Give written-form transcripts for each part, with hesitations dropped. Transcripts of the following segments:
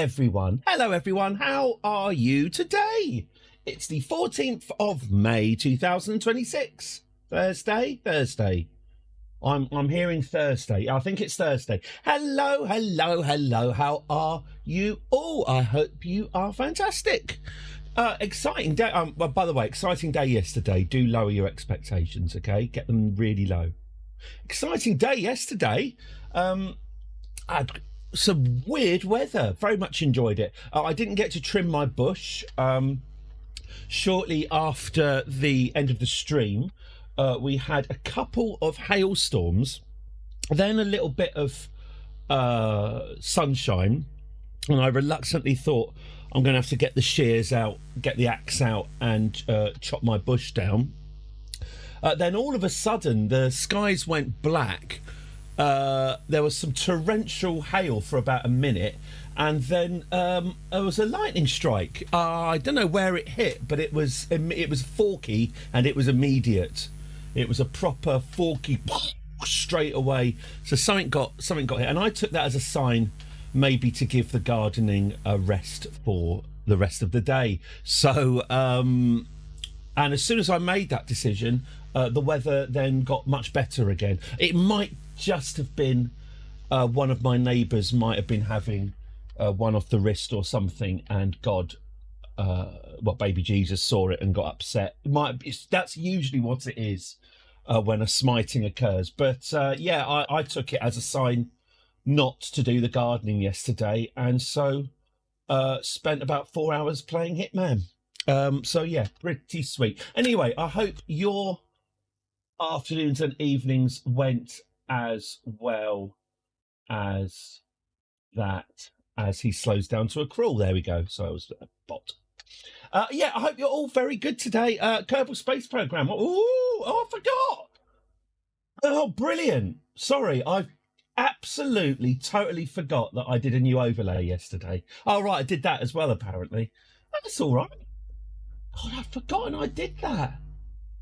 Hello everyone, how are you today? It's the 14th of May 2026. Thursday. I'm hearing Thursday. I think it's Thursday. Hello. How are you all? I hope you are fantastic. Exciting day. Well, by the way, exciting day yesterday. Do lower your expectations, okay? Get them really low. Exciting day yesterday. I had some weird weather. Very much enjoyed it. I didn't get to trim my bush. Shortly after the end of the stream, we had a couple of hailstorms, then a little bit of sunshine, and I reluctantly thought I'm going to have to get the shears out, get the axe out, and chop my bush down. Then all of a sudden, the skies went black. There was some torrential hail for about a minute, and then there was a lightning strike. I don't know where it hit, but it was forky and it was immediate. It was a proper forky straight away. So something got hit, and I took that as a sign maybe to give the gardening a rest for the rest of the day. So and as soon as I made that decision, the weather then got much better again. It might just have been one of my neighbours might have been having one off the wrist or something, and baby Jesus saw it and got upset. That's usually what it is when a smiting occurs. But I took it as a sign not to do the gardening yesterday, and so spent about 4 hours playing Hitman. Pretty sweet. Anyway, I hope your afternoons and evenings went as well as that, as he slows down to a crawl. There we go. So I was a bot. I hope you're all very good today. Kerbal Space Program. I forgot. Oh, brilliant. Sorry, I absolutely, totally forgot that I did a new overlay yesterday. Oh, right, I did that as well, apparently. That's all right. God, I've forgotten I did that.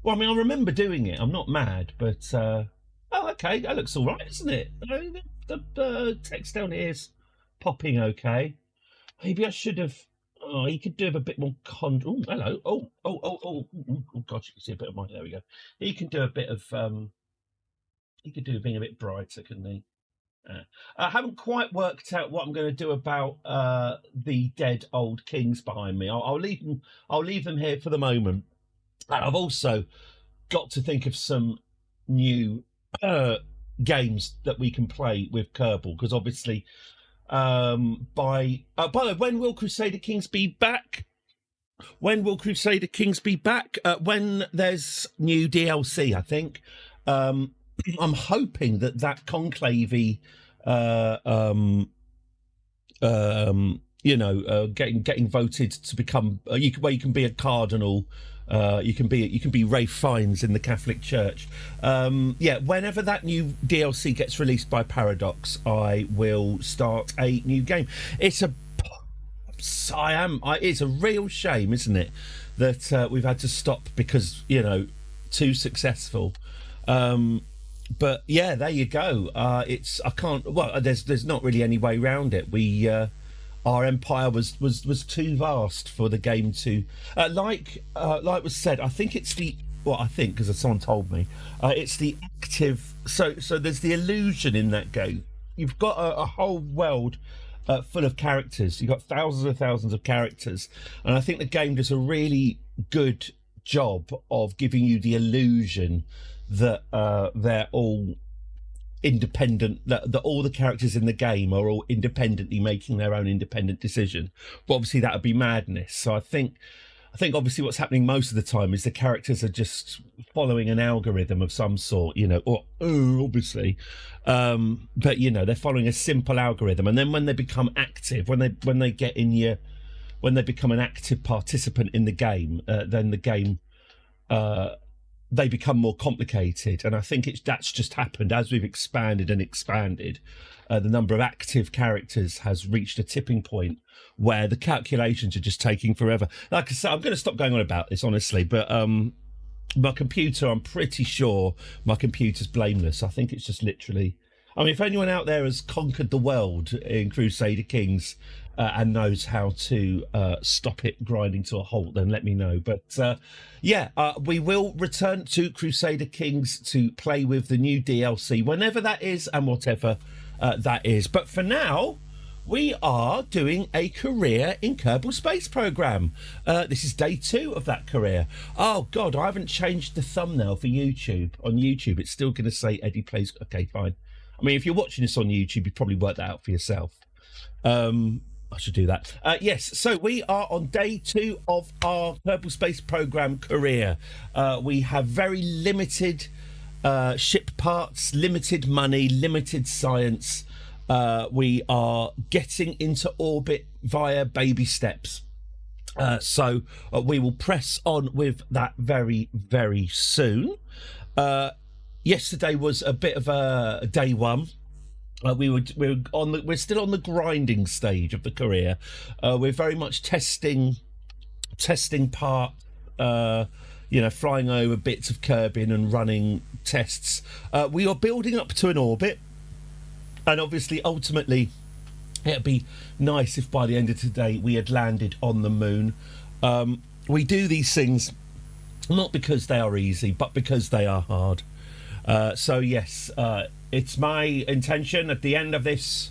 Well, I mean, I remember doing it. I'm not mad, but... okay, that looks all right, isn't it? The text down here is popping okay. Maybe I should have... Oh, you could do a bit more Oh, hello. Oh, gosh, you can see a bit of mine. There we go. He can do a bit of... He could do being a bit brighter, couldn't he? I haven't quite worked out what I'm going to do about the dead old kings behind me. I'll leave them here for the moment. And I've also got to think of some new games that we can play with Kerbal, because obviously by the way, when will Crusader Kings be back? When there's new DLC, I think. I'm hoping that conclave getting voted to become you can be a cardinal. You can be Ralph Fiennes in the Catholic Church. Whenever that new DLC gets released by Paradox, I will start a new game. It's a real shame, isn't it, that we've had to stop because too successful. But yeah, there you go. There's not really any way around it. Our empire was too vast for the game to, like was said. I think it's because someone told me, it's the active. So there's the illusion in that game. You've got a whole world full of characters. You've got thousands of characters, and I think the game does a really good job of giving you the illusion that they're all independent, that all the characters in the game are all independently making their own independent decision. But obviously that would be madness. So I think obviously what's happening most of the time is the characters are just following an algorithm of some sort, obviously. But they're following a simple algorithm, and then when they become active, when they become an active participant in the game, then the game they become more complicated. And I think that's just happened as we've expanded. The number of active characters has reached a tipping point where the calculations are just taking forever. Like I said, I'm going to stop going on about this, honestly, but my computer, I'm pretty sure my computer's blameless. I think it's just literally... I mean, if anyone out there has conquered the world in Crusader Kings and knows how to stop it grinding to a halt, then let me know. But we will return to Crusader Kings to play with the new DLC whenever that is and whatever that is. But for now, we are doing a career in Kerbal Space Program. This is day 2 of that career. Oh God, I haven't changed the thumbnail for YouTube. On YouTube, it's still going to say Eddie Plays. Okay, fine. I mean, if you're watching this on YouTube, you probably work that out for yourself. I should do that. Yes, so we are on day 2 of our Kerbal Space Program career. We have very limited ship parts, limited money, limited science. We are getting into orbit via baby steps. So we will press on with that very, very soon. Yesterday was a bit of a day 1. We're still on the grinding stage of the career. We're very much testing part, flying over bits of Kerbin and running tests. We are building up to an orbit, and obviously, ultimately, it'd be nice if by the end of today we had landed on the moon. We do these things not because they are easy, but because they are hard. So yes, it's my intention at the end of this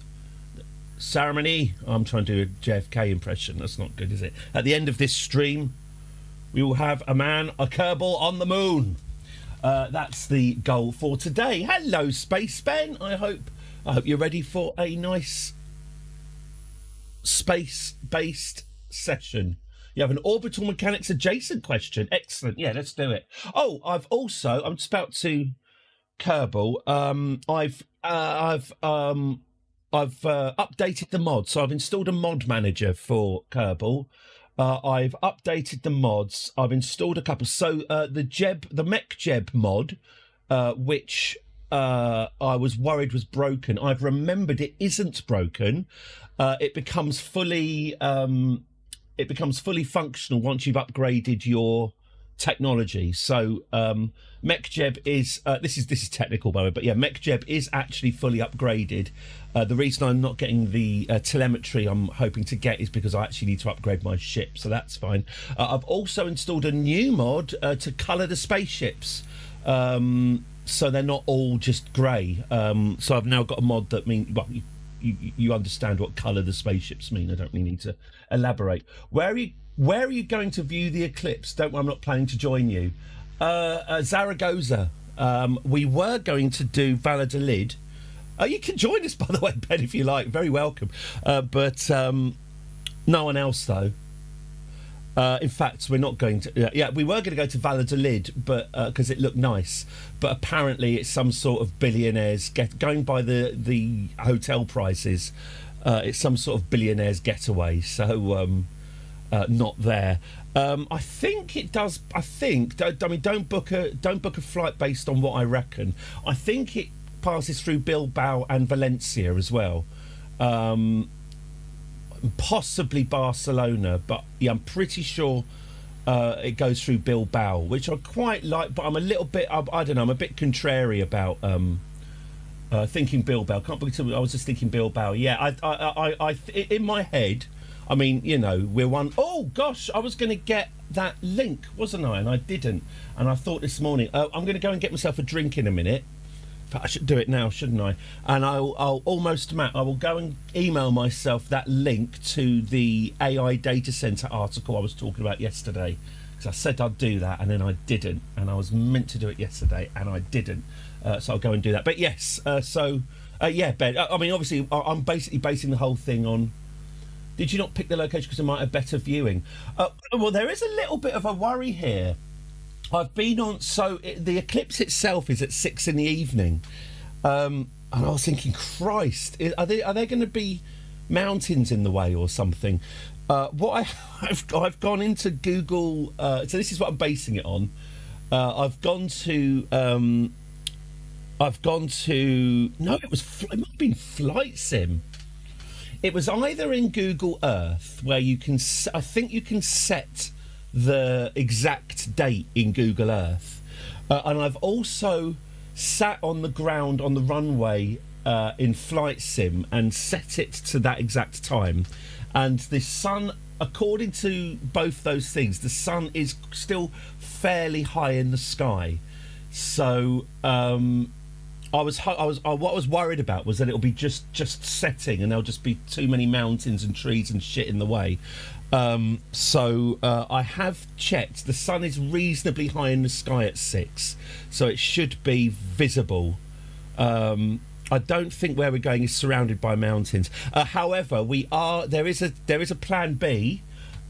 ceremony. I'm trying to do a JFK impression. That's not good, is it? At the end of this stream, we will have a Kerbal on the moon. That's the goal for today. Hello, Space Ben. I hope you're ready for a nice space-based session. You have an orbital mechanics adjacent question. Excellent. Yeah, let's do it. Oh, I'm just about to Kerbal. I've updated the mod, so I've installed a mod manager for Kerbal. I've updated the mods. I've installed a couple. So the Mech Jeb mod, which I was worried was broken. I've remembered it isn't broken. It becomes fully functional once you've upgraded your technology. So Mech Jeb is this is technical, by the way, but yeah, Mech Jeb is actually fully upgraded. The reason I'm not getting the telemetry I'm hoping to get is because I actually need to upgrade my ship, so that's fine. I've also installed a new mod to colour the spaceships, so they're not all just grey. So I've now got a mod that means, well, you understand what colour the spaceships mean. I don't really need to elaborate. Where are you going to view the eclipse? Don't worry, I'm not planning to join you. Zaragoza. We were going to do Valladolid. You can join us, by the way, Ben, if you like. Very welcome. But no one else, though. In fact, we're not going to. We were going to go to Valladolid, but because it looked nice. But apparently, it's some sort of billionaires going by the hotel prices. It's some sort of billionaires getaway. So not there. I think it does. I mean, don't book a flight based on what I reckon. I think it passes through Bilbao and Valencia as well. Possibly Barcelona, but yeah, I'm pretty sure it goes through Bilbao, which I quite like, but I'm a little bit, I don't know, I'm a bit contrary about thinking Bilbao. Can't believe I was just thinking Bilbao. Yeah, I in my head, I mean, you know, we're one. Oh gosh, I was going to get that link, wasn't I? And I didn't. And I thought this morning, I'm going to go and get myself a drink in a minute. I should do it now, shouldn't I? And I will go and email myself that link to the AI data center article I was talking about yesterday, because I said I'd do that and then I didn't, and I was meant to do it yesterday and I didn't. So I'll go and do that. But yes, yeah, Ben. I mean, obviously, I'm basically basing the whole thing on. Did you not pick the location because it might have better viewing? Well, there is a little bit of a worry here. I've been on, the eclipse itself is at 6 in the evening, and I was thinking, Christ, are there going to be mountains in the way or something? I've gone into Google, so this is what I'm basing it on. It might have been Flight Sim. It was either in Google Earth, where I think you can set the exact date in Google Earth, and I've also sat on the ground on the runway in Flight Sim and set it to that exact time, and the sun, according to both those things, the sun is still fairly high in the sky. So what I was worried about was that it'll be just setting, and there'll just be too many mountains and trees and shit in the way. So I have checked. The sun is reasonably high in the sky at 6, so it should be visible. I don't think where we're going is surrounded by mountains. However, there is a plan B.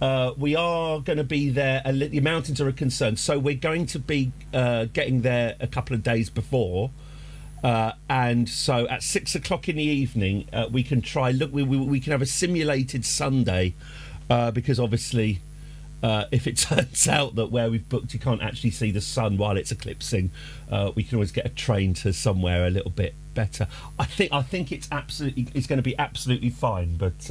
We are going to be there. The mountains are a concern, so we're going to be getting there a couple of days before. And so at 6 o'clock in the evening, we can try. Look, we can have a simulated Sunday, because obviously, if it turns out that where we've booked you can't actually see the sun while it's eclipsing, we can always get a train to somewhere a little bit better. I think it's going to be absolutely fine. But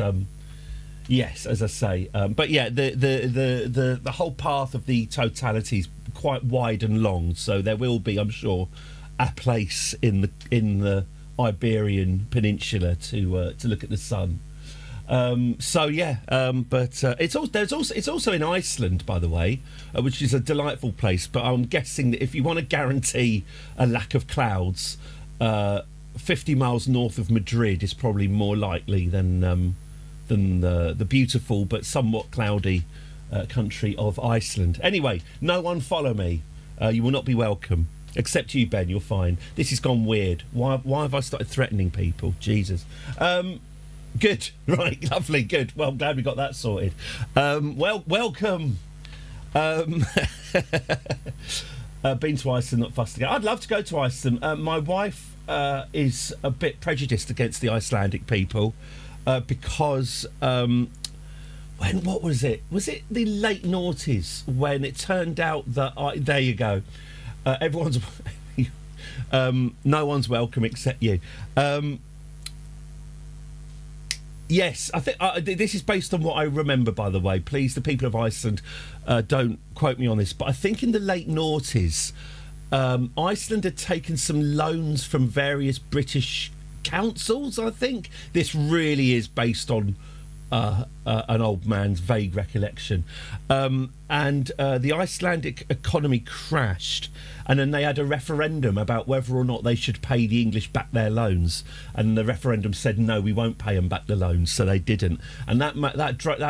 yes, as I say, but yeah, the whole path of the totality is quite wide and long, so there will be, I'm sure, a place in the Iberian Peninsula to look at the sun. So yeah, but it's also in Iceland, by the way, which is a delightful place. But I'm guessing that if you want to guarantee a lack of clouds, 50 miles north of Madrid is probably more likely than the beautiful but somewhat cloudy country of Iceland. Anyway, no one follow me. You will not be welcome. Except you, Ben. You're fine. This has gone weird. Why have I started threatening people? Jesus. Good. Right. Lovely. Good. Well, I'm glad we got that sorted. Welcome. Been to Iceland, not fussed again. I'd love to go to Iceland. My wife is a bit prejudiced against the Icelandic people because what was it? Was it the late noughties when it turned out that there you go. Everyone's no one's welcome except you. Yes, I think this is based on what I remember, by the way. Please, the people of Iceland, don't quote me on this, but I think in the late noughties, Iceland had taken some loans from various British councils, I think. This really is based on an old man's vague recollection. And the Icelandic economy crashed, and then they had a referendum about whether or not they should pay the English back their loans, and the referendum said no, we won't pay them back the loans, so they didn't. And that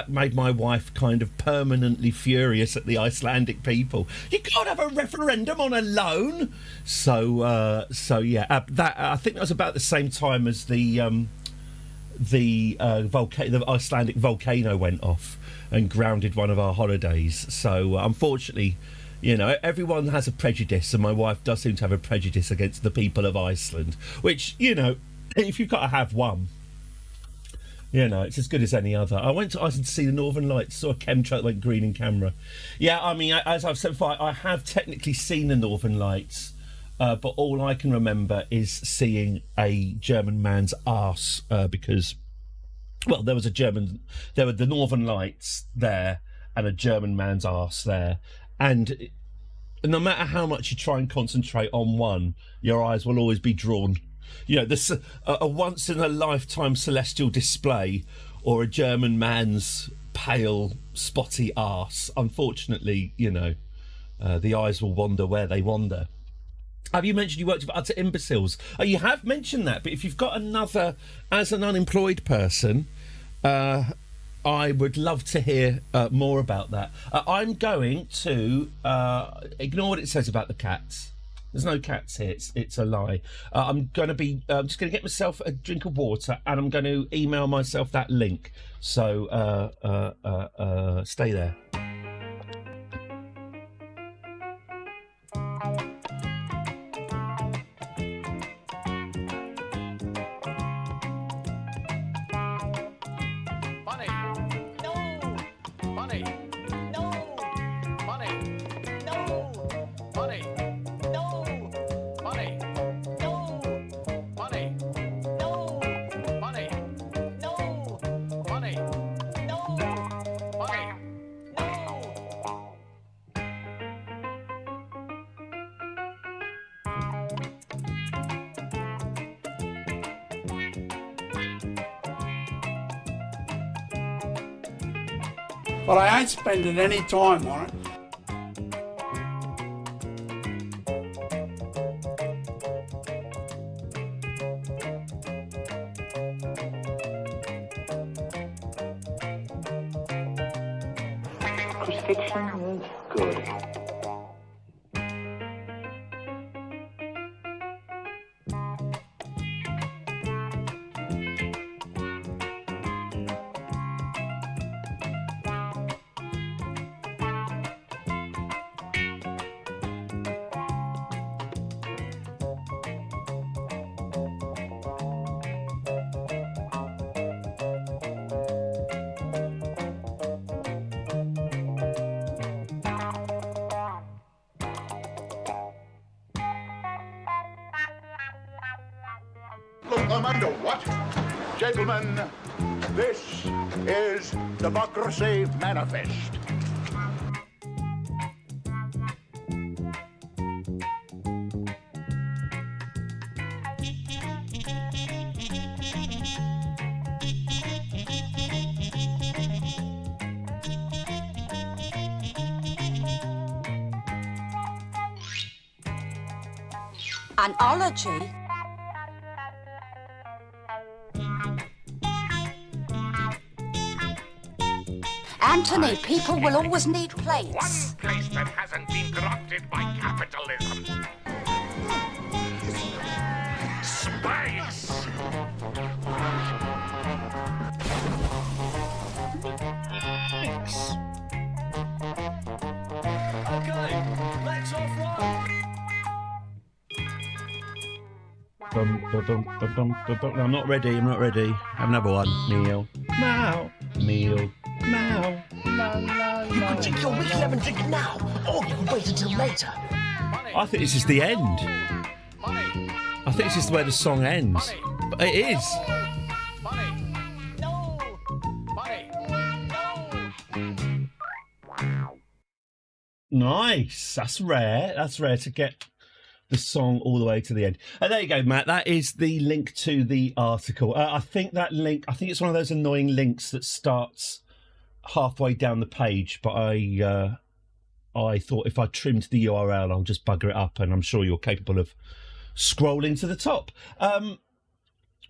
made my wife kind of permanently furious at the Icelandic people. You can't have a referendum on a loan. So yeah, that I think that was about the same time as the Icelandic volcano went off and grounded one of our holidays. So unfortunately, everyone has a prejudice, and my wife does seem to have a prejudice against the people of Iceland, which, if you've got to have one, it's as good as any other. I went to Iceland to see the Northern Lights, saw a chemtrail that went green in camera. Yeah, I mean, as I've said before, I have technically seen the Northern Lights, but all I can remember is seeing a German man's arse, because, well, there were the Northern Lights there and a German man's arse there. And no matter how much you try and concentrate on one, your eyes will always be drawn. This a once-in-a-lifetime celestial display, or a German man's pale, spotty arse. Unfortunately, the eyes will wander where they wander. Have you mentioned you worked with utter imbeciles? You have mentioned that, but if you've got another, as an unemployed person, I would love to hear more about that. I'm going to ignore what it says about the cats. There's no cats here. It's a lie. I'm going to be just going to get myself a drink of water, and I'm going to email myself that link. So stay there. but I ain't spending any time on it. Crucifixion is good. Look, I'm under what? Gentlemen, this is Democracy Manifest. An ology? Anthony, people will always need plates. One place that hasn't been corrupted by capitalism. Space! Okay, let's off-road. I'm not ready. Have another one. Meal. Meow. Meal. Meow. La, la, You la. can drink your week 11 drink now, or you can wait until later. I think this is the end. Money. I think this is where the song ends. But it is. Money. No. Money. No. Nice. That's rare. That's rare to get the song all the way to the end. And there you go, Matt. That is the link to the article. I think that link, I think it's one of those annoying links that starts halfway down the page, but I thought if I trimmed the URL, I'll just bugger it up, and I'm sure you're capable of scrolling to the top. What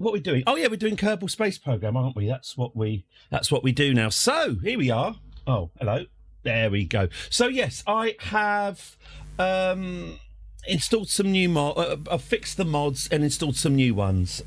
are we doing? Oh yeah, we're doing Kerbal Space Program, aren't we? That's what we do now. So here we are. Oh, hello. There we go. So yes, I have installed some new I've fixed the mods and installed some new ones.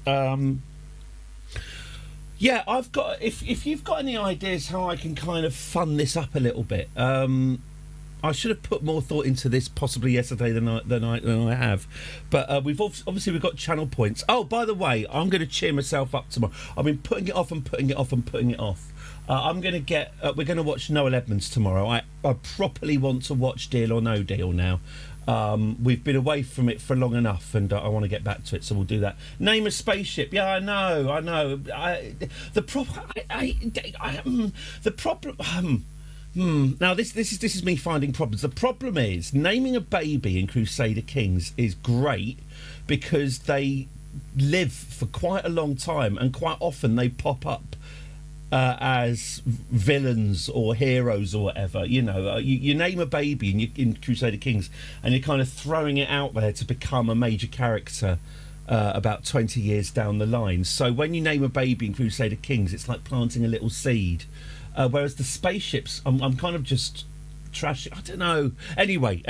Yeah, I've got. If you've got any ideas how I can kind of fun this up a little bit, I should have put more thought into this possibly yesterday than I have. But we've got channel points. Oh, by the way, I'm going to cheer myself up tomorrow. I've been putting it off and putting it off and putting it off. I'm going to get. We're going to watch Noel Edmonds tomorrow. I properly want to watch Deal or No Deal now. We've been away from it for long enough, and I want to get back to it, so we'll do that. Name a spaceship. Yeah, I know. The problem. Now this is me finding problems. The problem is naming a baby in Crusader Kings is great because they live for quite a long time, and quite often they pop up as villains or heroes or whatever. You know, you name a baby in Crusader Kings, and you're kind of throwing it out there to become a major character about 20 years down the line. So when you name a baby in Crusader Kings, it's like planting a little seed. Whereas the spaceships, I'm kind of just trashing. I don't know. Anyway,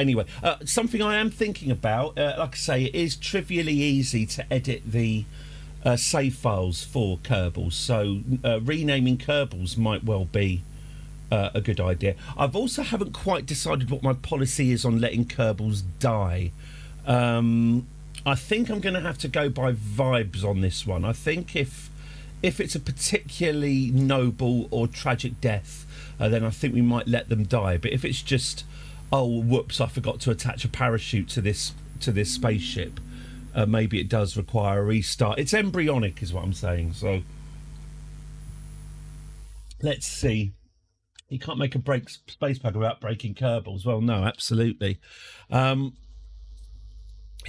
something I am thinking about, like I say, it is trivially easy to edit the save files for Kerbals, so renaming Kerbals might well be a good idea. I've also haven't quite decided what my policy is on letting Kerbals die. I think I'm going to have to go by vibes on this one. I think if it's a particularly noble or tragic death, then I think we might let them die. But if it's just, oh whoops, I forgot to attach a parachute to this spaceship, maybe it does require a restart. It's embryonic is what I'm saying. So let's see. You can't make a space pack without breaking Kerbals. Well, no, absolutely.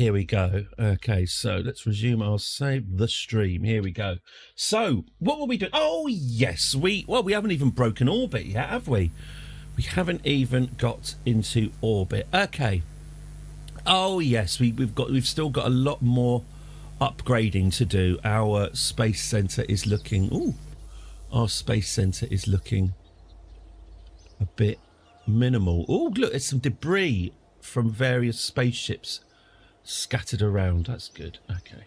Here we go. Okay, so let's resume. I'll save the stream. Here we go. So, what will we do? Oh, yes. We haven't even broken orbit yet, have we? We haven't even got into orbit. Okay. Oh, yes. We've still got a lot more upgrading to do. Our space center is looking. Ooh, our space center is looking a bit minimal. Oh, look, there's some debris from various spaceships scattered around. That's good. Okay,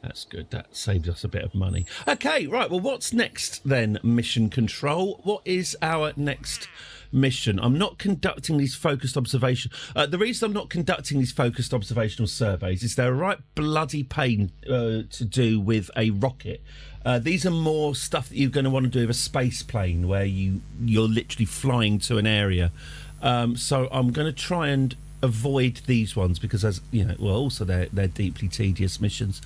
that's good. That saved us a bit of money. Okay, right. Well, what's next then? Mission control. What is our next mission? I'm not conducting these focused observation. The reason I'm not conducting these focused observational surveys is they're a right bloody pain to do with a rocket. These are more stuff that you're going to want to do with a space plane, where you're literally flying to an area. So I'm going to try and avoid these ones because, as you know, well, also they're deeply tedious missions.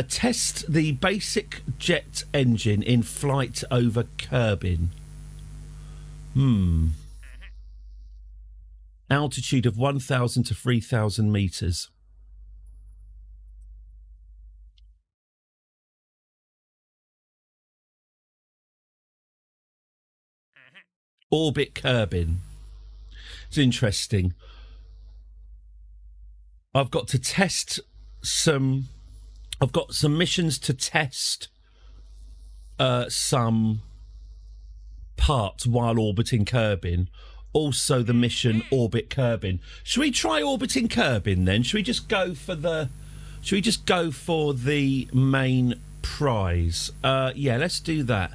Test the basic jet engine in flight over Kerbal. Altitude of 1,000 to 3,000 meters. Orbit Kerbal. It's interesting. I've got to test some. I've got some missions to test some parts while orbiting Kerbal. Also, the mission Orbit Kerbal. Should we try orbiting Kerbal then? Should we just go for the? Should we just go for the main prize? Yeah, let's do that.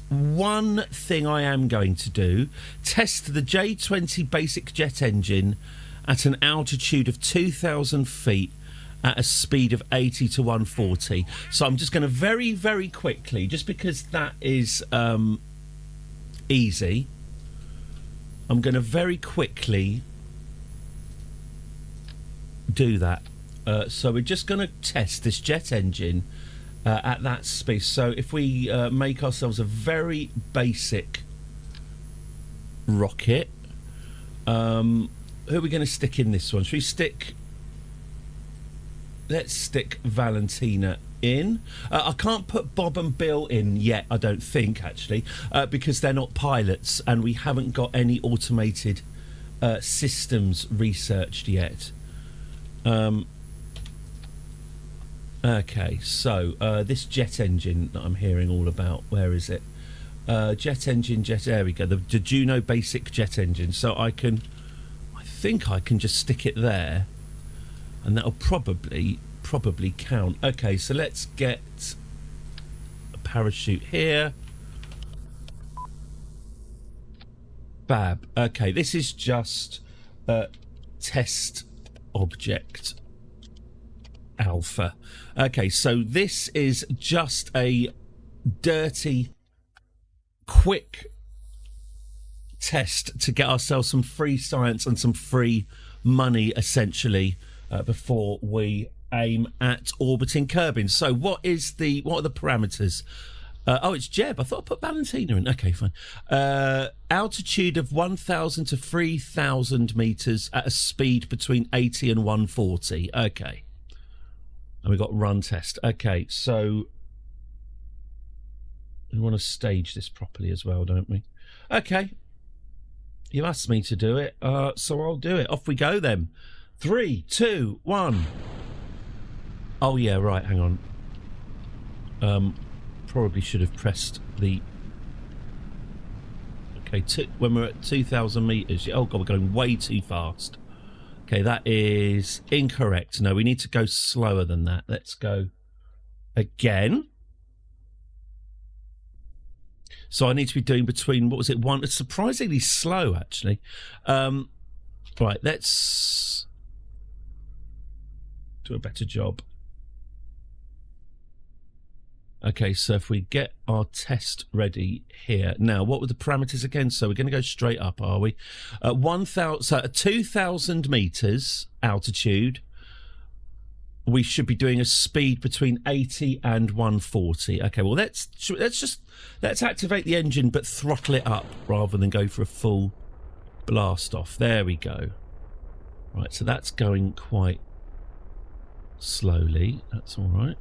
One thing I am going to do: test the J-20 basic jet engine at an altitude of 2,000 feet at a speed of 80 to 140. So I'm just going to very, very quickly, just because that is easy, I'm going to very quickly do that. So we're just going to test this jet engine at that speed. So if we make ourselves a very basic rocket, who are we going to stick in this one? Should we stick... Let's stick Valentina in. I can't put Bob and Bill in yet, I don't think, actually, because they're not pilots and we haven't got any automated systems researched yet. Okay, so this jet engine that I'm hearing all about, where is it? Jet engine, there we go, the Juno basic jet engine. So I think I can just stick it there and that'll probably count. Okay, so let's get a parachute here. Fab. Okay, this is just test object alpha. Okay, so this is just a dirty, quick test to get ourselves some free science and some free money, essentially, before we aim at orbiting Kerbal. So what are the parameters? Oh, it's Jeb. I thought I put Valentina in. Okay, fine. Altitude of 1,000 to 3,000 meters at a speed between 80 and 140. Okay. And we got run test. Okay, so we want to stage this properly as well, don't we? Okay. You asked me to do it, so I'll do it. Off we go then. 3, 2, 1. Oh yeah, right. Hang on. Probably should have pressed the. Okay, when we're at 2,000 meters. Oh god, we're going way too fast. Okay, that is incorrect. No, we need to go slower than that. Let's go again. So I need to be doing between, what was it, one? It's surprisingly slow, actually. Right, let's do a better job. Okay, so if we get our test ready here. Now, what were the parameters again? So we're going to go straight up, are we? 2,000 meters altitude. We should be doing a speed between 80 and 140. Okay, well, let's activate the engine, but throttle it up rather than go for a full blast off. There we go. Right, so that's going quite slowly. That's all right.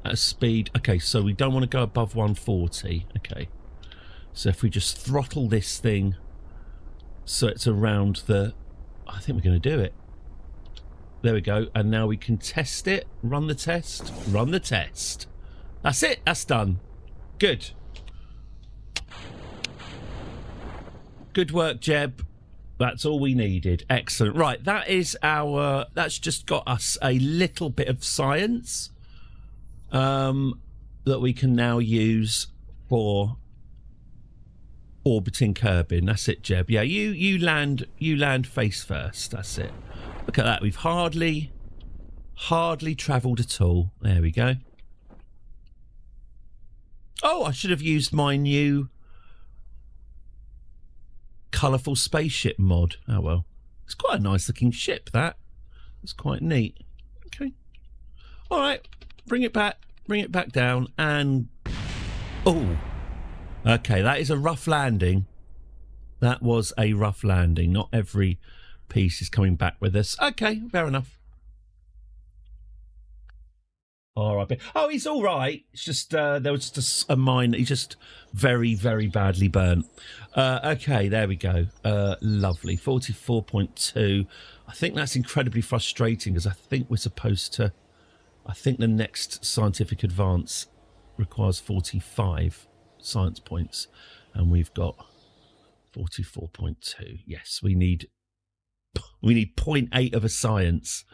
At speed. Okay, so we don't want to go above 140. Okay. So if we just throttle this thing so it's around the... I think we're going to do it. There we go. And now we can test it. Run the test. Run the test. That's it. That's done. Good. Good work, Jeb. That's all we needed. Excellent. Right, that is our... That's just got us a little bit of science that we can now use for orbiting Kerbin. That's it, Jeb. Yeah, you land face first. That's it. Look at that. We've hardly travelled at all. There we go. Oh, I should have used my new colourful spaceship mod. Oh well. It's quite a nice looking ship, that. It's quite neat. Okay. All right. Bring it back down and... Oh. Okay, that is a rough landing. That was a rough landing. Not every piece is coming back with us. Okay, fair enough. All right. Oh, he's all right. It's just there was just a mine. He's just very, very badly burnt. Okay, there we go. Lovely. 44.2. I think that's incredibly frustrating because I think we're supposed to... I think the next scientific advance requires 45 science points, and we've got 44.2. Yes, we need 0.8 of a science.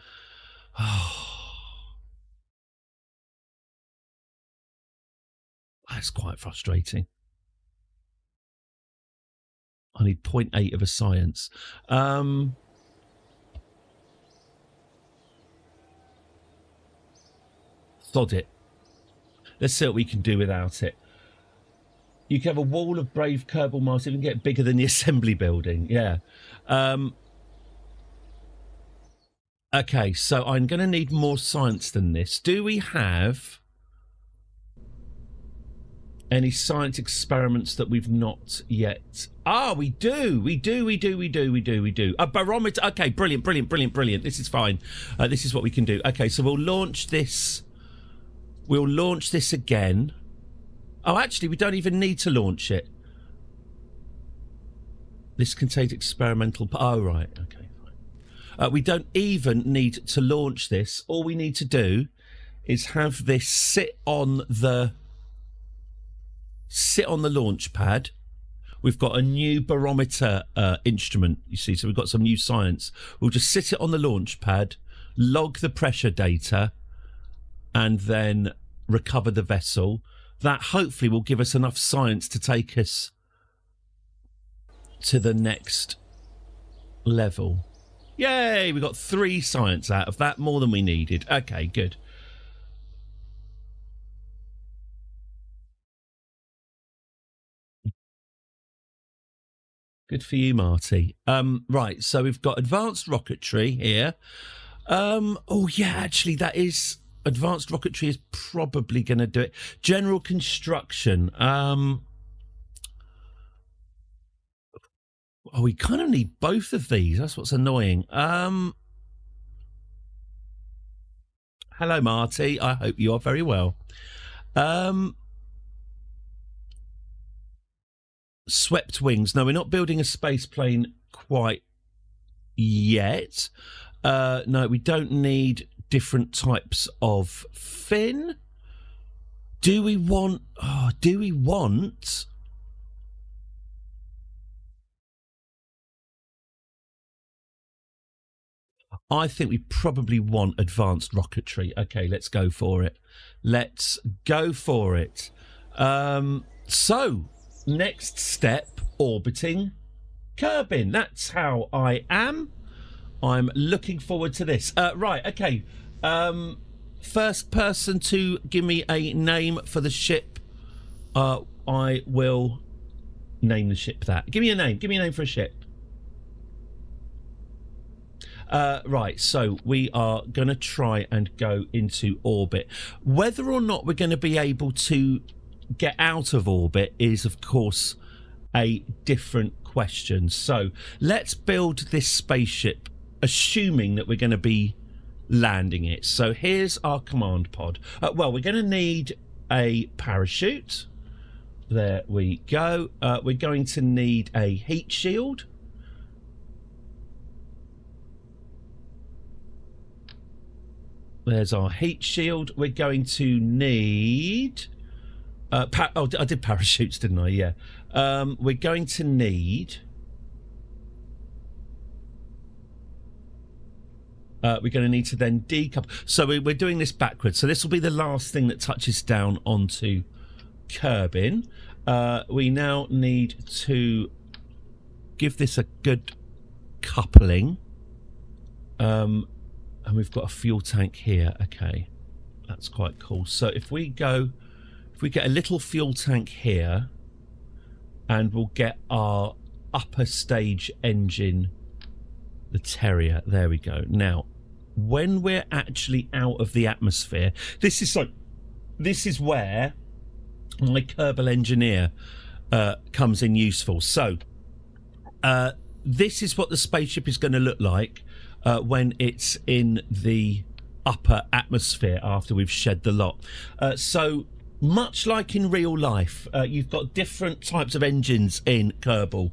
That's quite frustrating. I need 0.8 of a science. Sod it. Let's see what we can do without it. You can have a wall of brave Kerbal miles, even get bigger than the assembly building. Yeah. Okay, so I'm going to need more science than this. Do we have any science experiments that we've not yet? Ah, we do. We do. A barometer. Okay, brilliant. This is fine. This is what we can do. Okay, so we'll launch this. We'll launch this again. Oh, actually, we don't even need to launch it. This contains experimental... Oh, right. Okay, fine. We don't even need to launch this. All we need to do is have this sit on the launch pad. We've got a new barometer instrument, you see, so we've got some new science. We'll just sit it on the launch pad, log the pressure data, and then recover the vessel. That hopefully will give us enough science to take us to the next level. Yay, we got 3 science out of that, more than we needed. Okay, good. Good for you, Marty. Right, so we've got advanced rocketry here. Oh, yeah, actually, that is... Advanced rocketry is probably going to do it. General construction. Oh, we kind of need both of these. That's what's annoying. Hello, Marty. I hope you are very well. Swept wings. No, we're not building a space plane quite yet. No, we don't need different types of fin. Do we want... Oh, do we want... I think we probably want advanced rocketry. Okay, let's go for it. Let's go for it. So, next step, orbiting Kerbin. That's how I am. I'm looking forward to this. Right, okay. First person to give me a name for the ship, I will name the ship that. Give me a name. Give me a name for a ship. Right, so we are going to try and go into orbit. Whether or not we're going to be able to get out of orbit is, of course, a different question. So let's build this spaceship, assuming that we're going to be landing it. So here's our command pod. Well, we're going to need a parachute. There we go. We're going to need a heat shield. There's our heat shield. We're going to need... I did parachutes, didn't I? Yeah. We're going to need... we're going to need to then decouple. So we're doing this backwards. So this will be the last thing that touches down onto Kerbin. We now need to give this a good coupling. And we've got a fuel tank here. Okay, that's quite cool. So if we get a little fuel tank here, and we'll get our upper stage engine, the Terrier. There we go. Now, when we're actually out of the atmosphere, this is where my Kerbal engineer comes in useful. So this is what the spaceship is going to look like when it's in the upper atmosphere after we've shed the lot. So much like in real life, you've got different types of engines in Kerbal.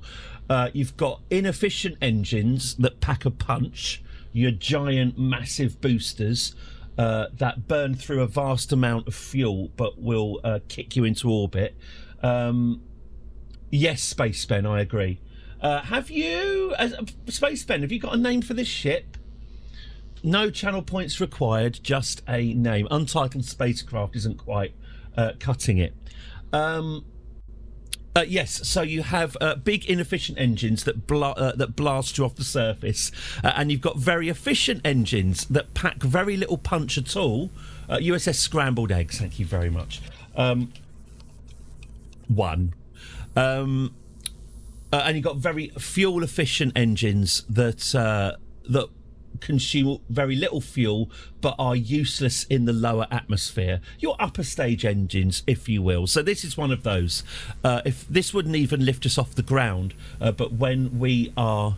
You've got inefficient engines that pack a punch, your giant massive boosters that burn through a vast amount of fuel but will kick you into orbit. Yes, Space Ben, I agree. Space Ben, have you got a name for this ship? No channel points required, just a name. Untitled spacecraft isn't quite cutting it. Yes, so you have big inefficient engines that blast you off the surface, and you've got very efficient engines that pack very little punch at all. USS Scrambled Eggs, thank you very much. One. And you've got very fuel efficient engines that consume very little fuel but are useless in the lower atmosphere. Your upper stage engines, if you will. So this is one of those. If this wouldn't even lift us off the ground, but when we are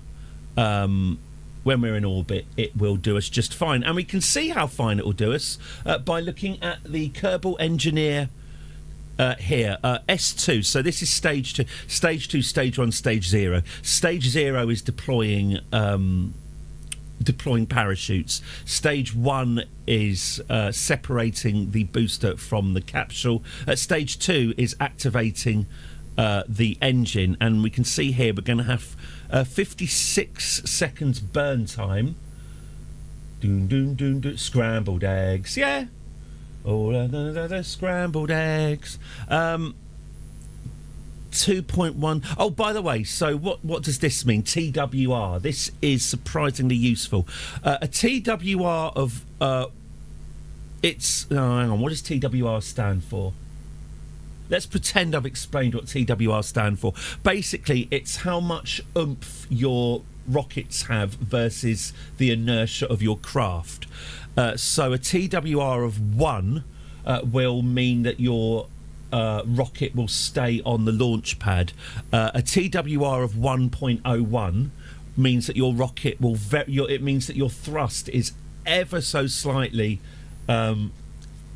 when we're in orbit, it will do us just fine. And we can see how fine it will do us by looking at the Kerbal engineer here, S2. So this is stage 2, stage 1, stage 0. Stage 0 is deploying parachutes. Stage 1 is separating the booster from the capsule. Stage 2 is activating the engine, and we can see here we're going to have 56 seconds burn time. Doon, doon, doon, doon. Scrambled eggs, yeah. Oh, the scrambled eggs. 2.1. Oh, by the way, so what does this mean? TWR. This is surprisingly useful. A TWR of hang on. What does TWR stand for? Let's pretend I've explained what TWR stand for. Basically, it's how much oomph your rockets have versus the inertia of your craft. So a TWR of 1 will mean that your rocket will stay on the launch pad. A TWR of 1.01 means that your rocket will it means that your thrust is ever so slightly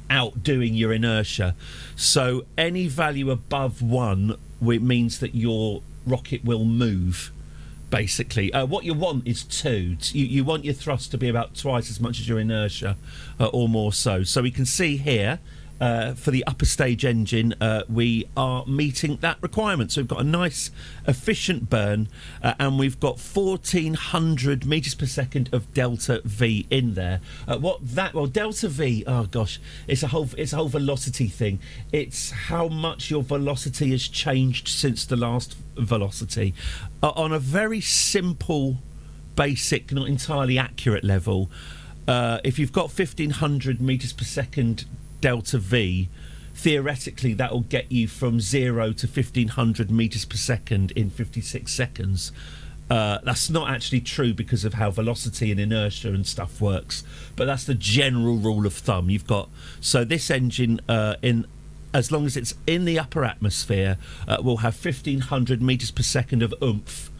outdoing your inertia. So any value above 1 means that your rocket will move. Basically, what you want is 2. You want your thrust to be about twice as much as your inertia, or more so. So we can see here, for the upper stage engine, we are meeting that requirement. So we've got a nice efficient burn, and we've got 1400 meters per second of delta V in there. Delta V, oh gosh, it's a whole velocity thing. It's how much your velocity has changed since the last velocity. On a very simple, basic, not entirely accurate level, if you've got 1500 meters per second delta V, theoretically that will get you from 0 to 1500 meters per second in 56 seconds. That's not actually true because of how velocity and inertia and stuff works, but that's the general rule of thumb. You've got, so this engine in as long as it's in the upper atmosphere, will have 1,500 metres per second of oomph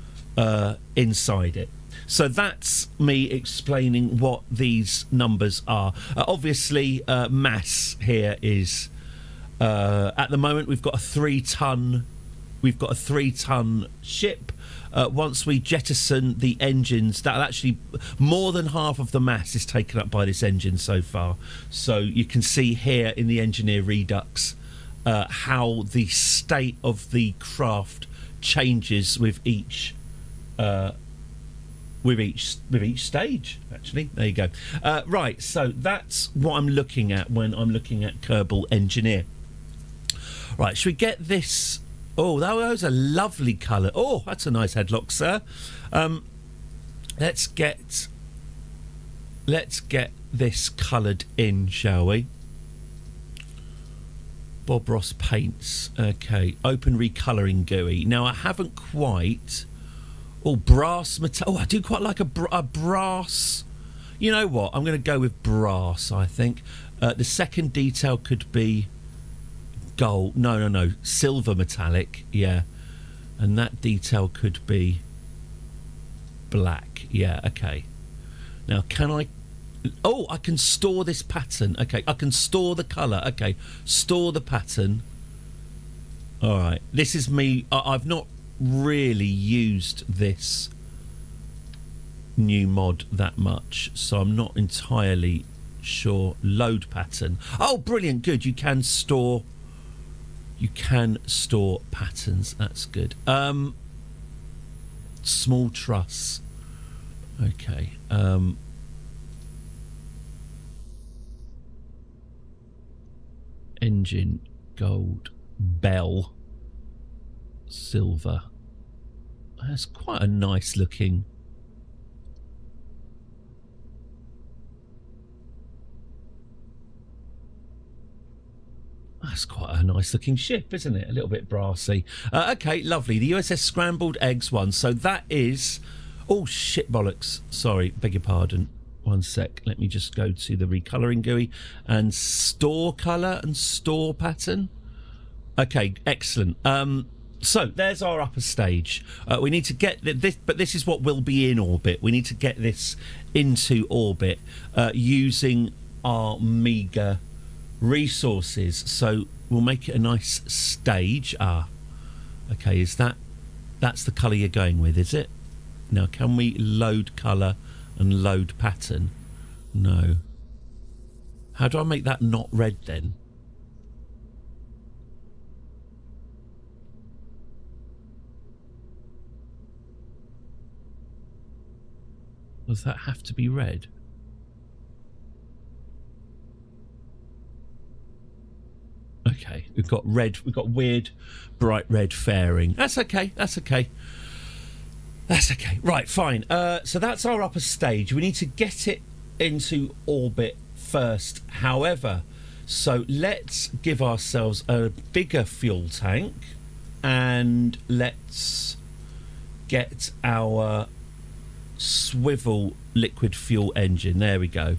inside it. So that's me explaining what these numbers are. Obviously, mass here is at the moment we've got a 3-ton. We've got a 3-ton ship. Once we jettison the engines, that actually more than half of the mass is taken up by this engine so far. So you can see here in the engineer redux how the state of the craft changes with each stage. Actually, there you go. Right, so that's what I'm looking at when I'm looking at Kerbal Engineer. Right, should we get this? Oh, that was a lovely colour. Oh, that's a nice headlock, sir. Let's get this coloured in, shall we? Bob Ross Paints. Okay, open recolouring GUI. Now, I haven't quite... Oh, brass metal. Oh, I do quite like a brass... You know what? I'm going to go with brass, I think. The second detail could be... gold. No. Silver metallic. Yeah. And that detail could be black. Yeah, okay. Now, can I... Oh, I can store this pattern. Okay, I can store the colour. Okay, store the pattern. All right. This is me. I've not really used this new mod that much, so I'm not entirely sure. Load pattern. Oh, brilliant. Good. You can store patterns. That's good. Small truss. Okay. Engine gold, bell silver. That's quite a nice looking. That's quite a nice looking ship, isn't it? A little bit brassy. Okay, lovely. The USS Scrambled Eggs one. So that is... Oh, shit bollocks. Sorry, beg your pardon. One sec. Let me just go to the recolouring GUI and store colour and store pattern. Okay, excellent. So there's our upper stage. We need to get this, but this is what will be in orbit. We need to get this into orbit using our meagre resources. So we'll make it a nice stage. Okay, that's the colour you're going with, is it? Now, can we load colour and load pattern? No. How do I make that not red then? Does that have to be red? Okay, we've got red. We've got weird, bright red fairing. That's okay. That's okay. That's okay. Right, fine. So that's our upper stage. We need to get it into orbit first. However, so let's give ourselves a bigger fuel tank and let's get our swivel liquid fuel engine. There we go.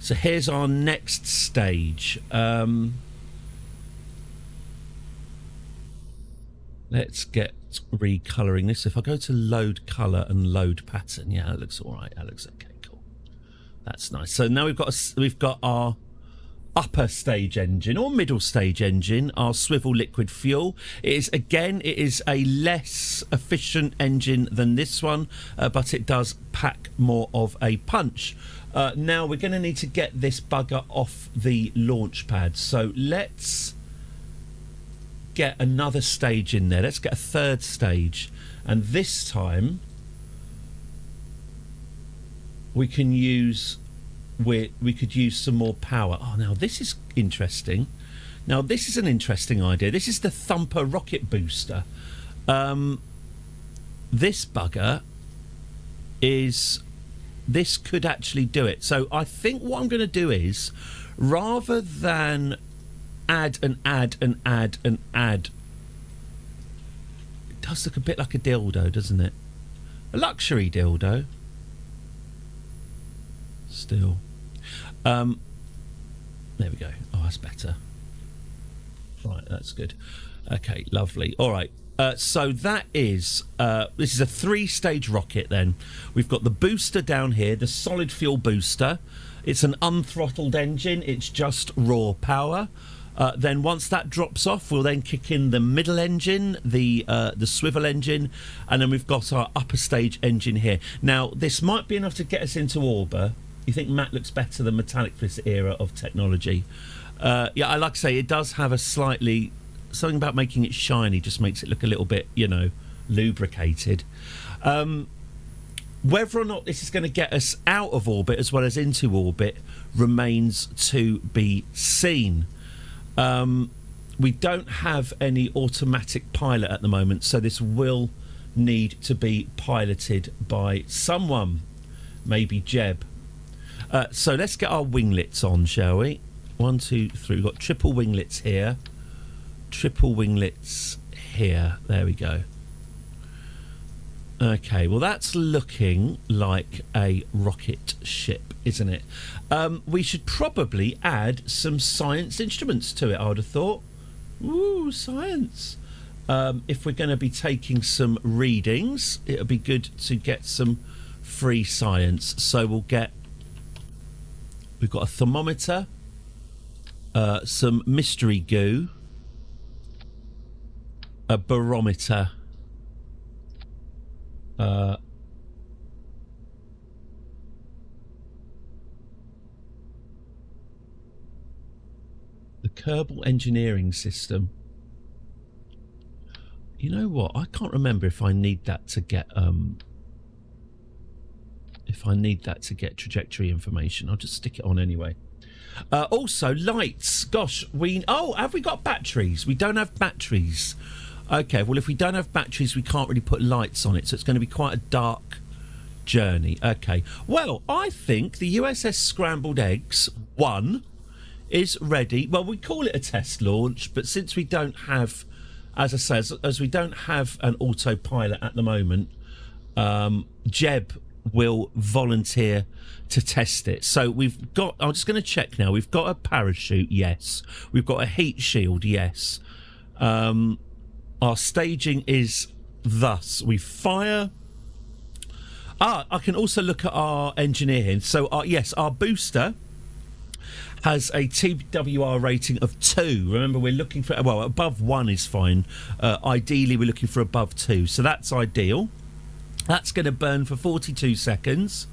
So here's our next stage. Let's get recolouring this. If I go to load colour and load pattern, yeah, that looks all right. That looks okay. Cool. That's nice. So now we've got our upper stage engine or middle stage engine, our swivel liquid fuel. It is a less efficient engine than this one, but it does pack more of a punch. Now we're going to need to get this bugger off the launch pad. So let's get another stage in there. Let's get a third stage, and this time we could use some more power. Oh, now this is interesting. Now this is an interesting idea. This is the Thumper rocket booster. This bugger this could actually do it. So I think what I'm going to do is, rather than add and add and add and add, it does look a bit like a dildo, doesn't it? A luxury dildo. Still. There we go. Oh, that's better. Right, that's good. Okay, lovely. All right. So that is this is a 3-stage rocket. Then we've got the booster down here, the solid fuel booster. It's an unthrottled engine. It's just raw power. Then once that drops off, we'll then kick in the middle engine, the swivel engine, and then we've got our upper stage engine here. Now this might be enough to get us into orbit. You think matte looks better than metallic for this era of technology? Yeah, I like to say it does have a slightly something about making it shiny just makes it look a little bit, you know, lubricated. Whether or not this is going to get us out of orbit as well as into orbit remains to be seen. We don't have any automatic pilot at the moment, so this will need to be piloted by someone, maybe Jeb. So let's get our winglets on, shall we? 1, 2, 3. We've got triple winglets here. Triple winglets here. There we go. Okay, well that's looking like a rocket ship, isn't it? We should probably add some science instruments to it, I would have thought. Ooh, science. If we're going to be taking some readings, it would be good to get some free science. So we've got a thermometer, some mystery goo, a barometer, the Kerbal engineering system. You know what? I can't remember if I need that to get trajectory information. I'll just stick it on anyway. Also, lights. Gosh, have we got batteries? We don't have batteries. Okay, well, if we don't have batteries, we can't really put lights on it, so it's going to be quite a dark journey. Okay, well, I think the USS Scrambled Eggs 1 is ready. Well, we call it a test launch, but since we don't have, as I say, as we don't have an autopilot at the moment, Jeb will volunteer to test it. So we've got, I'm just going to check now, we've got a parachute, yes. We've got a heat shield, yes. Our staging is thus. We fire. I can also look at our engineer here. So, yes, our booster has a TWR rating of 2. Remember, we're looking for, well, above 1 is fine. Ideally, we're looking for above 2. So that's ideal. That's going to burn for 42 seconds.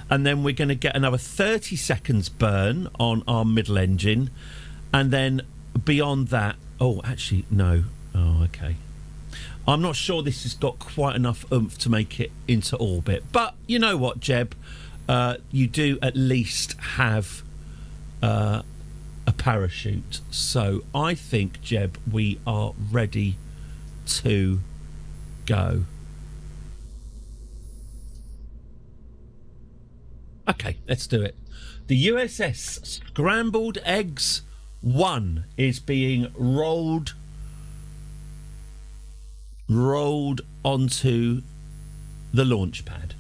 And then we're going to get another 30 seconds burn on our middle engine. And then beyond that, oh, actually, no. Oh, okay. I'm not sure this has got quite enough oomph to make it into orbit. But you know what, Jeb? You do at least have a parachute. So I think, Jeb, we are ready to go. Okay, let's do it. The USS Scrambled Eggs 1 is being rolled onto the launch pad.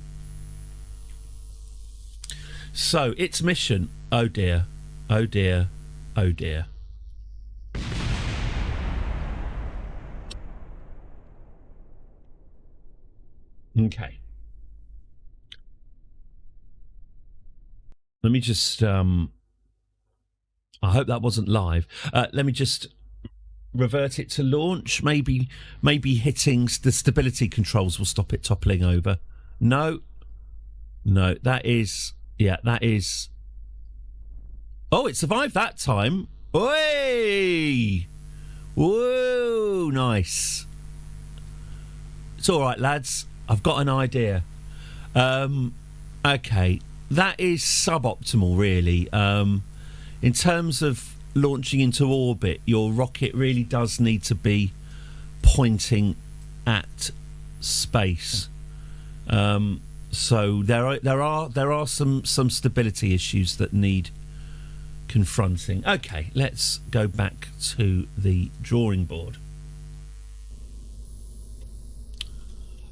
So its mission, oh dear, oh dear, oh dear. Okay. Let me just I hope that wasn't live. Let me just revert it to launch. Maybe hitting the stability controls will stop it toppling over. No, that is, yeah, that is. Oh, it survived that time. Oi! Whoa, nice. It's all right, lads. I've got an idea. Okay, that is suboptimal, really. In terms of launching into orbit, your rocket really does need to be pointing at space. So there are some stability issues that need confronting. Okay, let's go back to the drawing board.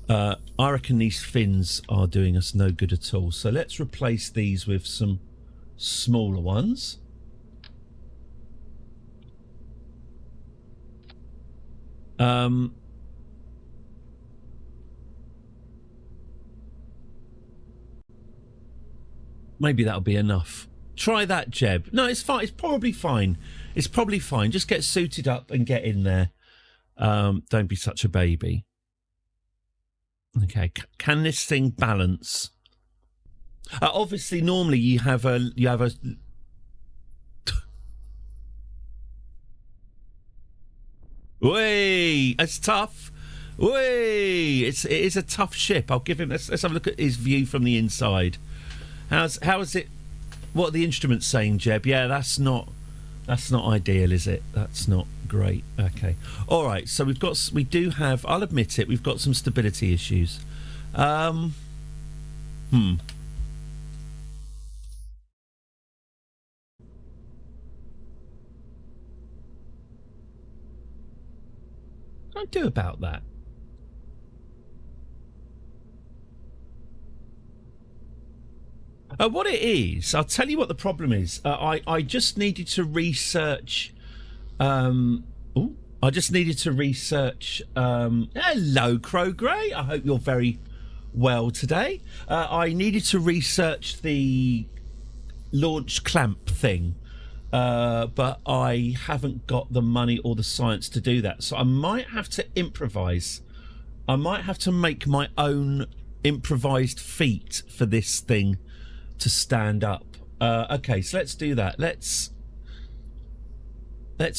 I reckon these fins are doing us no good at all. So let's replace these with some smaller ones. Maybe that'll be enough. Try that, Jeb. No, it's fine. It's probably fine. It's probably fine. Just get suited up and get in there. Don't be such a baby. Okay. Can this thing balance? Obviously, normally you have a. Way, it's tough. Way, it is a tough ship. I'll give him. Let's have a look at his view from the inside. How is it? What are the instruments saying, Jeb? Yeah, that's not ideal, is it? That's not great. Okay, all right. So we do have. I'll admit it. We've got some stability issues. Can't do about that. What it is, I'll tell you what the problem is. I just needed to research. I just needed to research. Hello, Crow Grey. I hope you're very well today. I needed to research the launch clamp thing, but I haven't got the money or the science to do that. So I might have to improvise. I might have to make my own improvised feet for this thing to stand up. Okay, so let's do that. Let's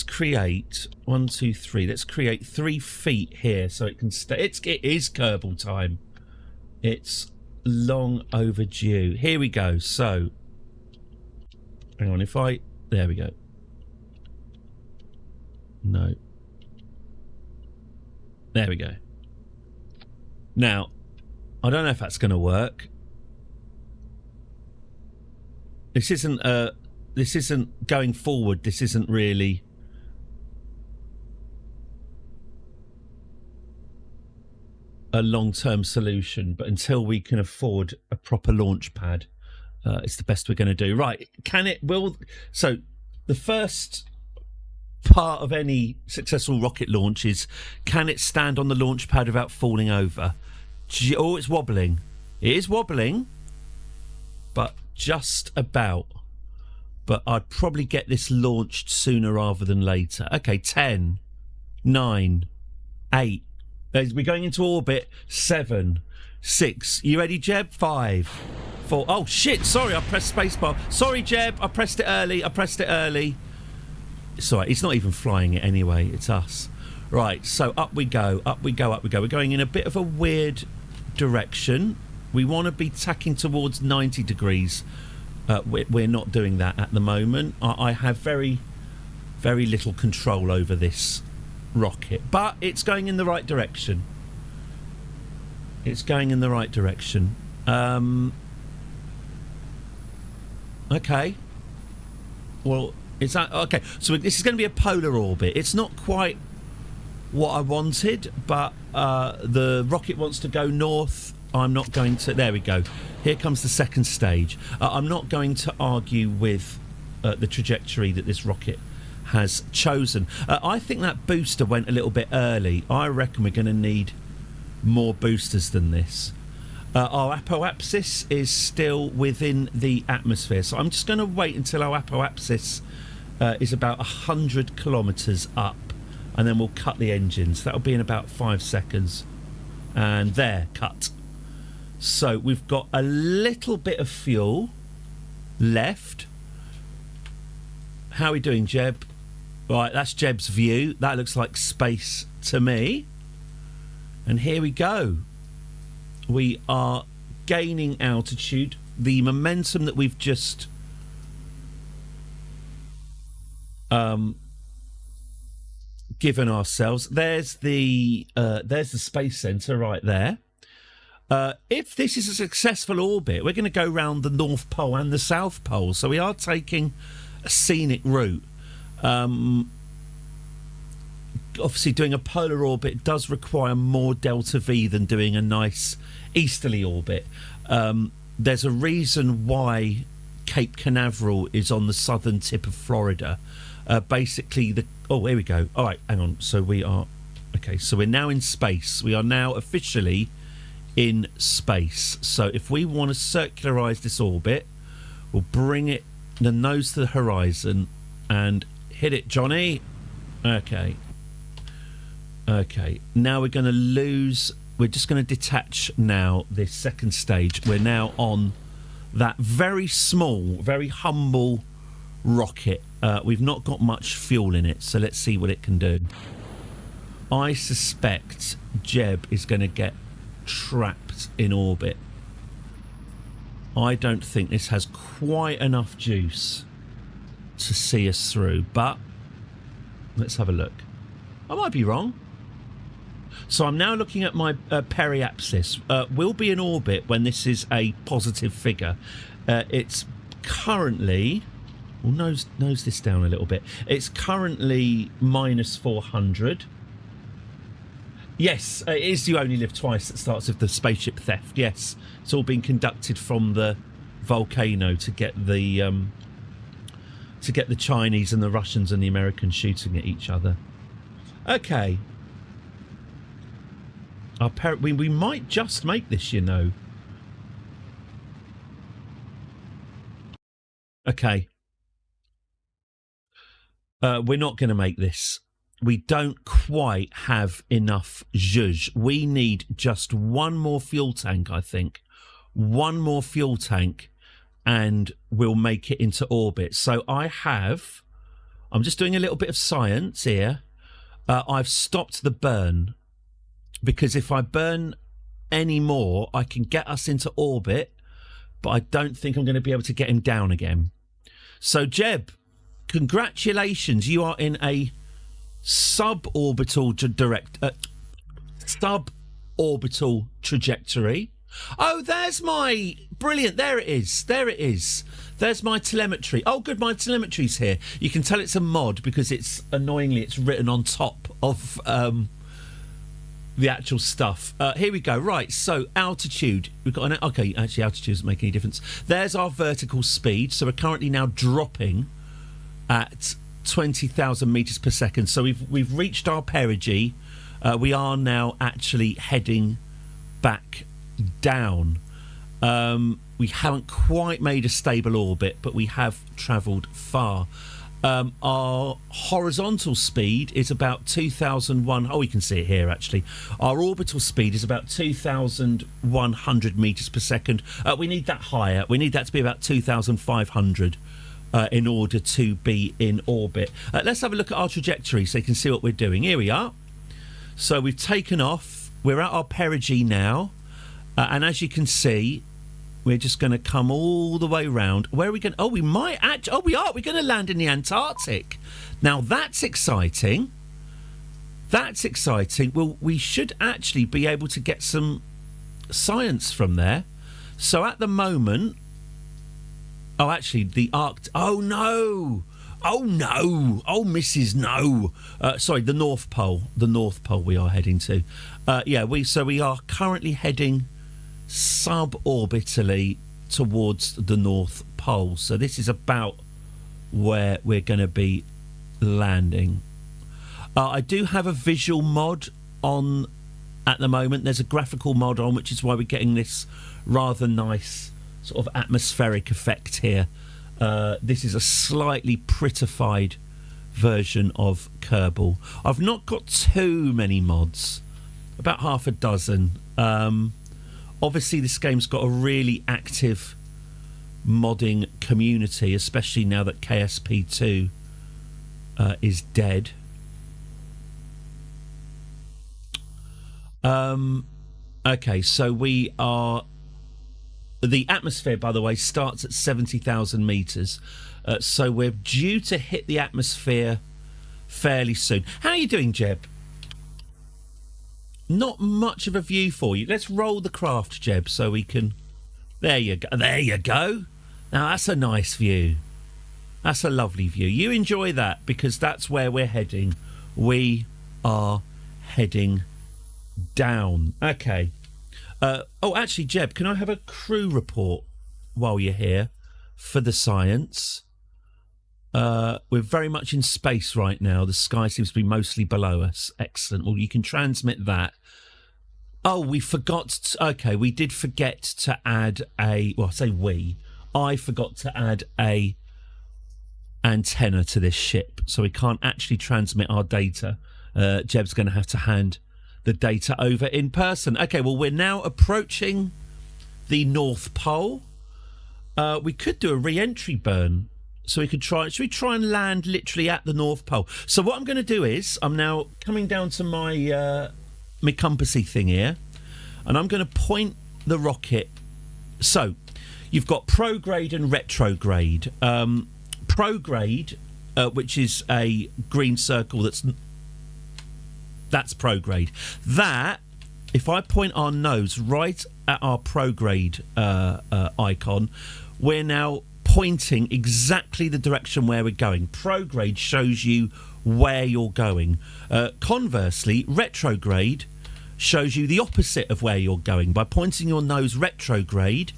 create 1, 2, 3. Let's create 3 feet here so it can stay. It is Kerbal time. It's long overdue. Here we go. So hang on, there we go. No. There we go. Now, I don't know if that's going to work. This isn't going forward. This isn't really a long-term solution, but until we can afford a proper launch pad, it's the best we're going to do. Right? So the first part of any successful rocket launch is, can it stand on the launch pad without falling over? Oh, it's wobbling. It is wobbling, but just about. But I'd probably get this launched sooner rather than later. Okay, 10, 9, 8. We're going into orbit. 7, 6. You ready, Jeb? 5, 4. Oh, shit. Sorry, I pressed spacebar. Sorry, Jeb. I pressed it early. It's all right. It's not even flying it anyway. It's us. Right, so up we go. We're going in a bit of a weird direction. We want to be tacking towards 90 degrees. We're not doing that at the moment. I have very, very little control over this rocket, but it's going in the right direction. Okay. Well, is that okay? So this is going to be a polar orbit. It's not quite what I wanted, but the rocket wants to go north. I'm not going to. There we go. Here comes the second stage. I'm not going to argue with the trajectory that this rocket has chosen. I think that booster went a little bit early. I reckon we're going to need more boosters than this. Our apoapsis is still within the atmosphere, so I'm just going to wait until our apoapsis is about 100 kilometres up, and then we'll cut the engines. That'll be in about 5 seconds. And there, cut. So we've got a little bit of fuel left. How are we doing, Jeb? Right, that's Jeb's view. That looks like space to me. And here we go. We are gaining altitude. The momentum that we've just given ourselves. There's the space center right there. If this is a successful orbit, we're going to go round the North Pole and the South Pole. So we are taking a scenic route. Obviously, doing a polar orbit does require more delta V than doing a nice easterly orbit. There's a reason why Cape Canaveral is on the southern tip of Florida. Basically, oh, here we go. All right, hang on. So we are Okay, so we're now in space. We are now officially in space. So if we want to circularise this orbit, we'll bring it the nose to the horizon and hit it, Johnny. Okay. Okay, now we're going to lose... We're just going to detach now this second stage. We're now on that very small, very humble rocket. We've not got much fuel in it, so let's see what it can do. I suspect Jeb is going to get trapped in orbit. I don't think this has quite enough juice to see us through, but let's have a look. I might be wrong. So I'm now looking at my periapsis. We'll be in orbit when this is a positive figure. It's currently... We'll nose this down a little bit. It's currently minus 400. Yes, it is You Only Live Twice that starts with the spaceship theft. Yes, it's all been conducted from the volcano to get the Chinese and the Russians and the Americans shooting at each other. Okay. We might just make this, you know. Okay. We're not going to make this. We don't quite have enough zhuzh. We need just one more fuel tank, I think. One more fuel tank and we'll make it into orbit. So I'm just doing a little bit of science here. I've stopped the burn. Because if I burn any more, I can get us into orbit, but I don't think I'm going to be able to get him down again. So, Jeb, congratulations. You are in a suborbital trajectory. Oh, there's my... Brilliant. There it is. There it is. There's my telemetry. Oh, good. My telemetry's here. You can tell it's a mod because it's written on top of... the actual stuff. Here we go. Right, so altitude. We've got an... Okay, actually, altitude doesn't make any difference. There's our vertical speed. So we're currently now dropping at 20,000 metres per second. So we've reached our perigee. We are now actually heading back down. We haven't quite made a stable orbit, but we have travelled far. Our horizontal speed is about 2,001. Oh, we can see it here, actually. Our orbital speed is about 2,100 metres per second. We need that higher. We need that to be about 2,500 in order to be in orbit. Let's have a look at our trajectory so you can see what we're doing. Here we are. So we've taken off. We're at our perigee now. And as you can see... We're just going to come all the way round. Where are we going? Oh, we might actually... Oh, we are. We're going to land in the Antarctic. Now, that's exciting. That's exciting. Well, we should actually be able to get some science from there. So, at the moment... Oh, actually, the Arctic... Oh, no. Oh, no. Oh, Mrs. No. Sorry, the North Pole. The North Pole we are heading to. So we are currently heading... suborbitally towards the North Pole. So this is about where we're going to be landing. I do have a visual mod on at the moment. There's a graphical mod on, which is why we're getting this rather nice sort of atmospheric effect here. This is a slightly prettified version of Kerbal. I've not got too many mods, about half a dozen. Obviously, this game's got a really active modding community, especially now that KSP2 is dead. Okay, so we are... The atmosphere, by the way, starts at 70,000 metres. So we're due to hit the atmosphere fairly soon. How are you doing, Jeb? Not much of a view for you. Let's roll the craft, Jeb, so we can... There you go. There you go. Now, that's a nice view. That's a lovely view. You enjoy that because that's where we're heading. We are heading down. Okay. Oh, actually, Jeb, can I have a crew report while you're here for the science? We're very much in space right now. The sky seems to be mostly below us. Excellent. Well, you can transmit that. Oh, we forgot. Okay, we did forget to add a. Well, I say we. I forgot to add a antenna to this ship, so we can't actually transmit our data. Jeb's going to have to hand the data over in person. Okay, well, we're now approaching the North Pole. We could do a re-entry burn. So we could try. Should we try and land literally at the North Pole? So what I'm going to do is I'm now coming down to my my compassy thing here, and I'm going to point the rocket. So you've got prograde and retrograde. Prograde, which is a green circle. That's prograde. That, if I point our nose right at our prograde icon, we're now pointing exactly the direction where we're going. Prograde shows you where you're going. Conversely, retrograde shows you the opposite of where you're going. By pointing your nose retrograde,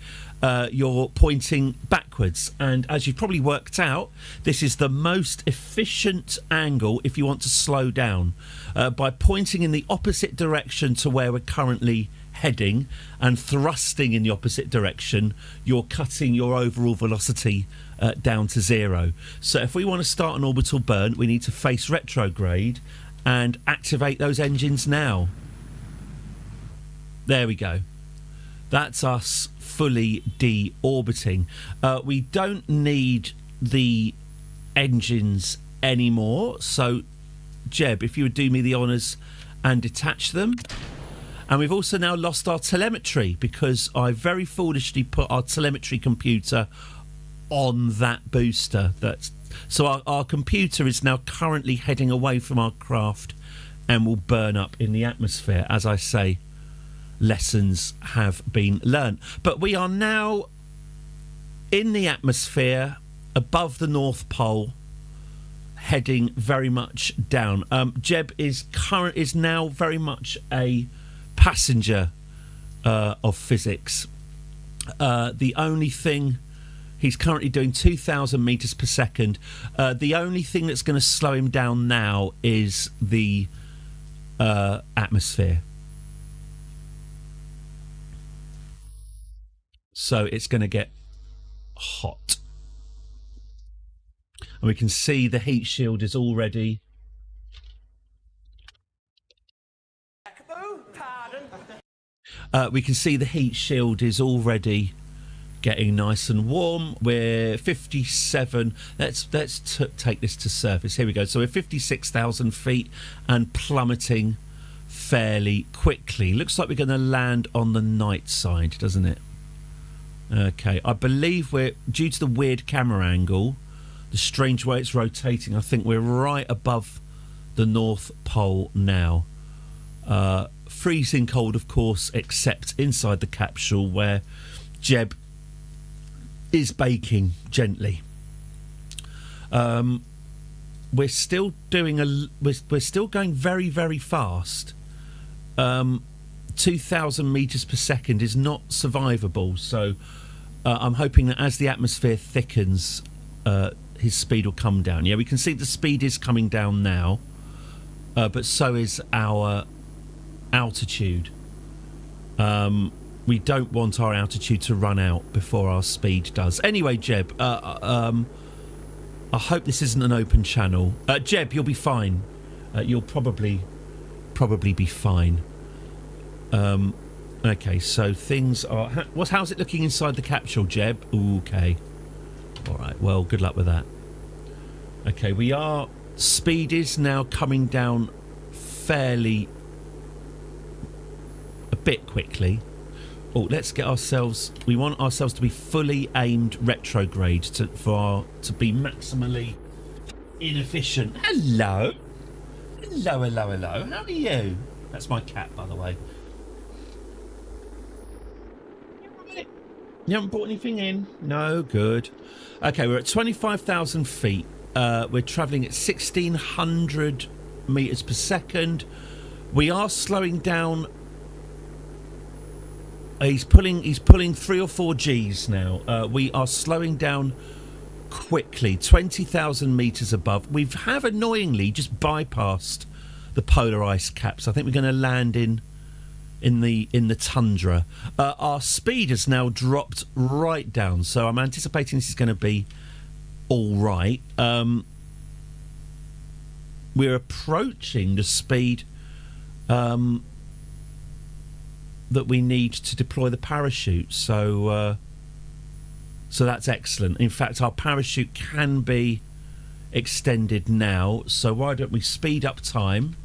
you're pointing backwards. And as you've probably worked out, this is the most efficient angle if you want to slow down. By pointing in the opposite direction to where we're currently heading and thrusting in the opposite direction, you're cutting your overall velocity down to 0. So if we want to start an orbital burn, we need to face retrograde and activate those engines now. There we go. That's us fully deorbiting. We don't need the engines anymore, so Jeb, if you would do me the honours and detach them. And we've also now lost our telemetry because I very foolishly put our telemetry computer on that booster. So our computer is now currently heading away from our craft and will burn up in the atmosphere. As I say, lessons have been learnt. But we are now in the atmosphere above the North Pole, heading very much down. Jeb is now very much a passenger of physics. The only thing he's currently doing 2,000 meters per second. The only thing that's going to slow him down now is the atmosphere. So it's going to get hot. And we can see the heat shield is already... we can see the heat shield is already getting nice and warm. We're 57. Let's take this to surface. Here we go. So we're 56,000 feet and plummeting fairly quickly. Looks like we're going to land on the night side, doesn't it? Okay, I believe we're, due to the weird camera angle, the strange way it's rotating, I think we're right above the North Pole now. Freezing cold, of course, except inside the capsule where Jeb is baking gently. We're still doing we're still going very, very fast. 2,000 meters per second is not survivable, so I'm hoping that as the atmosphere thickens, his speed will come down. Yeah, we can see the speed is coming down now, but so is our altitude. We don't want our altitude to run out before our speed does. Anyway, Jeb, I hope this isn't an open channel. Jeb, you'll be fine. You'll probably be fine. Okay, so things are... How's it looking inside the capsule, Jeb? Ooh, okay. All right, well, good luck with that. Okay, speed is now coming down fairly... a bit quickly. Oh, let's get ourselves... We want ourselves to be fully aimed retrograde to be maximally inefficient. Hello. Hello. How are you? That's my cat, by the way. You haven't brought anything in? No, good. Okay, we're at 25,000 feet. We're travelling at 1,600 metres per second. We are slowing down. He's pulling 3 or 4 Gs now. We are slowing down quickly. 20,000 metres above. We have annoyingly just bypassed the polar ice caps. I think we're going to land in the tundra. Our speed has now dropped right down, so I'm anticipating this is going to be all right. We're approaching the speed that we need to deploy the parachute, so that's excellent. In fact, our parachute can be extended now, so why don't we speed up time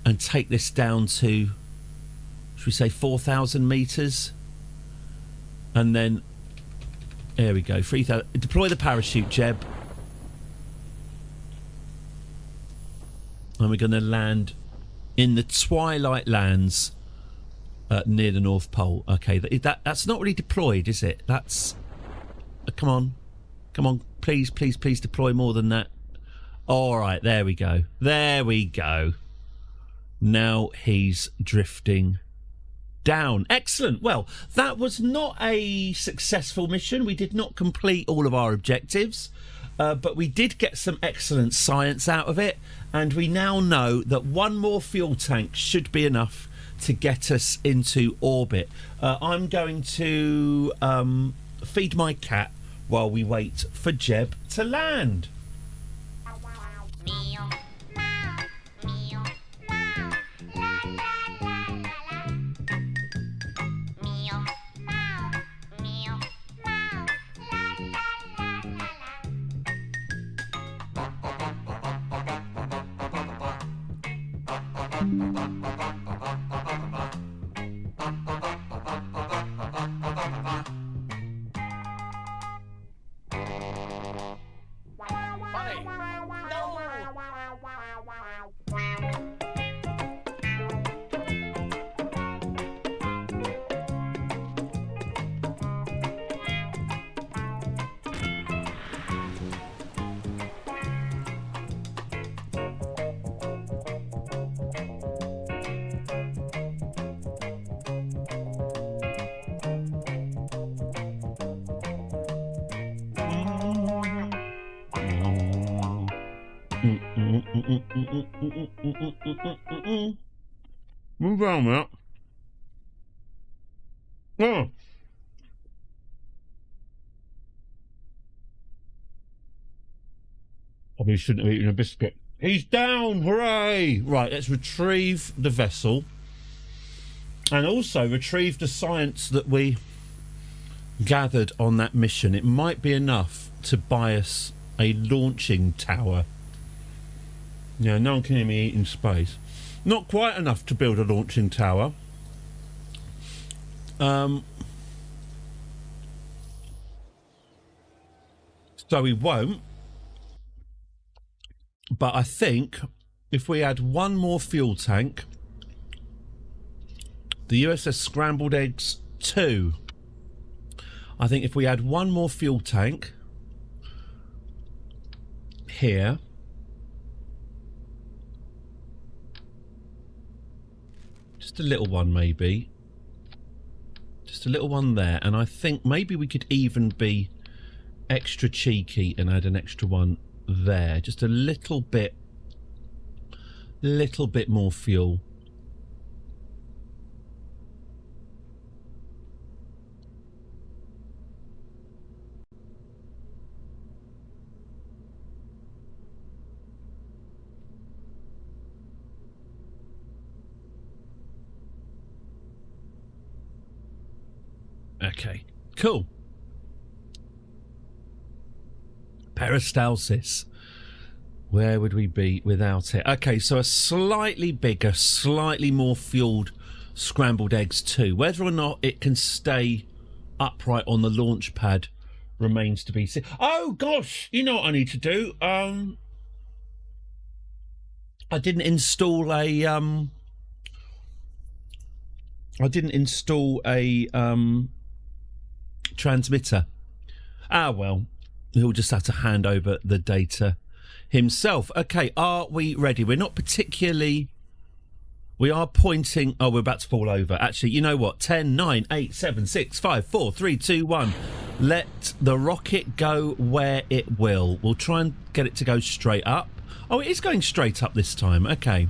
and take this down to, should we say, 4,000 metres? And then, there we go, 3,000. Deploy the parachute, Jeb. And we're going to land in the Twilight Lands near the North Pole. Okay, that's not really deployed, is it? That's... come on. Come on, please, please, please deploy more than that. All right, there we go. There we go. Now he's drifting down. Excellent. Well, that was not a successful mission. We did not complete all of our objectives, but we did get some excellent science out of it, and we now know that one more fuel tank should be enough to get us into orbit. I'm going to feed my cat while we wait for Jeb to land. Move on, Matt. Oh. Probably shouldn't have eaten a biscuit. He's down! Hooray! Right, let's retrieve the vessel. And also retrieve the science that we gathered on that mission. It might be enough to buy us a launching tower. Yeah, no one can hear me eat in space. Not quite enough to build a launching tower. So we won't. But I think if we add one more fuel tank, the USS Scrambled Eggs 2. I think if we add one more fuel tank here, just a little one maybe, just a little one there, and I think maybe we could even be extra cheeky and add an extra one there, just a little bit more fuel. Okay, cool. Peristalsis. Where would we be without it? Okay, so a slightly bigger, slightly more fueled Scrambled Eggs 2. Whether or not it can stay upright on the launch pad remains to be seen. Oh gosh, you know what I need to do? I didn't install a transmitter. Ah well, he'll just have to hand over the data himself. Okay, are we ready? We're not particularly... We are pointing... Oh, we're about to fall over. Actually, you know what? 10, 9, 8, 7, 6, 5, 4, 3, 2, 1. Let the rocket go where it will. We'll try and get it to go straight up. Oh, it is going straight up this time. Okay.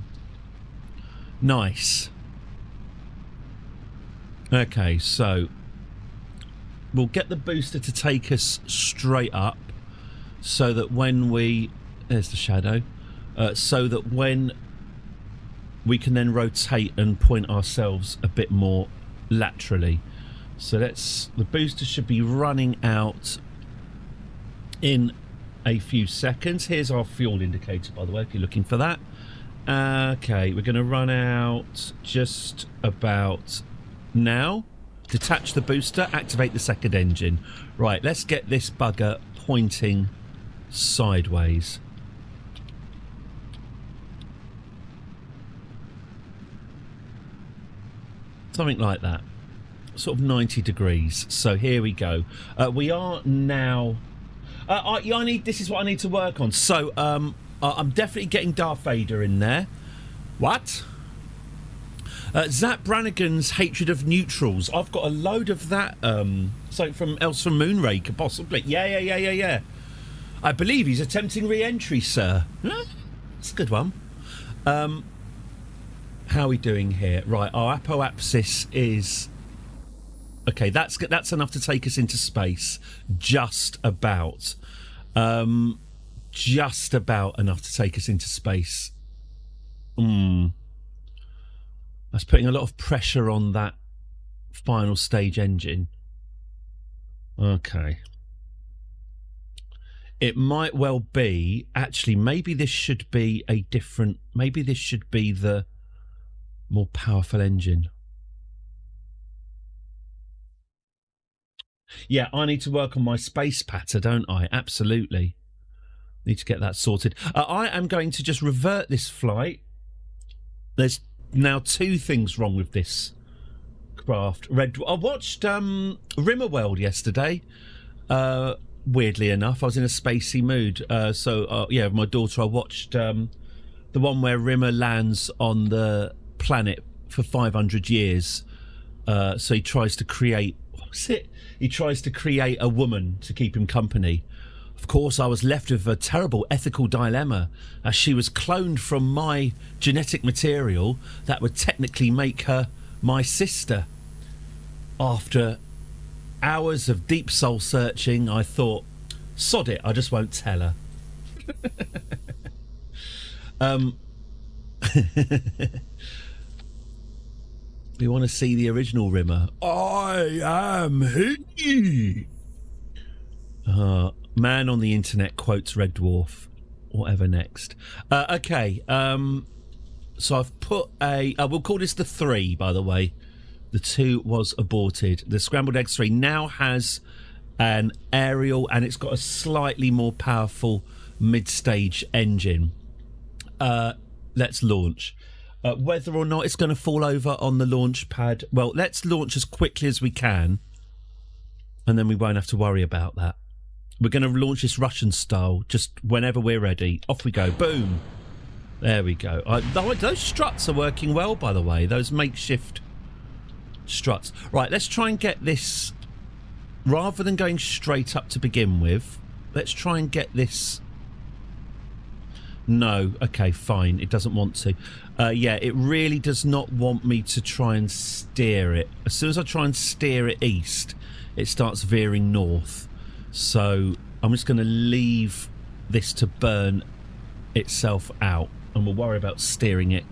Nice. Okay, so we'll get the booster to take us straight up so that when we... There's the shadow. So that when we can then rotate and point ourselves a bit more laterally. So the booster should be running out in a few seconds. Here's our fuel indicator, by the way, if you're looking for that. Okay, we're going to run out just about now. Detach the booster, activate the second engine. Right, let's get this bugger pointing sideways. Something like that. Sort of 90 degrees. So here we go. We are now... this is what I need to work on. So I'm definitely getting Darth Vader in there. What? Zap Brannigan's hatred of neutrals. I've got a load of that. Something from else from Moonraker, possibly. Yeah. I believe he's attempting re-entry, sir. That's a good one. How are we doing here? Right, our apoapsis is... Okay, that's enough to take us into space. Just about. Just about enough to take us into space. That's putting a lot of pressure on that final stage engine. Okay. It might well be... Actually, maybe this should be a different... Maybe this should be the more powerful engine. Yeah, I need to work on my space patter, don't I? Absolutely. Need to get that sorted. I am going to just revert this flight. There's now two things wrong with this craft. I watched Rimmerworld yesterday. Weirdly enough, I was in a spacey mood. Yeah, with my daughter, I watched the one where Rimmer lands on the planet for 500 years. So he tries to create... What's it? He tries to create a woman to keep him company. Of course, I was left with a terrible ethical dilemma, as she was cloned from my genetic material that would technically make her my sister. After hours of deep soul searching, I thought, sod it, I just won't tell her. We want to see the original Rimmer. I am he. Man on the internet quotes Red Dwarf. Whatever next. Okay. So I've put a... we'll call this the 3, by the way. The 2 was aborted. The Scrambled Eggs 3 now has an aerial, and it's got a slightly more powerful mid-stage engine. Let's launch. Whether or not it's going to fall over on the launch pad, well, let's launch as quickly as we can, and then we won't have to worry about that. We're going to launch this Russian style, just whenever we're ready. Off we go. Boom. There we go. Those struts are working well, by the way. Those makeshift struts. Right, let's try and get this, rather than going straight up to begin with, let's try and get this... No, okay, fine. It doesn't want to. Yeah, it really does not want me to try and steer it. As soon as I try and steer it east, it starts veering north. So I'm just going to leave this to burn itself out, and we'll worry about steering it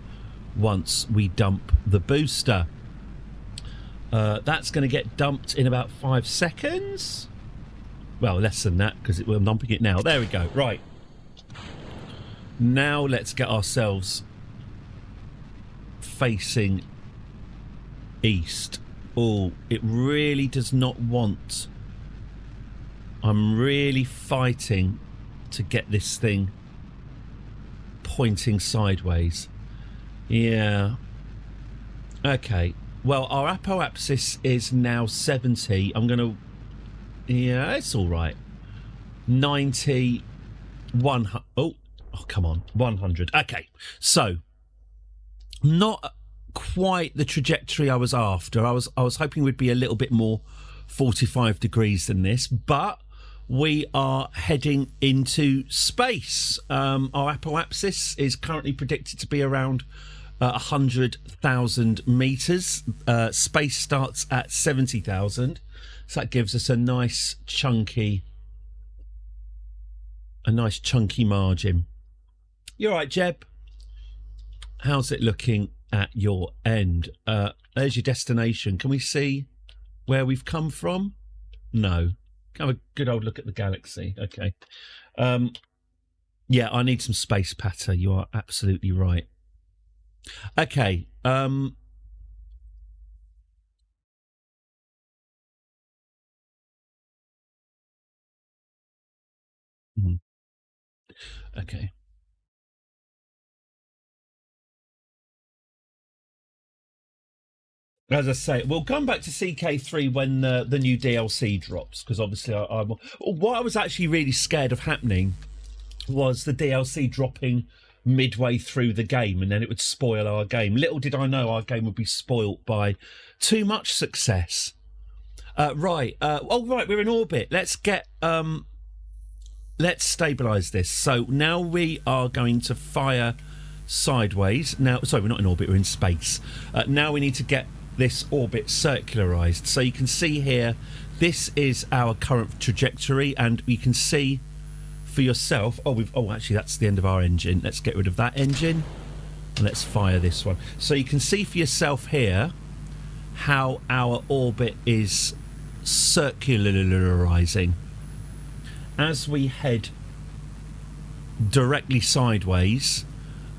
once we dump the booster. That's going to get dumped in about 5 seconds. Well, less than that, because we're dumping it now. There we go. Right. Now let's get ourselves facing east. Oh, it really does not want... I'm really fighting to get this thing pointing sideways. Yeah. Okay. Well, our apoapsis is now 70. I'm going to... Yeah, it's all right. 90... 100... Oh, come on. 100. Okay. So, not quite the trajectory I was after. I was hoping we'd be a little bit more 45 degrees than this, but we are heading into space. Our apoapsis is currently predicted to be around 100,000 metres. Space starts at 70,000. So that gives us a nice chunky margin. You're right, Jeb. How's it looking at your end? There's your destination. Can we see where we've come from? No. Have a good old look at the galaxy. Okay. Yeah, I need some space patter. You are absolutely right. Okay. Okay. As I say, we'll come back to CK3 when the new DLC drops, because obviously what I was actually really scared of happening was the DLC dropping midway through the game, and then it would spoil our game. Little did I know our game would be spoilt by too much success. Right. We're in orbit. Let's stabilise this. So now we are going to fire sideways. Now, sorry, we're not in orbit, we're in space. Now we need to get this orbit circularised. So you can see here, this is our current trajectory, and you can see for yourself, actually that's the end of our engine. Let's get rid of that engine and let's fire this one. So you can see for yourself here how our orbit is circularising. As we head directly sideways,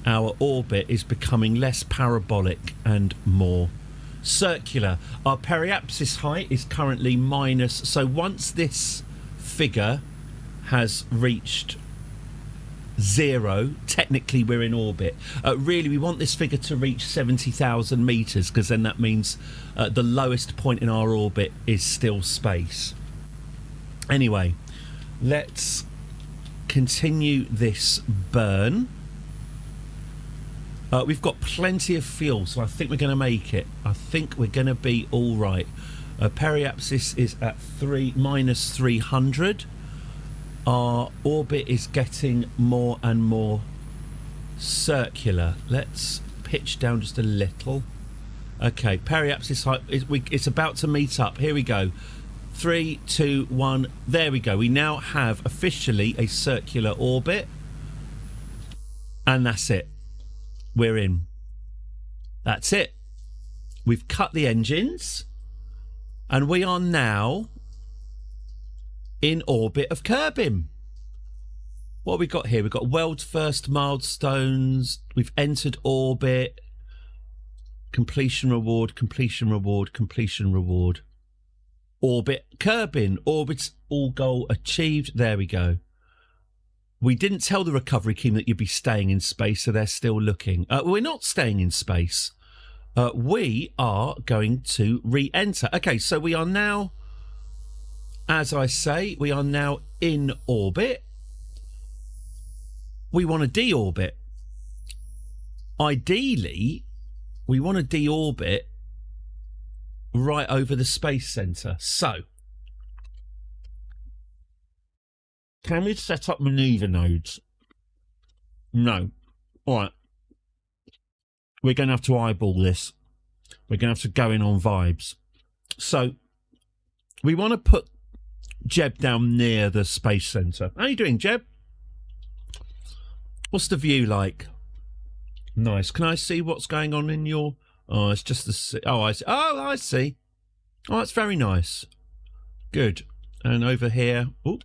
our orbit is becoming less parabolic and more circular. Our periapsis height is currently minus, so once this figure has reached 0, technically we're in orbit. Really, we want this figure to reach 70,000 metres, because then that means the lowest point in our orbit is still space. Anyway, let's continue this burn. We've got plenty of fuel, so I think we're going to make it. I think we're going to be all right. Periapsis is at minus 300. Our orbit is getting more and more circular. Let's pitch down just a little. Okay, periapsis height, it's about to meet up. Here we go. 3, 2, 1. There we go. We now have officially a circular orbit. And that's it. We're in. That's it. We've cut the engines. And we are now in orbit of Kerbal. What have we got here? We've got world's first milestones. We've entered orbit. Completion reward, completion reward, completion reward. Orbit Kerbal. Orbit's all goal achieved. There we go. We didn't tell the recovery team that you'd be staying in space, so they're still looking. We're not staying in space. We are going to re-enter. Okay, so we are now, as I say, we are now in orbit. We want to deorbit. Ideally, we want to deorbit right over the space centre. So, can we set up manoeuvre nodes? No. All right. We're going to have to eyeball this. We're going to have to go in on vibes. So, we want to put Jeb down near the space centre. How are you doing, Jeb? What's the view like? Nice. Can I see what's going on in your... Oh, it's just the... Oh, I see. Oh, I see. Oh, that's very nice. Good. And over here... Oh.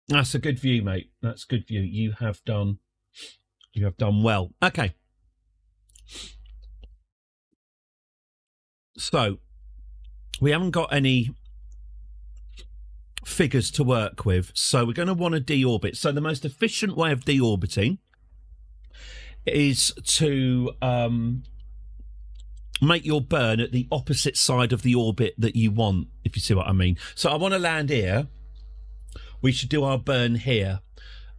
That's a good view, mate. That's a good view. You have done well. Okay. So, we haven't got any figures to work with, so we're going to want to deorbit. So the most efficient way of deorbiting is to make your burn at the opposite side of the orbit that you want, if you see what I mean. So I want to land here. We should do our burn here.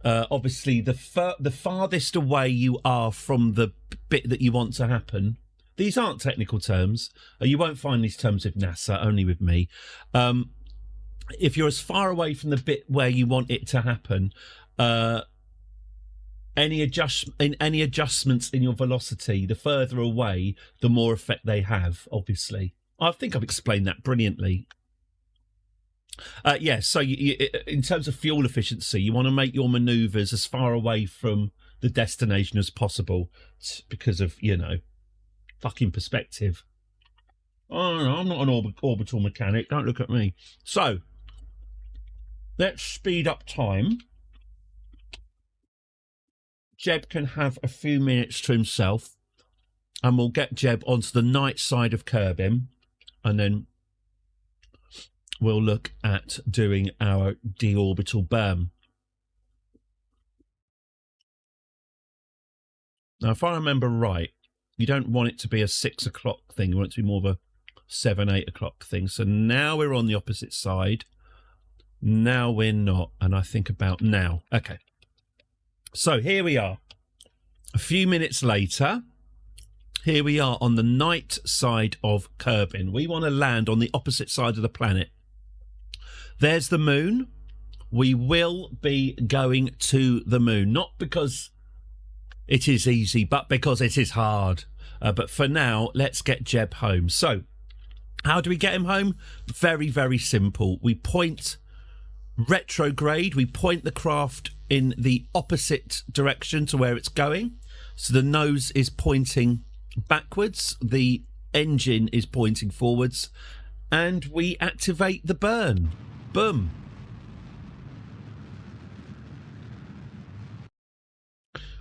Obviously, the farthest away you are from the bit that you want to happen, These aren't technical terms. You won't find these terms with NASA, only with me. If you're as far away from the bit where you want it to happen, any adjustments in your velocity, the further away, the more effect they have, obviously. I think I've explained that brilliantly. So in terms of fuel efficiency, you want to make your manoeuvres as far away from the destination as possible because of, fucking perspective. Oh, no, I'm not an orbital mechanic. Don't look at me. So, let's speed up time. Jeb can have a few minutes to himself, and we'll get Jeb onto the night side of Kerbal, and then we'll look at doing our deorbital berm. Now, if I remember right, you don't want it to be a 6 o'clock thing. You want it to be more of a 7, 8 o'clock thing. So now we're on the opposite side. Now we're not. And I think about now. Okay. So here we are. A few minutes later, here we are on the night side of Kerbal. We want to land on the opposite side of the planet. There's the moon. We will be going to the moon. Not because it is easy, but because it is hard. But for now, let's get Jeb home. So, how do we get him home? Very, very simple. We point retrograde. We point the craft in the opposite direction to where it's going. So the nose is pointing backwards. The engine is pointing forwards. And we activate the burn. Boom.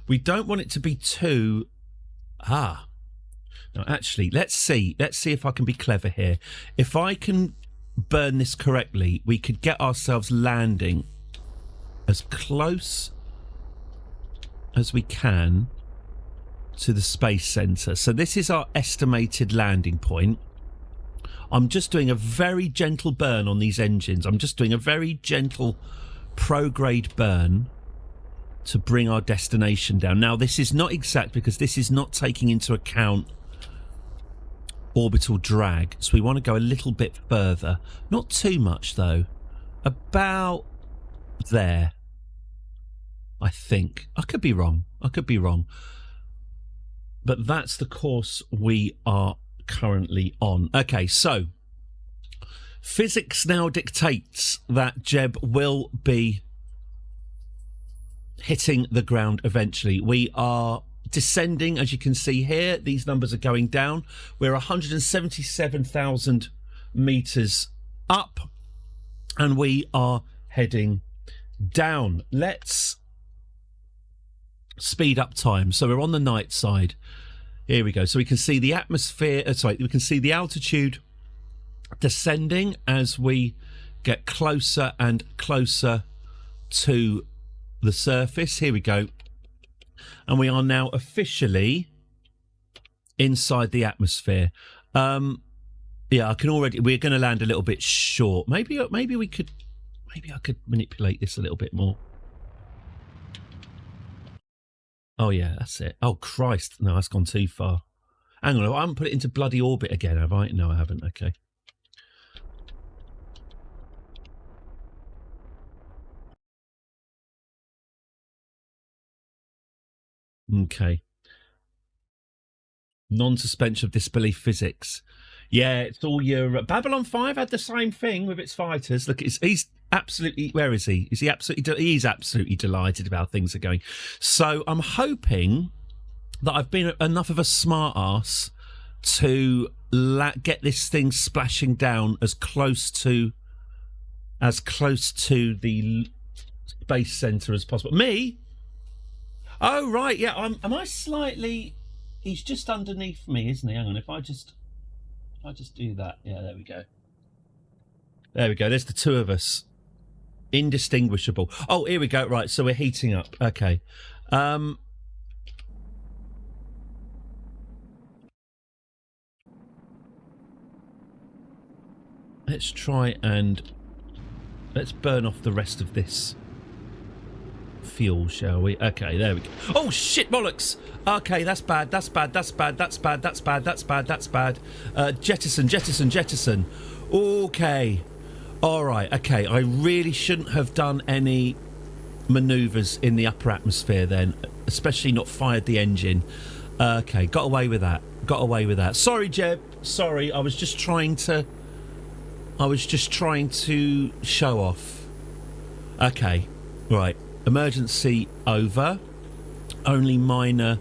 We don't want it to be too... No, actually, let's see. Let's see if I can be clever here. If I can burn this correctly, we could get ourselves landing as close as we can to the space centre. So this is our estimated landing point. I'm just doing a very gentle burn on these engines. I'm just doing a very gentle prograde burn to bring our destination down. Now, this is not exact because this is not taking into account orbital drag. So we want to go a little bit further. Not too much, though. About there, I think. I could be wrong. But that's the course we are currently on. Okay, so physics now dictates that Jeb will be hitting the ground eventually. We are descending, as you can see here. These numbers are going down. We're 177,000 meters up, and we are heading down. Let's speed up time. So we're on the night side. Here we go. So we can see the atmosphere. We can see the altitude descending as we get closer and closer to the surface. Here we go. And we are now officially inside the atmosphere. I can already... We're going to land a little bit short. Maybe I could manipulate this a little bit more. Oh, yeah, that's it. Oh, Christ. No, that's gone too far. Hang on, I haven't put it into bloody orbit again, have I? No, I haven't. Okay. Okay. Non-suspension of disbelief physics. Yeah, it's all your... Babylon 5 had the same thing with its fighters. Look, he's absolutely... Where is he? He's absolutely delighted about how things are going. So I'm hoping that I've been enough of a smart ass to get this thing splashing down as close to the base centre as possible. Me? Oh, right, yeah. Am I slightly... He's just underneath me, isn't he? Hang on, if I just do that. Yeah, there we go. There we go. There's the two of us. Indistinguishable. Oh, here we go. Right, so we're heating up. Okay. Let's try and... Let's burn off the rest of this fuel, shall we? Okay, there we go. Oh, shit, bollocks. Okay, that's bad. Jettison. Okay. All right, okay. I really shouldn't have done any manoeuvres in the upper atmosphere then, especially not fired the engine. Okay, got away with that. Sorry, Jeb. Sorry, I was just trying to show off. Okay, right. Emergency over. Only minor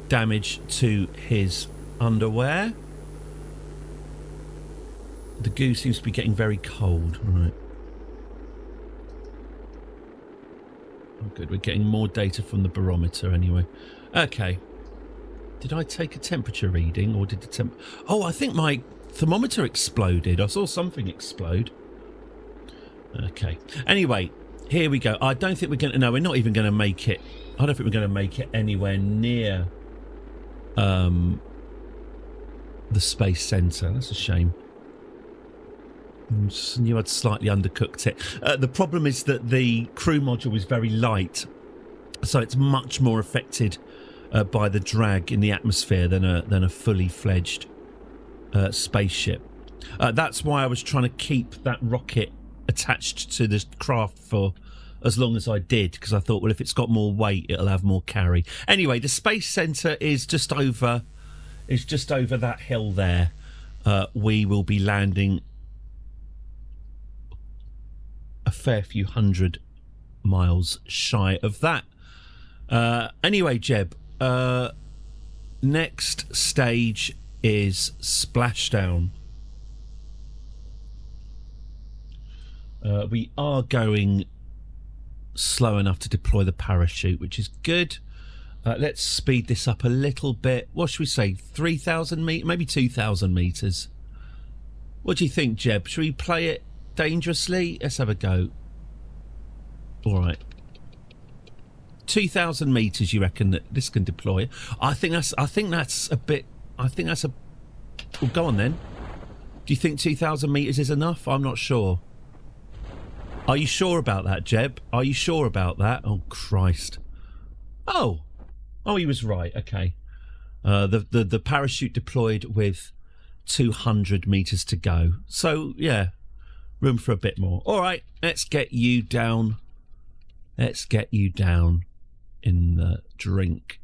damage to his underwear. The goo seems to be getting very cold. Right. Oh, good. We're getting more data from the barometer anyway. Okay. Did I take a temperature reading or did the Oh, I think my thermometer exploded. I saw something explode. Okay. Anyway, here we go. I don't think we're going to... No, we're not even going to make it. I don't think we're going to make it anywhere near the Space Centre. That's a shame. I just knew I'd slightly undercooked it. The problem is that the crew module is very light, so it's much more affected by the drag in the atmosphere than a fully fledged spaceship. That's why I was trying to keep that rocket attached to the craft for as long as I did, because I thought, well, if it's got more weight, it'll have more carry. Anyway, the Space Centre is just over that hill there. We will be landing a fair few hundred miles shy of that. Anyway, Jeb, next stage is splashdown. We are going slow enough to deploy the parachute, which is good. Let's speed this up a little bit. What should we say? 3,000 meters, maybe 2,000 meters. What do you think, Jeb? Should we play it dangerously? Let's have a go. All right. 2,000 meters. You reckon that this can deploy? I think that's a bit. Well, go on then. Do you think 2,000 meters is enough? I'm not sure. Are you sure about that, Jeb? Are you sure about that? Oh, Christ. Oh, he was right. Okay. The parachute deployed with 200 meters to go. So, yeah, room for a bit more. All right, let's get you down. Let's get you down in the drink.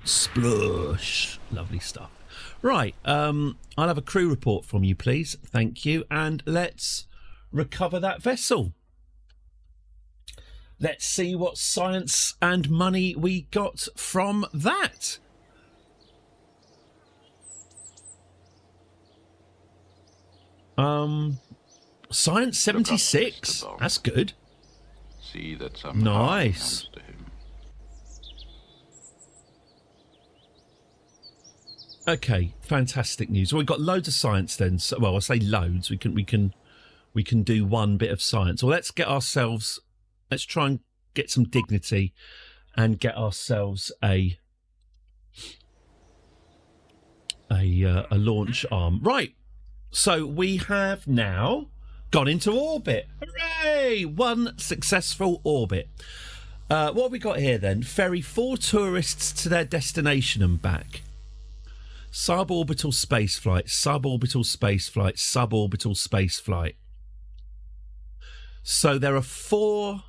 Splush. Lovely stuff. Right, I'll have a crew report from you, please. Thank you. And let's recover that vessel. Let's see what science and money we got from that. Science 76. That's good. See that nice. To him. Okay, fantastic news. Well, we've got loads of science then. So, well, I say loads. We can do one bit of science. Well, let's try and get some dignity and get ourselves a launch arm. Right. So we have now gone into orbit. Hooray! One successful orbit. What have we got here then? Ferry 4 tourists to their destination and back. Suborbital spaceflight, suborbital spaceflight, suborbital spaceflight. So there are 4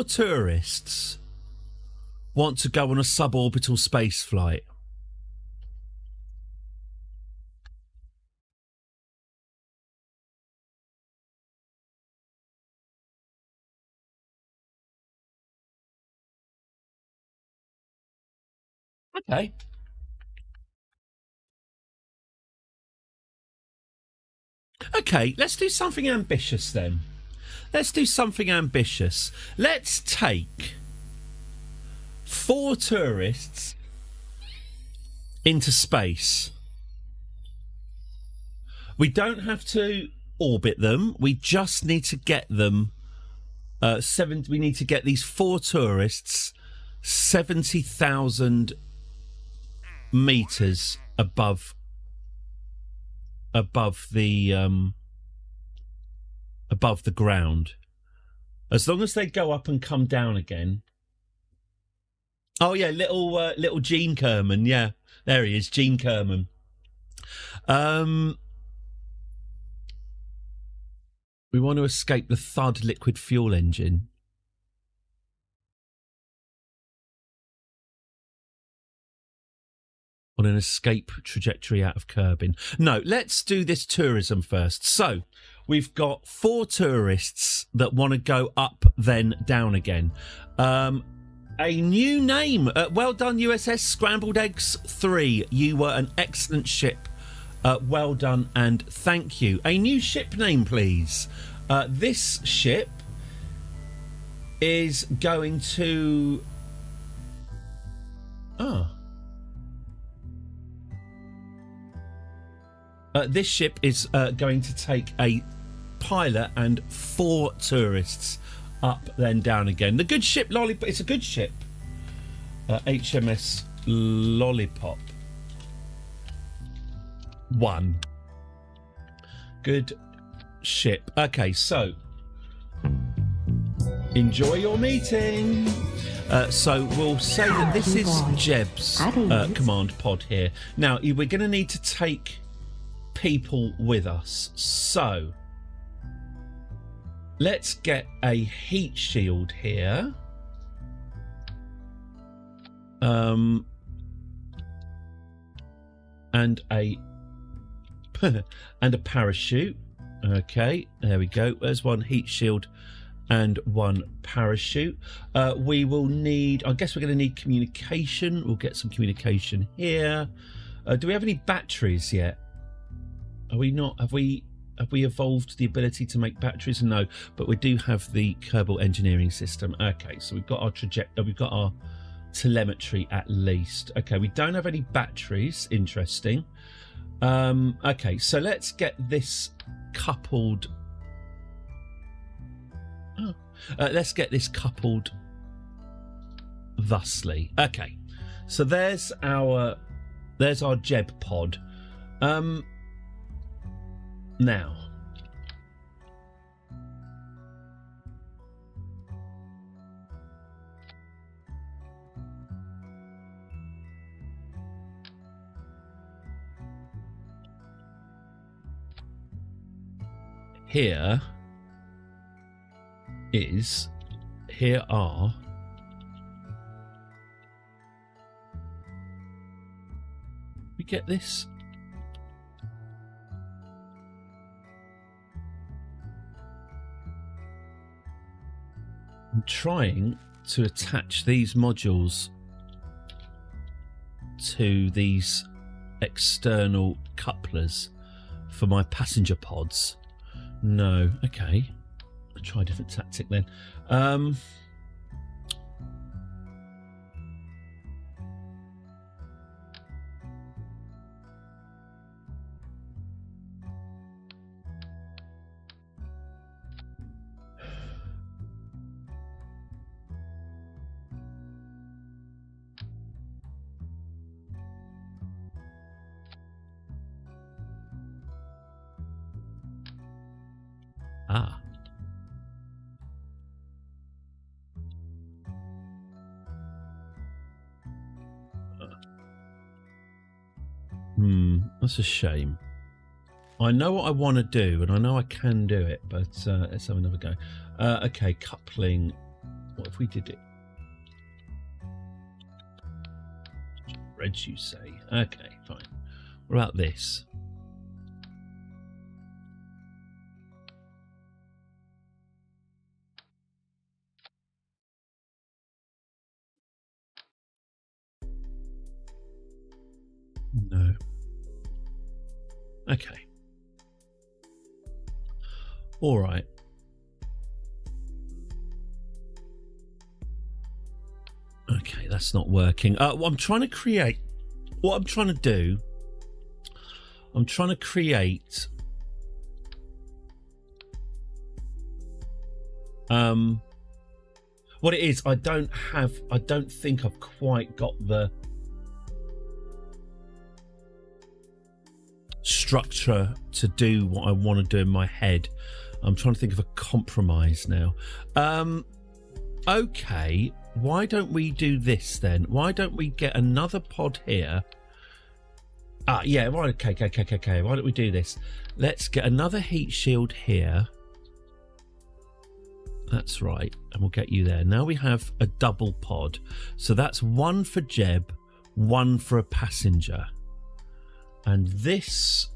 tourists want to go on a suborbital spaceflight. Okay. Okay, let's do something ambitious then. Let's do something ambitious. Let's take 4 tourists into space. We don't have to orbit them. We just need to get them. We need to get these 4 tourists 70,000 meters above above the ground. As long as they go up and come down again. Oh yeah, little Gene Kerman. Yeah, there he is, Gene Kerman. We want to escape the thud liquid fuel engine. On an escape trajectory out of Kerbin. No, let's do this tourism first. So, we've got 4 tourists that want to go up, then down again. A new name. Well done, USS Scrambled Eggs 3. You were an excellent ship. Well done and thank you. A new ship name, please. This ship is going to... this ship is going to take a pilot and 4 tourists up, then down again. The good ship Lollipop. It's a good ship. HMS Lollipop 1. Good ship. Okay, so enjoy your meeting. So we'll say that this is Jeb's command pod here. Now, we're going to need to take people with us. So let's get a heat shield here. And a and a parachute. Okay, there we go. There's one heat shield and one parachute. We will need, I guess we're going to need communication. We'll get some communication here. Do we have any batteries yet? Are we not? Have we evolved the ability to make batteries? No, but we do have the Kerbal engineering system. Okay, so we've got our we've got our telemetry at least. Okay, we don't have any batteries. Interesting. Okay, so let's get this coupled. Let's get this coupled thusly. Okay, so there's our Jeb pod. Now, here are we get this. I'm trying to attach these modules to these external couplers for my passenger pods. No, okay. I'll try a different tactic then. That's a shame. I know what I want to do, and I know I can do it, but let's have another go. Okay, coupling. What if we did it? Red, you say? Okay, fine. What about this? No. Okay. All right. Okay, that's not working. What I'm trying to create, what I'm trying to do, I'm trying to create what it is, I don't think I've quite got the structure to do what I want to do in my head. I'm trying to think of a compromise now. Okay, why don't we do this then? Why don't we get another pod here? Yeah, right, okay. Why don't we do this? Let's get another heat shield here. That's right, and we'll get you there. Now we have a double pod. So that's one for Jeb, one for a passenger. And this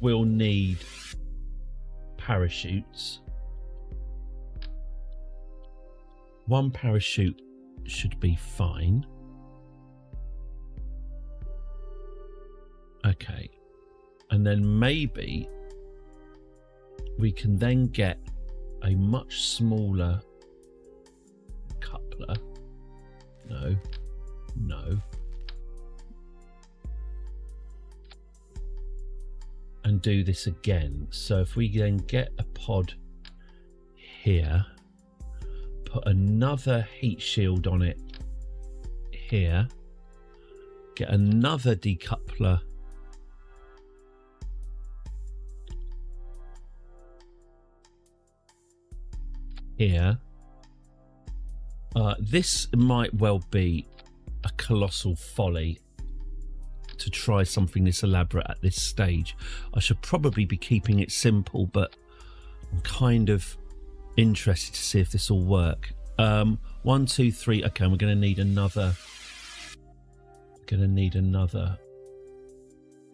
will need parachutes. One parachute should be fine. Okay. And then maybe we can then get a much smaller coupler. No. And do this again. So if we then get a pod here, put another heat shield on it here, get another decoupler here. This might well be a colossal folly to try something this elaborate at this stage. I should probably be keeping it simple, but I'm kind of interested to see if this will work. 1, 2, 3. Okay, we're going to need another.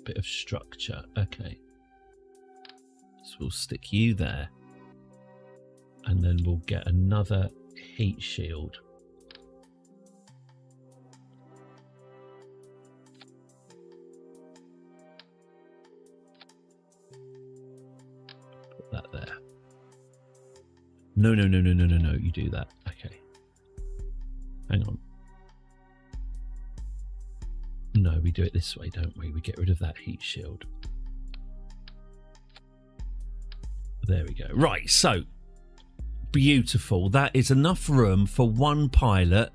Bit of structure. Okay, so we'll stick you there, and then we'll get another heat shield. Put that there. No, you do that. Okay. Hang on. No, we do it this way, don't we? We get rid of that heat shield. There we go. Right, so beautiful. That is enough room for one pilot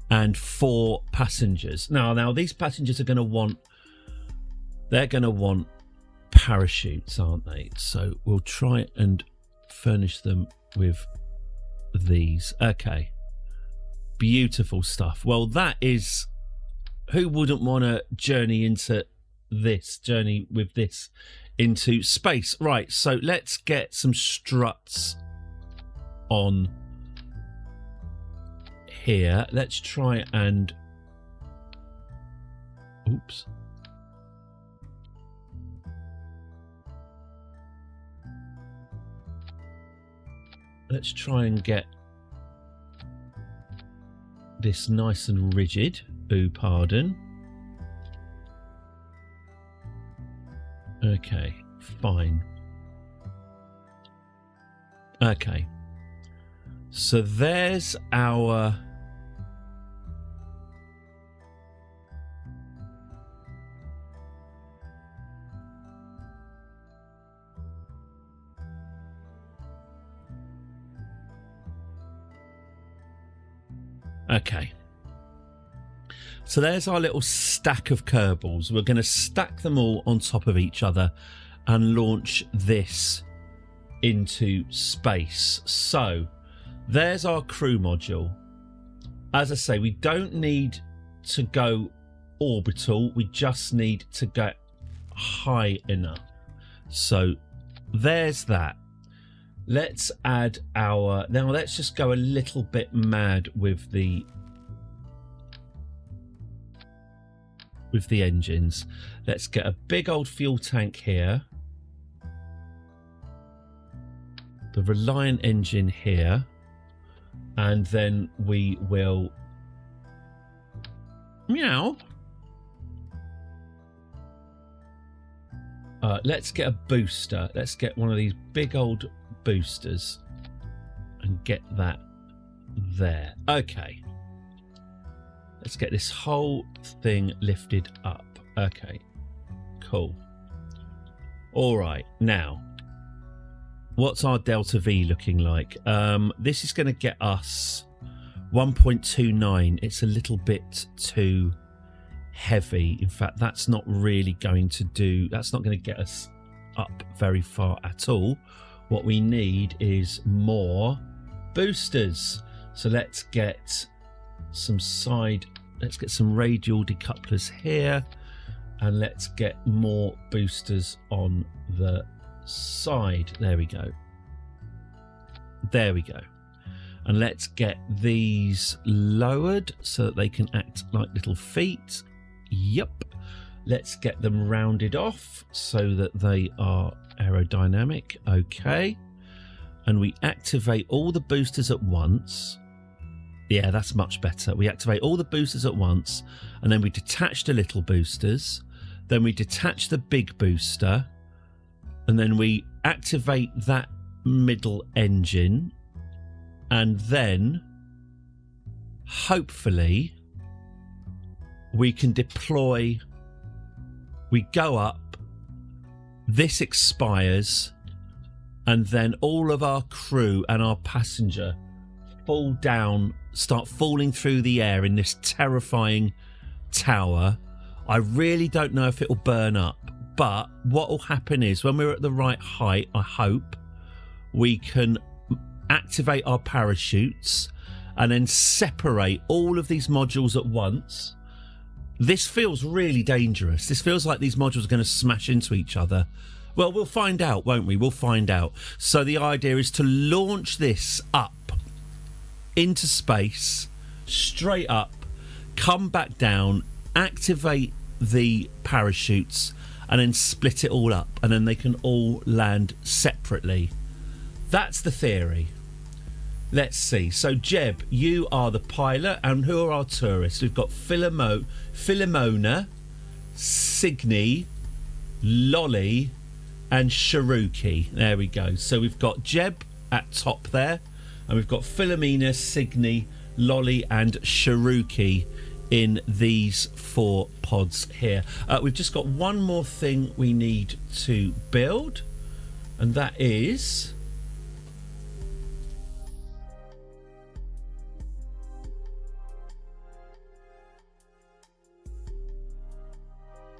and 4 passengers. Now these passengers are going to want parachutes, aren't they? So we'll try and furnish them with these. Okay, beautiful stuff. Well, that is, who wouldn't want to journey with this into space? Right, so let's get some struts on here. Let's try and let's try and get this nice and rigid. Pardon. Okay, fine. Okay, so there's our so there's our little stack of Kerbals. We're going to stack them all on top of each other and launch this into space. So there's our crew module. As I say, we don't need to go orbital. We just need to get high enough. So there's that. Let's add our... Now let's just go a little bit mad with the engines. Let's get a big old fuel tank here, the Reliant engine here, and then we will let's get a booster. Let's get one of these big old boosters and get that there. Okay, let's get this whole thing lifted up. Okay, cool. All right, now what's our delta V looking like? This is going to get us 1.29. It's a little bit too heavy. In fact, that's not really going to do, that's not going to get us up very far at all. What we need is more boosters. So let's get some radial decouplers here, and let's get more boosters on the side. There we go. There we go. And let's get these lowered so that they can act like little feet. Yep. Let's get them rounded off so that they are aerodynamic. Okay. And we activate all the boosters at once. Yeah, that's much better. We activate all the boosters at once, and then we detach the little boosters. Then we detach the big booster, and then we activate that middle engine, and then hopefully we can deploy. We go up, this expires, and then all of our crew and our passenger fall down, start falling through the air in this terrifying tower. I really don't know if it will burn up, but what will happen is when we're at the right height, I hope, we can activate our parachutes and then separate all of these modules at once. This feels really dangerous. This feels like these modules are going to smash into each other. Well, we'll find out, won't we? We'll find out. So the idea is to launch this up into space, straight up, come back down, activate the parachutes, and then split it all up, and then they can all land separately. That's the theory. Let's see. So, Jeb, you are the pilot, and who are our tourists? We've got Philemona, Signy, Lolly, and Sharuki. There we go. So we've got Jeb at top there, and we've got Philomena, Signy, Lolly, and Sharuki in these 4 pods here. We've just got one more thing we need to build, and that is...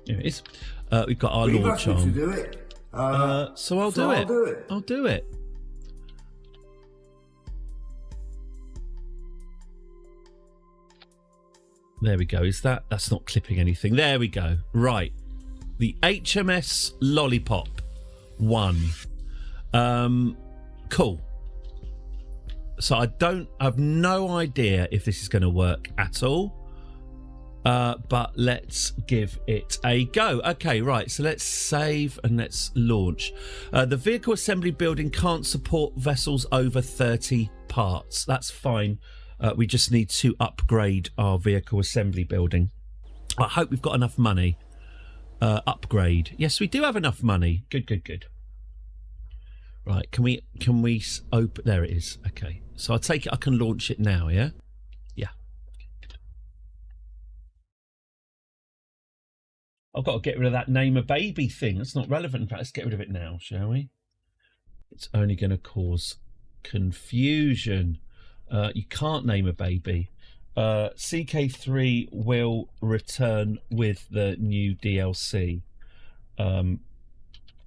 Here it is. We've got our launch arm. To do it. So I'll do it. I'll do it. There we go. Is that? That's not clipping anything. There we go. Right. The HMS Lollipop 1. Cool. So I have no idea if this is going to work at all. But let's give it a go. Okay, right. So let's save and let's launch. The vehicle assembly building can't support vessels over 30 parts. That's fine. We just need to upgrade our vehicle assembly building. I hope we've got enough money. Upgrade. Yes, we do have enough money. Good, good, good. Right. Can we open? There it is. Okay. So I take it I can launch it now. Yeah. Yeah. I've got to get rid of that name a baby thing. That's not relevant. In fact, let's get rid of it now, shall we? It's only going to cause confusion. You can't name a baby. CK3 will return with the new DLC.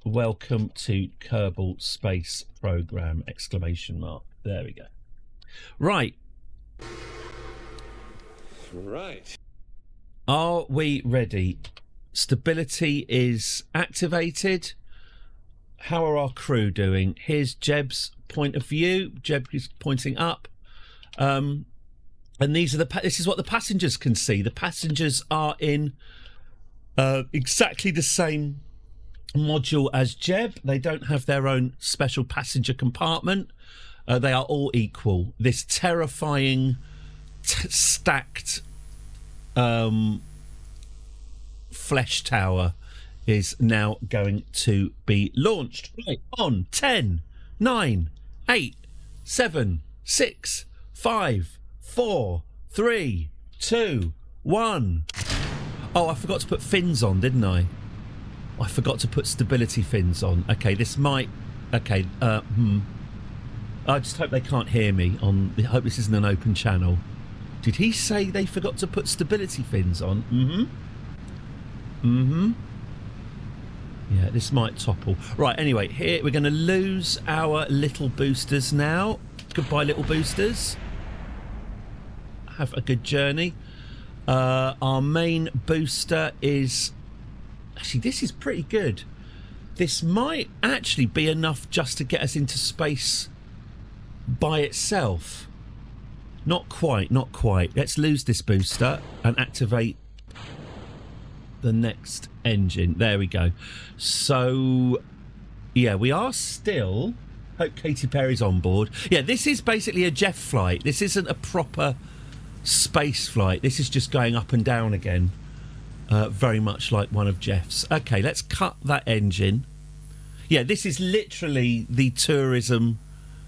Welcome to Kerbal Space Program! ! There we go. Right. Right. Are we ready? Stability is activated. How are our crew doing? Here's Jeb's point of view. Jeb is pointing up. And this is what the passengers can see. The passengers are in exactly the same module as Jeb. They don't have their own special passenger compartment. They are all equal. This terrifying stacked flesh tower is now going to be launched. Right, on 10, 9, 8, 7, 6, 5, 4, 3, 2, 1. Oh, I forgot to put fins on, didn't I? I forgot to put stability fins on. Okay, this might... Okay, I just hope they can't hear me. I hope this isn't an open channel. Did he say they forgot to put stability fins on? Mm-hmm. Yeah, this might topple. Right, anyway, here we're going to lose our little boosters now. Goodbye, little boosters. Have a good journey. Our main booster is... Actually, this is pretty good. This might actually be enough just to get us into space by itself. Not quite, not quite. Let's lose this booster and activate the next engine. There we go. So, yeah, we are still... Hope Katy Perry's on board. Yeah, this is basically a Jeff flight. This isn't a proper space flight. This is just going up and down again. Very much like one of Jeff's. Okay, let's cut that engine. Yeah, this is literally the tourism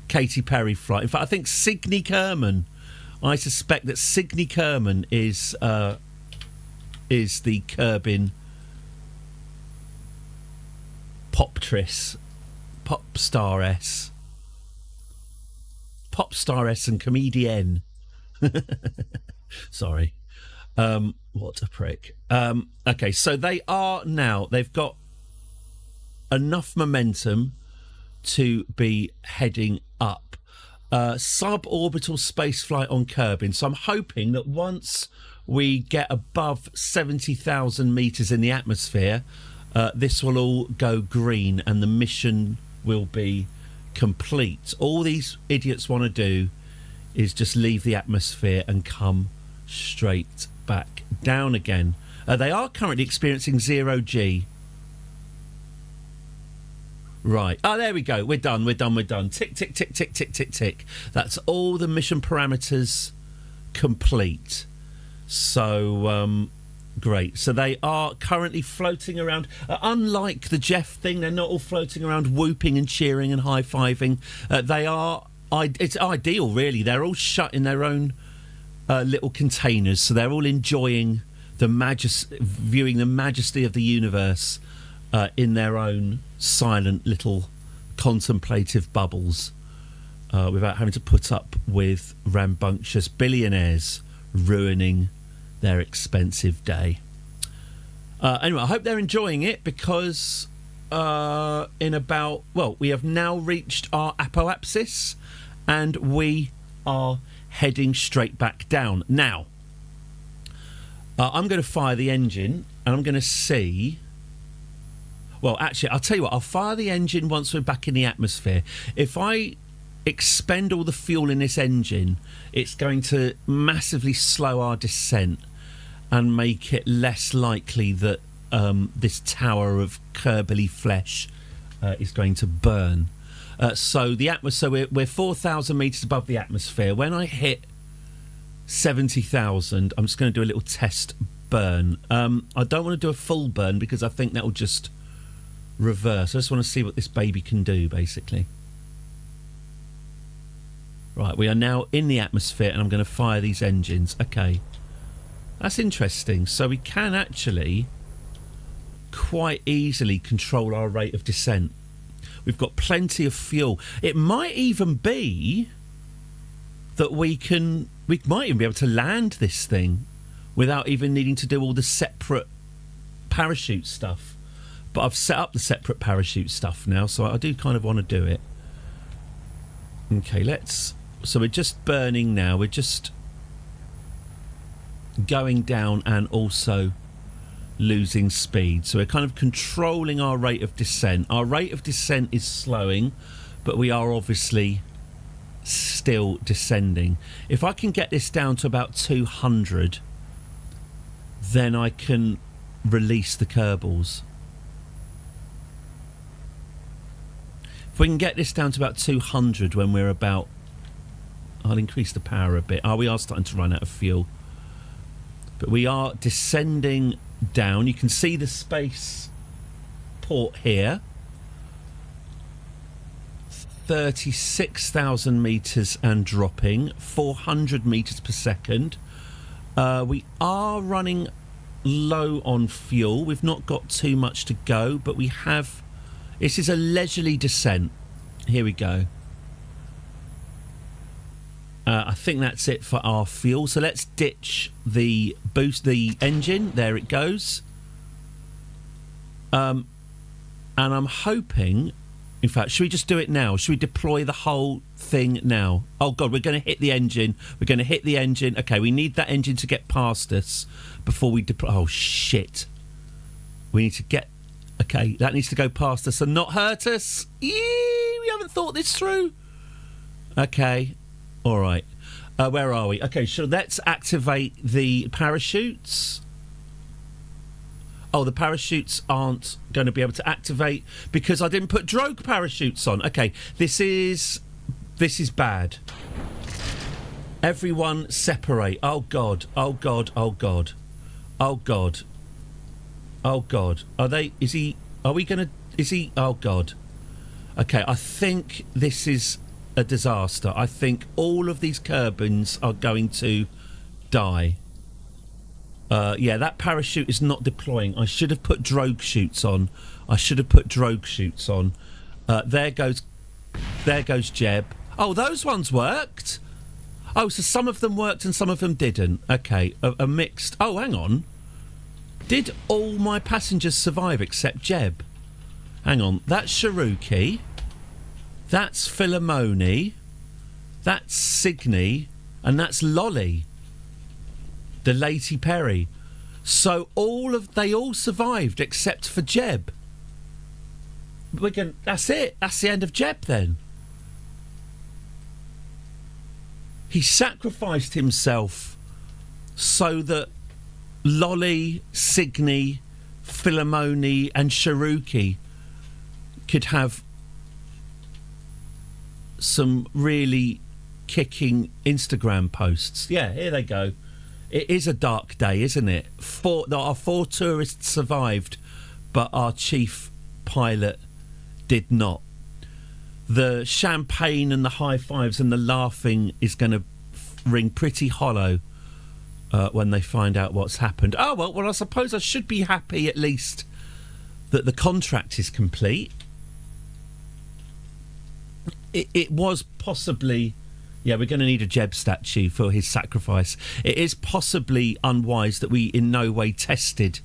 Katy Perry flight. In fact, I think Signe Kerman... I suspect that Signe Kerman is the Kerbin poptress, pop staress and comedienne. Sorry. What a prick. Okay, so they've got enough momentum to be heading up. Suborbital space flight on Kerbin. So I'm hoping that once we get above 70,000 metres in the atmosphere, this will all go green and the mission will be complete. All these idiots want to do is just leave the atmosphere and come straight back down again. They are currently experiencing 0G. Right. Oh, there we go. We're done. Tick, tick, tick, tick, tick, tick, tick. That's all the mission parameters complete. So, great. So they are currently floating around. Unlike the Jeff thing, they're not all floating around whooping and cheering and high-fiving. It's ideal, really. They're all shut in their own little containers, so they're all enjoying viewing the majesty of the universe in their own silent little contemplative bubbles, without having to put up with rambunctious billionaires ruining their expensive day. Anyway, I hope they're enjoying it, because we have now reached our apoapsis and we are heading straight back down. Now, I'm going to fire the engine and I'm going to see... Well, actually, I'll tell you what, I'll fire the engine once we're back in the atmosphere. If I expend all the fuel in this engine, it's going to massively slow our descent and make it less likely that this tower of Kerbal flesh is going to burn. So we're 4,000 metres above the atmosphere. When I hit 70,000, I'm just going to do a little test burn. I don't want to do a full burn because I think that will just reverse. I just want to see what this baby can do, basically. Right, we are now in the atmosphere and I'm going to fire these engines. Okay, that's interesting. So we can actually quite easily control our rate of descent. We've got plenty of fuel. It might even be that we might even be able to land this thing without even needing to do all the separate parachute stuff. But I've set up the separate parachute stuff now, so I do kind of want to do it. Okay, so we're just burning now. We're just going down and also losing speed. So we're kind of controlling our rate of descent. Our rate of descent is slowing, but we are obviously still descending. If I can get this down to about 200, then I can release the Kerbals. If we can get this down to about 200 when we're about... I'll increase the power a bit. We are starting to run out of fuel. But we are descending down. You can see the space port here. 36,000 metres and dropping. 400 metres per second. We are running low on fuel. We've not got too much to go, but we have... This is a leisurely descent. Here we go. I think that's it for our fuel. So let's ditch the engine. There it goes. And I'm hoping, in fact, should we just do it now? Should we deploy the whole thing now? Oh, God, we're going to hit the engine. We're going to hit the engine. Okay, we need that engine to get past us before we deploy. Oh, shit. We need to get... Okay, that needs to go past us and not hurt us. Eee, we haven't thought this through. Okay, all right. Where are we? Okay, so let's activate the parachutes. Oh, the parachutes aren't going to be able to activate because I didn't put drogue parachutes on. Okay, this is bad. Everyone separate. Oh, God. Oh, God. Oh, God. Oh, God. Oh, God. Are we going to... Is he... Oh, God. Okay, I think this is a disaster. I think all of these Kerbins are going to die. Yeah, that parachute is not deploying. I should have put drogue chutes on. There goes Jeb. Oh, those ones worked. Oh, so some of them worked and some of them didn't. Okay, a mixed... Oh, hang on. Did all my passengers survive except Jeb? Hang on. That's Sharuki. That's Philemoni. That's Signy. And that's Lolly. The Lady Perry. So they all survived except for Jeb. That's it. That's the end of Jeb then. He sacrificed himself so that Lolly, Signy, Philemoni and Sharuki could have some really kicking Instagram posts. Yeah, here they go. It is a dark day, isn't it? Our 4 tourists survived, but our chief pilot did not. The champagne and the high fives and the laughing is going to ring pretty hollow when they find out what's happened. Oh, well, I suppose I should be happy at least that the contract is complete. It was possibly... Yeah, we're going to need a Jeb statue for his sacrifice. It is possibly unwise that we in no way tested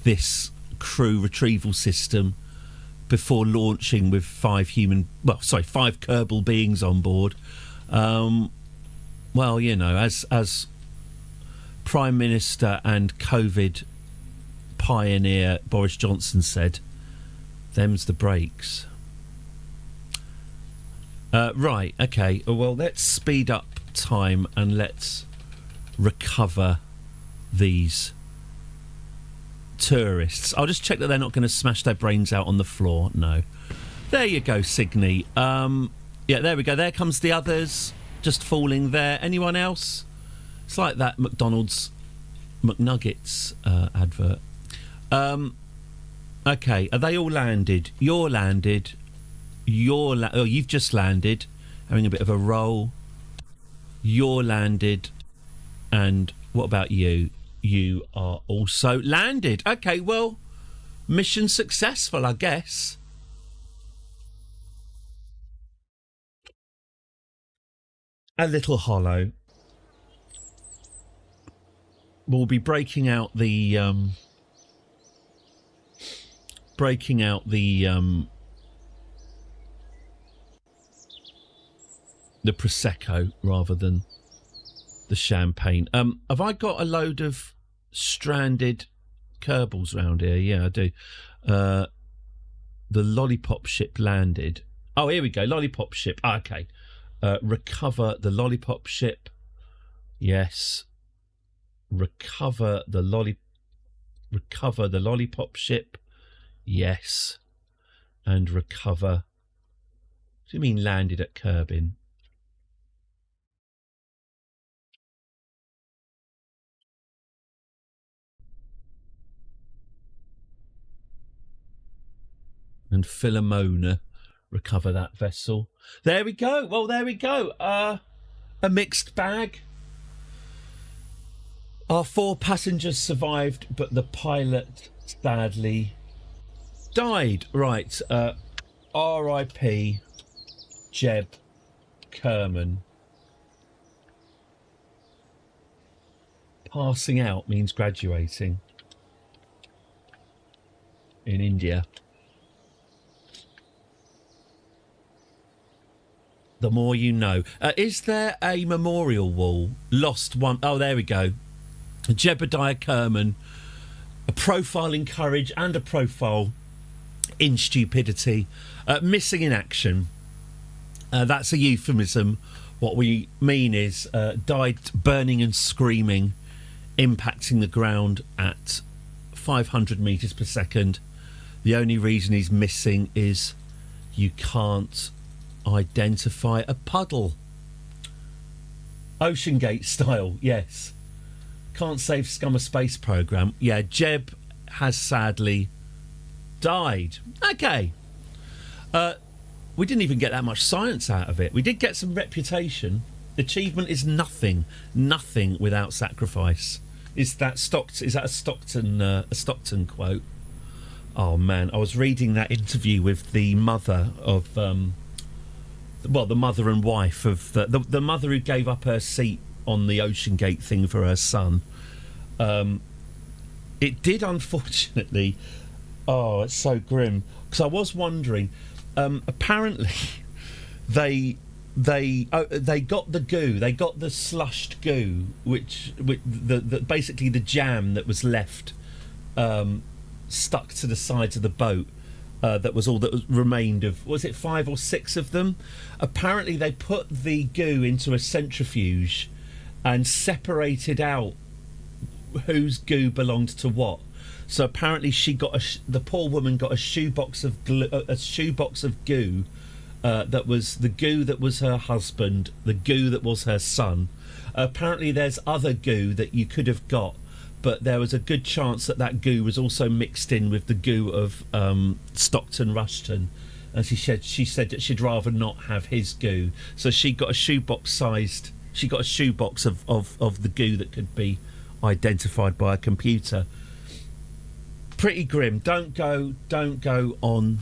this crew retrieval system before launching with 5 Kerbal beings on board. Well, you know, as Prime Minister and COVID pioneer Boris Johnson said, them's the breaks. Right, okay. Well, let's speed up time and let's recover these tourists. I'll just check that they're not going to smash their brains out on the floor. No. There you go, Signy. Yeah, there we go. There comes the others just falling there. Anyone else? It's like that McDonald's McNuggets advert. Okay, are they all landed? You're landed. You've just landed, having a bit of a roll. You're landed. And what about you? You are also landed. Okay, well, mission successful, I guess. A little hollow. We'll be breaking out the Prosecco rather than the champagne. Have I got a load of stranded Kerbals around here? Yeah, I do. The lollipop ship landed. Oh, here we go. Lollipop ship. Okay. Recover the lollipop ship. Yes. Recover the lollipop ship. Yes. And recover. What do you mean landed at Kerbin? And Philemona, recover that vessel. There we go. Well, there we go. A mixed bag. Our 4 passengers survived, but the pilot sadly died. Right. R.I.P. Jeb Kerman. Passing out means graduating. in India. The more you know. Is there a memorial wall? Lost one. Oh, there we go. Jebediah Kerman. A profile in courage and a profile in stupidity. Missing in action. That's a euphemism. What we mean is died burning and screaming, impacting the ground at 500 metres per second. The only reason he's missing is you can't identify a puddle. OceanGate style, yes. Can't save scum a space programme. Yeah, Jeb has sadly died. Okay. We didn't even get that much science out of it. We did get some reputation. Achievement is nothing without sacrifice. Is that a Stockton quote? Oh man, I was reading that interview with the mother of the mother and wife of the mother who gave up her seat on the OceanGate thing for her son. It did, unfortunately. Oh, it's so grim. Because I was wondering. Apparently, they got the goo. They got the slushed goo, which the basically the jam that was left stuck to the sides of the boat. That was all that was remained of. Was it 5 or 6 of them? Apparently, they put the goo into a centrifuge and separated out whose goo belonged to what. So apparently, the poor woman got a shoebox of goo. That was the goo that was her husband, the goo that was her son. Apparently, there's other goo that you could have got, but there was a good chance that goo was also mixed in with the goo of Stockton Rushton, and she said that she'd rather not have his goo, so she got a shoebox of the goo that could be identified by a computer. Pretty grim. Don't go on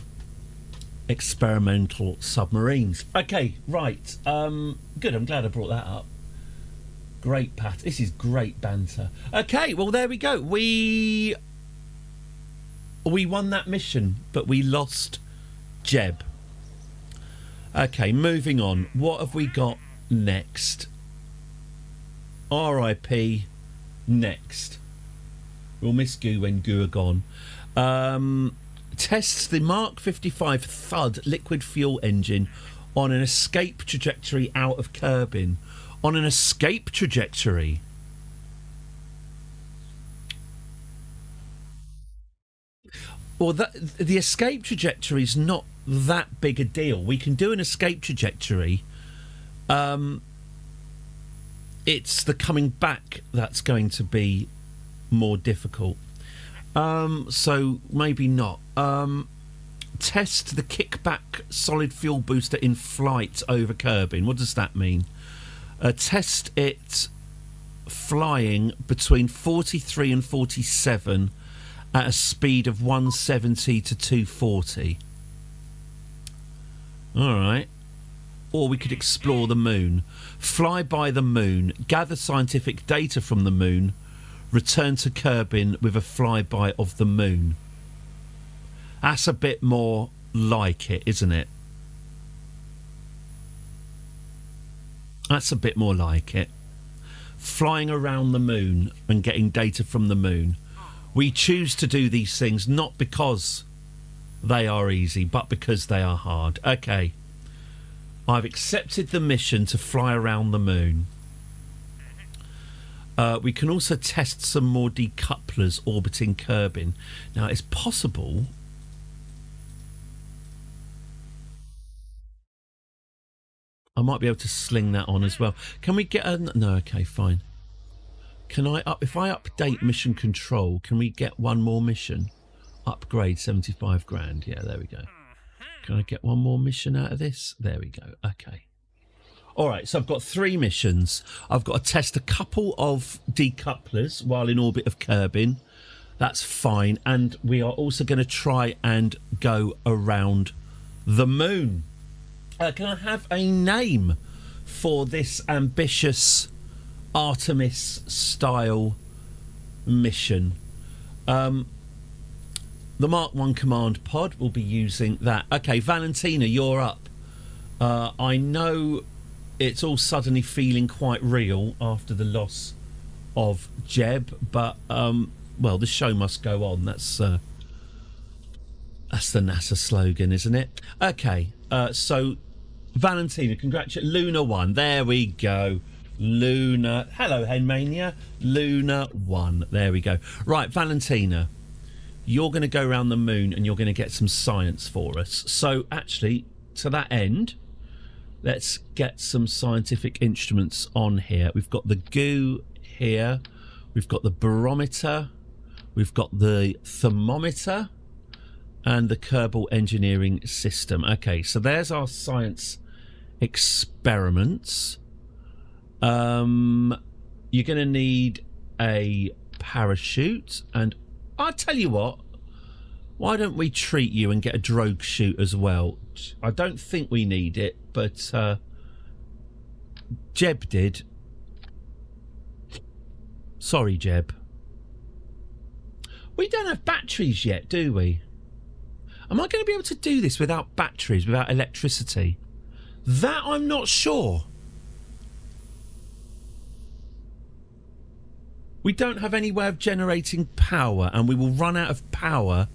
experimental submarines. Okay, right. Good. I'm glad I brought that up. Great, Pat. This is great banter. Okay, well, there we go. We won that mission, but we lost Jeb. Okay, moving on. What have we got next? R.I.P. Next. We'll miss Goo when Goo are gone. Tests the Mark 55 Thud liquid fuel engine on an escape trajectory out of Kerbin. On an escape trajectory. Well, the escape trajectory is not that big a deal. We can do an escape trajectory. It's the coming back that's going to be more difficult. So maybe not. Test the kickback solid fuel booster in flight over Kerbin. What does that mean? Test it flying between 43 and 47 at a speed of 170 to 240. All right. Or we could explore the moon. Fly by the moon, gather scientific data from the moon, return to Kerbin with a flyby of the moon. That's a bit more like it, isn't it? That's a bit more like it. Flying around the moon and getting data from the moon. We choose to do these things not because they are easy, but because they are hard. Okay. I've accepted the mission to fly around the moon. We can also test some more decouplers orbiting Kerbin. Now, it's possible... I might be able to sling that on as well. Can we get a... No, okay, fine. Can I up... If I update mission control, can we get one more mission? Upgrade 75 grand. Yeah, there we go. Can I get one more mission out of this? There we go. Okay. All right, so I've got 3 missions. I've got to test a couple of decouplers while in orbit of Kerbin. That's fine. And we are also going to try and go around the moon. Can I have a name for this ambitious Artemis-style mission? The Mark 1 command pod will be using that. Okay, Valentina, you're up. I know it's all suddenly feeling quite real after the loss of Jeb, but, well, the show must go on. That's the NASA slogan, isn't it? Okay, so Valentina, congratulations. Luna 1, there we go. Luna, hello Henmania. Luna 1, there we go. Right, Valentina, you're going to go around the moon and you're going to get some science for us. So actually, to that end, let's get some scientific instruments on here. We've got the goo here. We've got the barometer. We've got the thermometer and the Kerbal engineering system. Okay, so there's our science experiments. You're going to need a parachute, and I'll tell you what, why don't we treat you and get a drogue chute as well? I don't think we need it, but Jeb did. Sorry, Jeb. We don't have batteries yet, do we? Am I going to be able to do this without batteries, without electricity? That I'm not sure. We don't have any way of generating power, and we will run out of power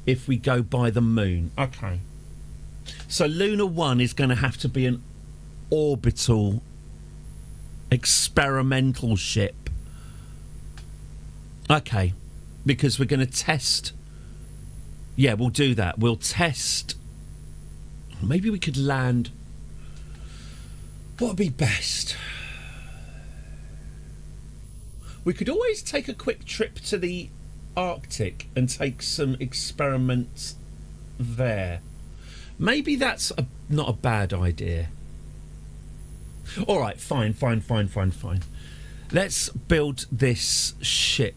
if we go by the moon. Okay. So Luna 1 is going to have to be an orbital experimental ship. Okay. Because we're going to test... Yeah, we'll do that. We'll test... Maybe we could land... What would be best? We could always take a quick trip to the Arctic and take some experiments there. Maybe that's not a bad idea. All right, fine. Let's build this ship.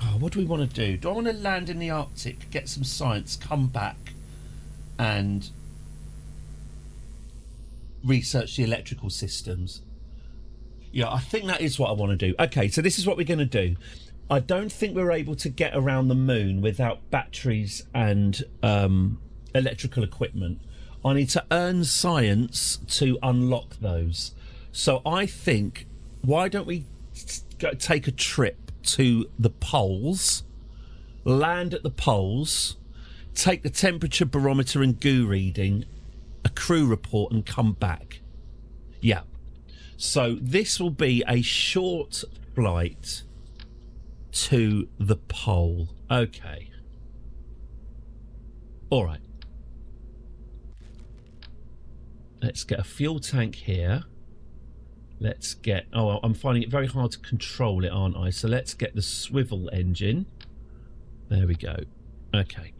Oh, what do we want to do? Do I want to land in the Arctic, get some science, come back and research the electrical systems? Yeah, I think that is what I want to do. Okay, so this is what we're going to do. I don't think we're able to get around the moon without batteries and electrical equipment. I need to earn science to unlock those. So I think, why don't we take a trip to the poles, land at the poles, take the temperature barometer and goo reading, a crew report, and come back. Yeah. So this will be a short flight to the pole. Okay. All right. Let's get a fuel tank here. Let's get... Oh, I'm finding it very hard to control it, aren't I? So let's get the swivel engine. There we go. Okay.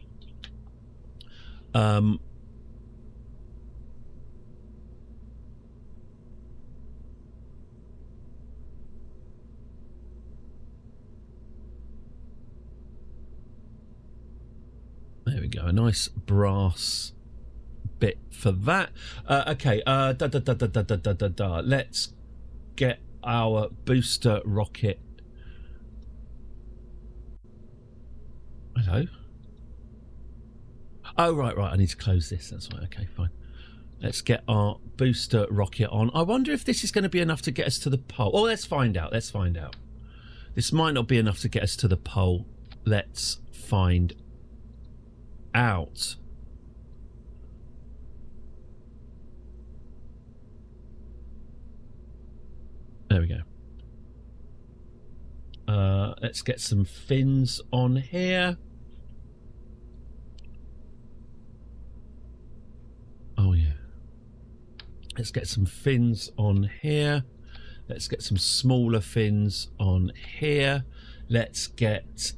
There we go. A nice brass bit for that. Okay. Let's get our booster rocket. Hello? Oh, right. I need to close this. That's right. Okay, fine. Let's get our booster rocket on. I wonder if this is going to be enough to get us to the pole. Oh, let's find out. This might not be enough to get us to the pole. Let's find out. There we go. Let's get some fins on here. Oh yeah. Let's get some fins on here. Let's get some smaller fins on here. Let's get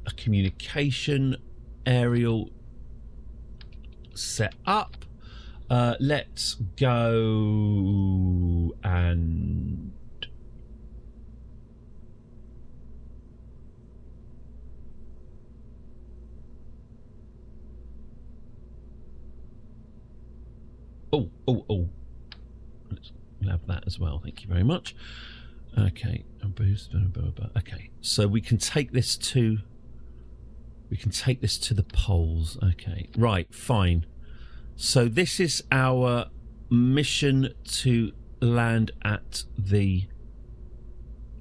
a communication aerial set up. Let's go and oh, let's have that as well. Thank you very much. Okay, okay, so we can take this to We can take this to the poles. Okay, right, fine. So this is our mission to land at the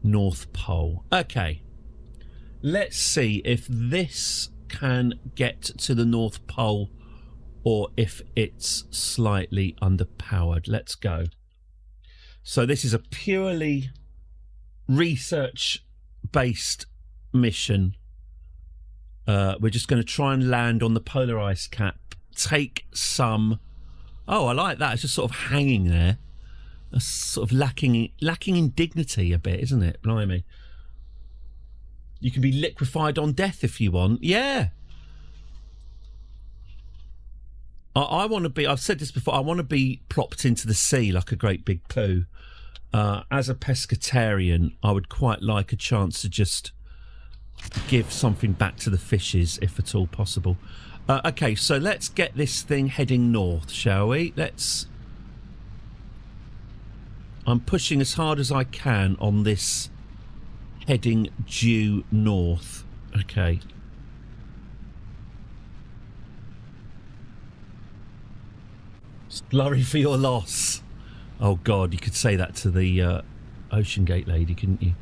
North Pole. Okay, let's see if this can get to the North Pole or if it's slightly underpowered. Let's go. So this is a purely research-based mission. We're just going to try and land on the polar ice cap, take some... Oh, I like that. It's just sort of hanging there. That's sort of lacking in dignity a bit, isn't it? Blimey. You can be liquefied on death if you want. Yeah. I want to be... I've said this before. I want to be plopped into the sea like a great big poo. As a pescatarian, I would quite like a chance to just give something back to the fishes, if at all possible. Okay, so let's get this thing heading north, shall we? I'm pushing as hard as I can on this heading due north. Okay. Slurry for your loss. Oh, God, you could say that to the Ocean Gate lady, couldn't you?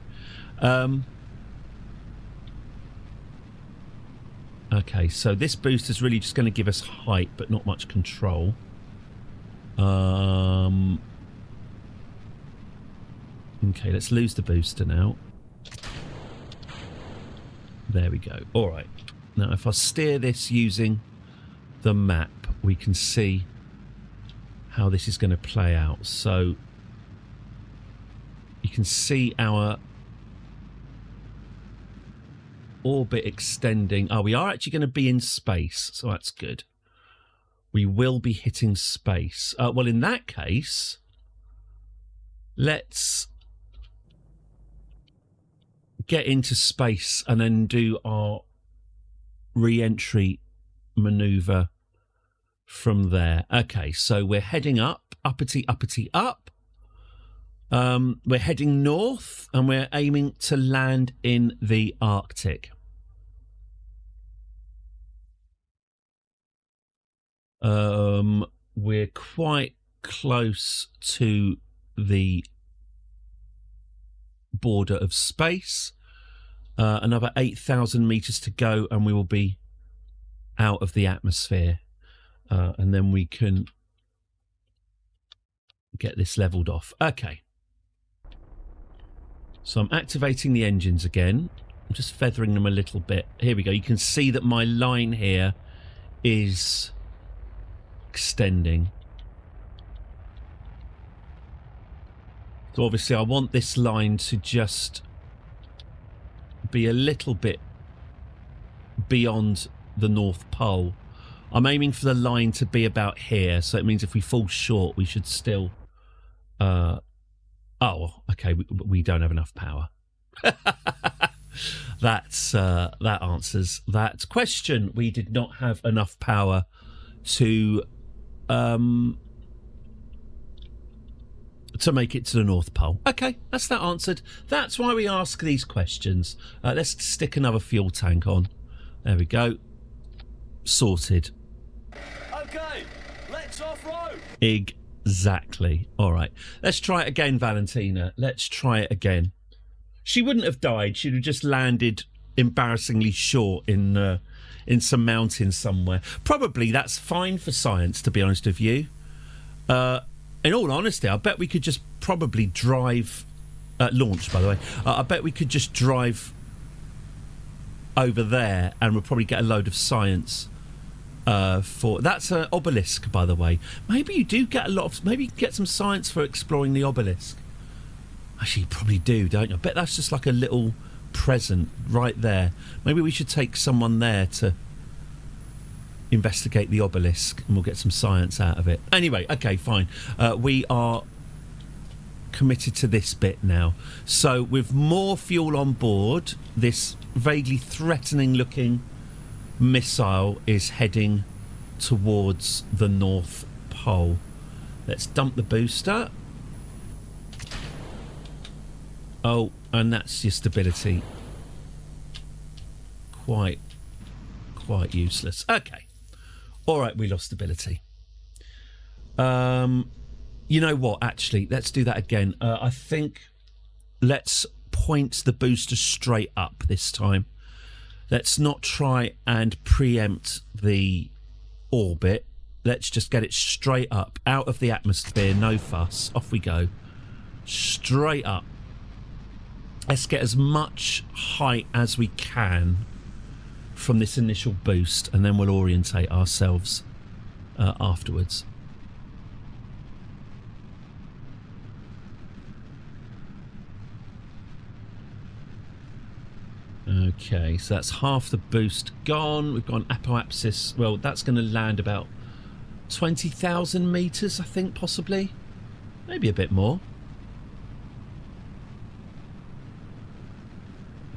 Okay, so this boost is really just going to give us height, but not much control. Okay, let's lose the booster now. There we go. All right. Now, if I steer this using the map, we can see how this is going to play out. So you can see our orbit extending. Oh, we are actually going to be in space, so that's good. We will be hitting space. Well, in that case, let's get into space and then do our re-entry maneuver from there. Okay, so we're heading up, uppity, uppity, up. We're heading north and we're aiming to land in the Arctic. We're quite close to the border of space. Another 8,000 meters to go and we will be out of the atmosphere. And then we can get this leveled off. Okay. So I'm activating the engines again. I'm just feathering them a little bit. Here we go. You can see that my line here is extending. So obviously I want this line to just be a little bit beyond the North Pole. I'm aiming for the line to be about here, so it means if we fall short, we should still... Oh, okay, we don't have enough power. That answers that question. We did not have enough power to make it to the North Pole. Okay, that's that answered. That's why we ask these questions. Let's stick another fuel tank on. There we go. Sorted. Okay, let's off-road. Exactly. All right. Let's try it again, Valentina. Let's try it again. She wouldn't have died. She'd have just landed embarrassingly short in some mountains somewhere. Probably that's fine for science, to be honest with you. In all honesty, I bet we could just probably drive... launch, by the way. I bet we could just drive over there and we'll probably get a load of science for... That's an obelisk, by the way. Maybe you do get a lot of... Maybe you get some science for exploring the obelisk. Actually, you probably do, don't you? I bet that's just like a little present right there. Maybe we should take someone there to investigate the obelisk and we'll get some science out of it. Anyway, okay, fine. We are committed to this bit now. So with more fuel on board, this vaguely threatening looking missile is heading towards the North Pole. Let's dump the booster. Oh, and that's your stability. Quite quite useless. Okay. All right, we lost stability. You know what? Actually, let's do that again. I think let's point the booster straight up this time. Let's not try and preempt the orbit. Let's just get it straight up, out of the atmosphere, no fuss. Off we go. Straight up. Let's get as much height as we can from this initial boost, and then we'll orientate ourselves afterwards. Okay, so that's half the boost gone. We've got an apoapsis. Well, that's going to land about 20,000 metres, I think, possibly. Maybe a bit more.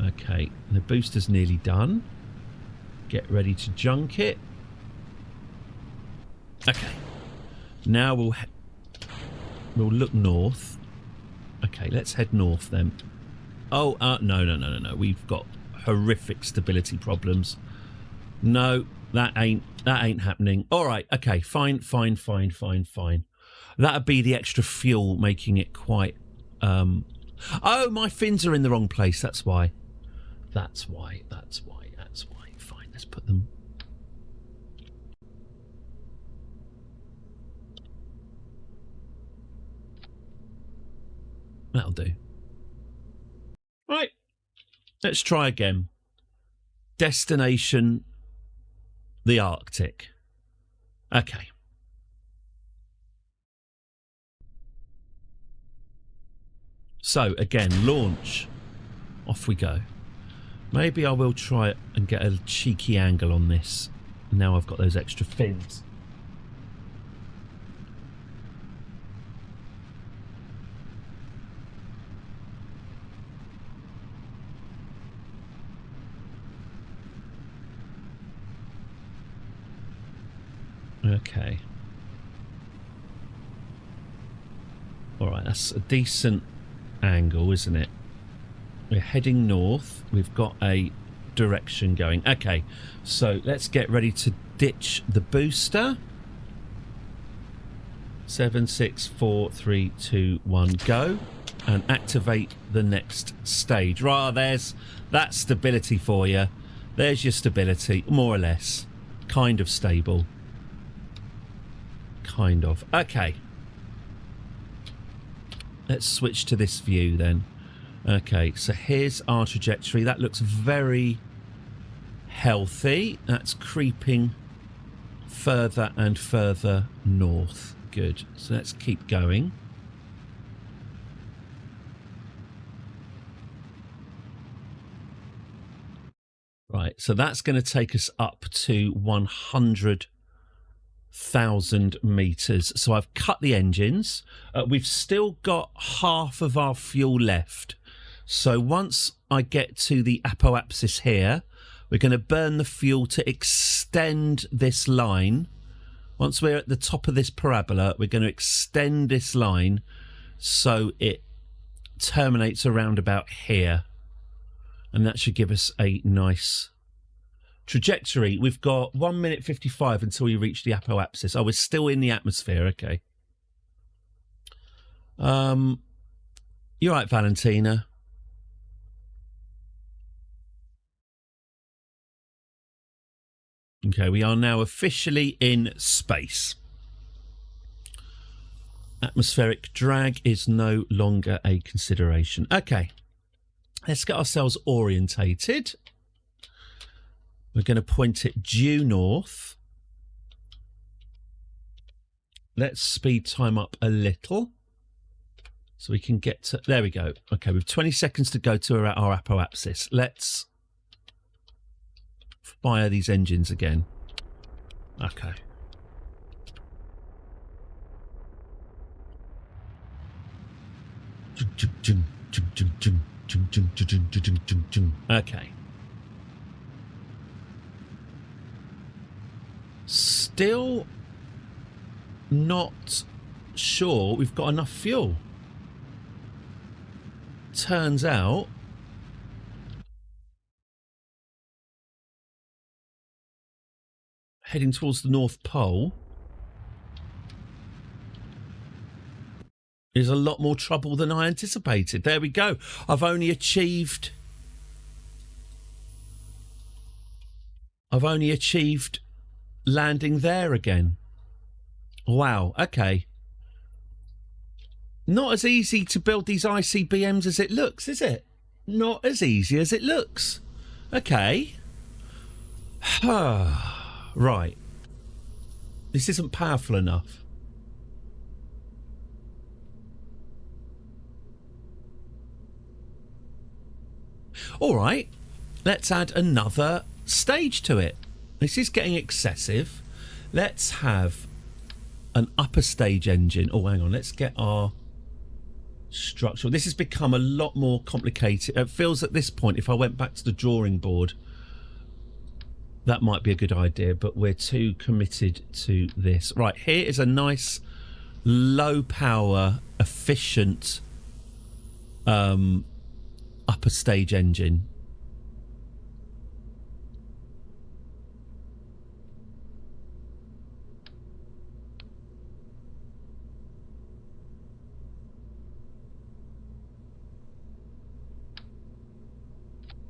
Okay, the booster's nearly done. Get ready to junk it. Okay. Now we'll look north. Okay, let's head north then. Oh, no. We've got horrific stability problems. No, that ain't happening. All right, okay, fine. That'd be the extra fuel making it quite... Oh, my fins are in the wrong place. That's why. Fine, let's put them... That'll do. Right, let's try again. Destination, the Arctic. Okay. So, again, launch. Off we go. Maybe I will try and get a cheeky angle on this. Now I've got those extra fins. Okay. All right, that's a decent angle, isn't it? We're heading north. We've got a direction going. Okay, so let's get ready to ditch the booster. 7, 6, 4, 3, 2, 1, go. And activate the next stage. Right, there's that stability for you. There's your stability, more or less. Kind of stable. Kind of. Okay. Let's switch to this view then. Okay, so here's our trajectory. That looks very healthy. That's creeping further and further north. Good. So let's keep going. Right, so that's going to take us up to 100,000 meters. So I've cut the engines. We've still got half of our fuel left. So once I get to the apoapsis here, we're going to burn the fuel to extend this line. Once we're at the top of this parabola, we're going to extend this line so it terminates around about here. And that should give us a nice trajectory. We've got 1 minute 55 until we reach the apoapsis. Oh, we're still in the atmosphere. Okay. You're right, Valentina. Okay, we are now officially in space. Atmospheric drag is no longer a consideration. Okay, let's get ourselves orientated. We're going to point it due north. Let's speed time up a little so we can get to... There we go. Okay, we've 20 seconds to go to our apoapsis. Let's fire these engines again. Okay. Okay. Still not sure we've got enough fuel. Turns out heading towards the North Pole is a lot more trouble than I anticipated. There we go. I've only achieved landing there again. Wow, okay. Not as easy to build these ICBMs as it looks, is it? Not as easy as it looks. Okay. Right. This isn't powerful enough. All right. Let's add another stage to it. This is getting excessive. Let's have an upper stage engine. Oh, hang on. Let's get our structure. This has become a lot more complicated. It feels at this point, if I went back to the drawing board, that might be a good idea, but we're too committed to this. Right, here is a nice low power, efficient upper stage engine.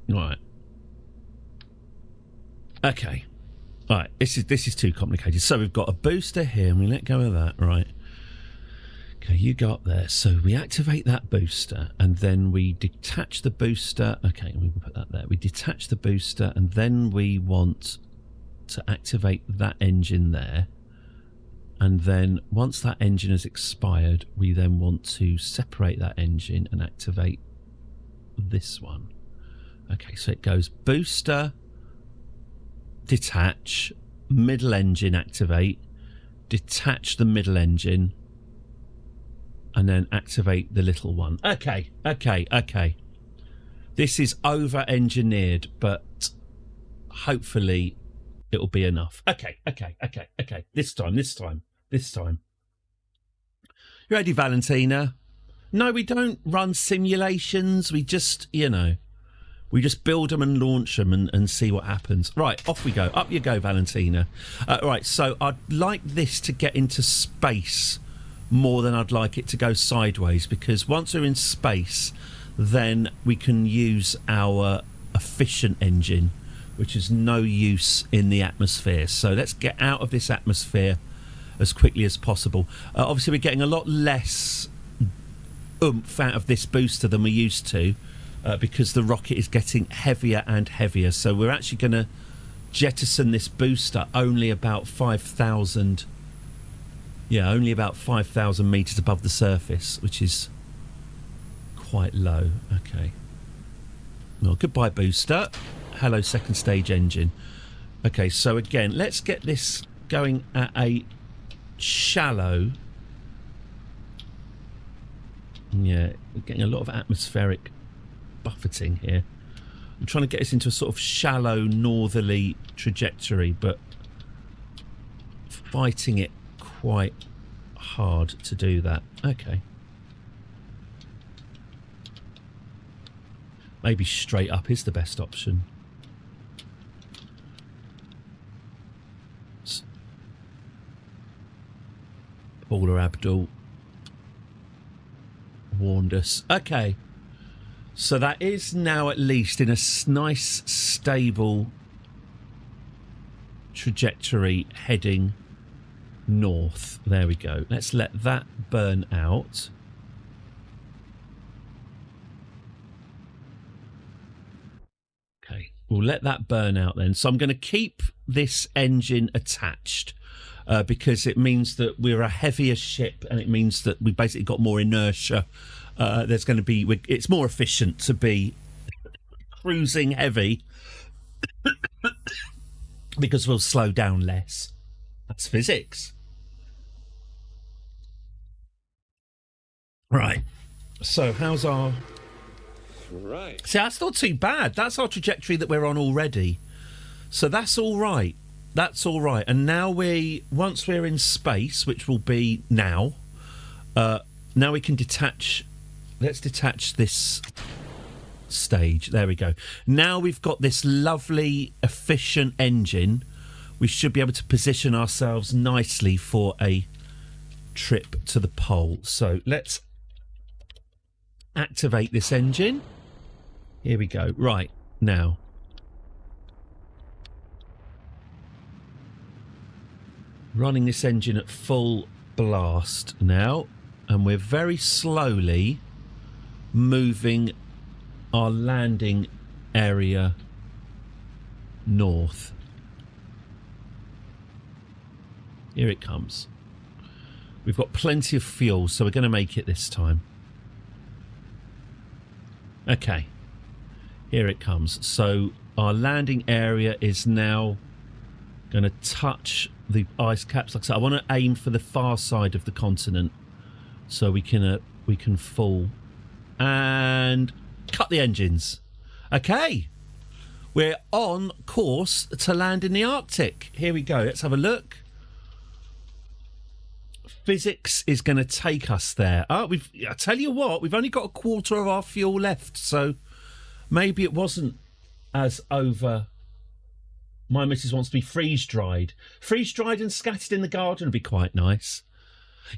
Right. Okay. All right. This is too complicated. So we've got a booster here, and we let go of that. Right. Okay, you go up there. So we activate that booster, and then we detach the booster. Okay, we can put that there. We detach the booster, and then we want to activate that engine there. And then once that engine has expired, we then want to separate that engine and activate this one. Okay, so it goes booster, detach, middle engine activate, detach the middle engine, and then activate the little one. Okay. This is over-engineered, but hopefully it'll be enough. Okay. This time. You ready, Valentina? No, we don't run simulations. We just, we just build them and launch them and see what happens. Right, off we go. Up you go, Valentina. Right, so I'd like this to get into space more than I'd like it to go sideways, because once we're in space, then we can use our efficient engine, which is no use in the atmosphere. So let's get out of this atmosphere as quickly as possible. Obviously, we're getting a lot less oomph out of this booster than we used to, because the rocket is getting heavier and heavier. So we're actually going to jettison this booster only about 5,000. Yeah, only about 5,000 metres above the surface, which is quite low. Okay. Well, goodbye, booster. Hello, second stage engine. Okay, so again, let's get this going at a shallow. Yeah, we're getting a lot of atmospheric buffeting here. I'm trying to get us into a sort of shallow northerly trajectory, but fighting it quite hard to do that. Okay. Maybe straight up is the best option. Paula Abdul warned us. Okay. So that is now at least in a nice, stable trajectory heading north. There we go. Let's let that burn out. Okay, we'll let that burn out then. So I'm going to keep this engine attached because it means that we're a heavier ship, and it means that we basically got more inertia. There's going to be, it's more efficient to be cruising heavy because we'll slow down less. That's physics. Right. So how's our... Right. See, that's not too bad. That's our trajectory that we're on already. So that's all right. That's all right. And now once we're in space, which will be now, now we can detach... Let's detach this stage. There we go. Now we've got this lovely, efficient engine we should be able to position ourselves nicely for a trip to the pole. So let's activate this engine. Here we go. Right, now. Running this engine at full blast now, and we're very slowly moving our landing area north. Here it comes. We've got plenty of fuel, so we're going to make it this time. Okay. Here it comes. So our landing area is now going to touch the ice caps. Like I said, I want to aim for the far side of the continent so we can fall and cut the engines. Okay. We're on course to land in the Arctic. Here we go. Let's have a look. Physics is going to take us there. I tell you what, we've only got a quarter of our fuel left, so maybe it wasn't as over. My missus wants to be freeze-dried. Freeze-dried and scattered in the garden would be quite nice.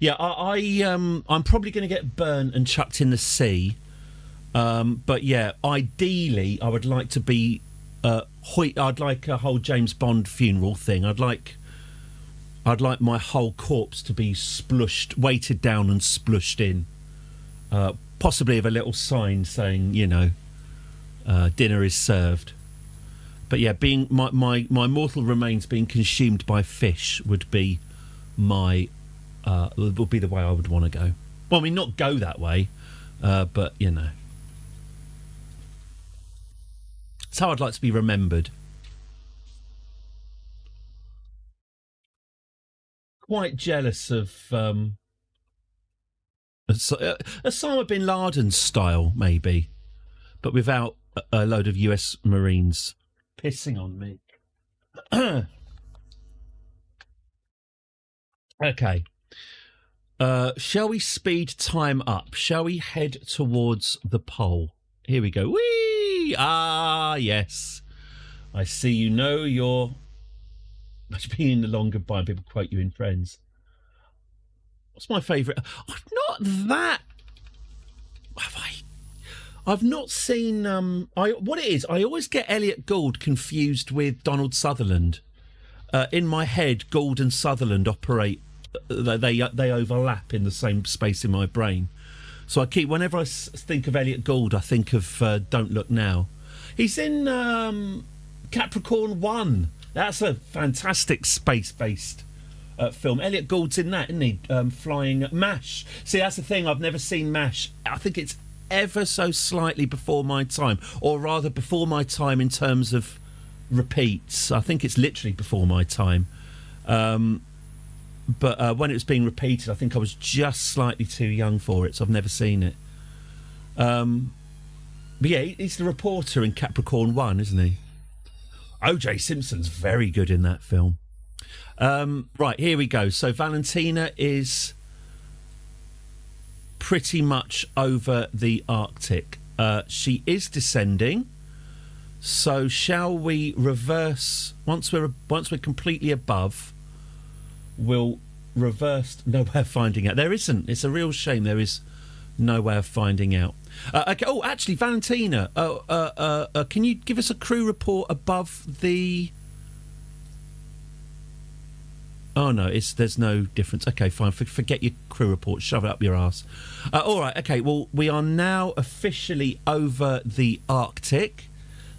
Yeah, I'm probably going to get burnt and chucked in the sea. But yeah, ideally, I would like to be. I'd like a whole James Bond funeral thing. I'd like my whole corpse to be splushed, weighted down and splushed in. Possibly with a little sign saying, dinner is served. But yeah, being my mortal remains being consumed by fish would be the way I would want to go. Well, I mean, not go that way, but it's how I'd like to be remembered. Quite jealous of Osama bin Laden style, maybe, but without a load of US Marines pissing on me. Okay. Shall we speed time up? Shall we head towards the pole? Here we go. Whee! Ah, yes. I see you know you're being the long goodbye. People quote you in Friends. What's my favourite? I'm not that. I've not seen. What it is, I always get Elliot Gould confused with Donald Sutherland. In my head, Gould and Sutherland operate. They overlap in the same space in my brain. So I keep, whenever I think of Elliot Gould, I think of Don't Look Now. He's in Capricorn 1. That's a fantastic space-based film. Elliot Gould's in that, isn't he? Flying MASH. See, that's the thing. I've never seen MASH. I think it's ever so slightly before my time, or rather before my time in terms of repeats. I think it's literally before my time. But when it was being repeated, I think I was just slightly too young for it, so I've never seen it. But yeah, he's the reporter in Capricorn 1, isn't he? O.J. Simpson's very good in that film. Right, here we go. So Valentina is pretty much over the Arctic. She is descending. So shall we reverse once we're completely above? We'll reverse. No way of finding out. There isn't. It's a real shame. There is no way of finding out. Okay. Oh, actually, Valentina. Can you give us a crew report above the? Oh no, there's no difference. Okay, fine. Forget your crew report. Shove it up your arse. All right. Okay. Well, we are now officially over the Arctic.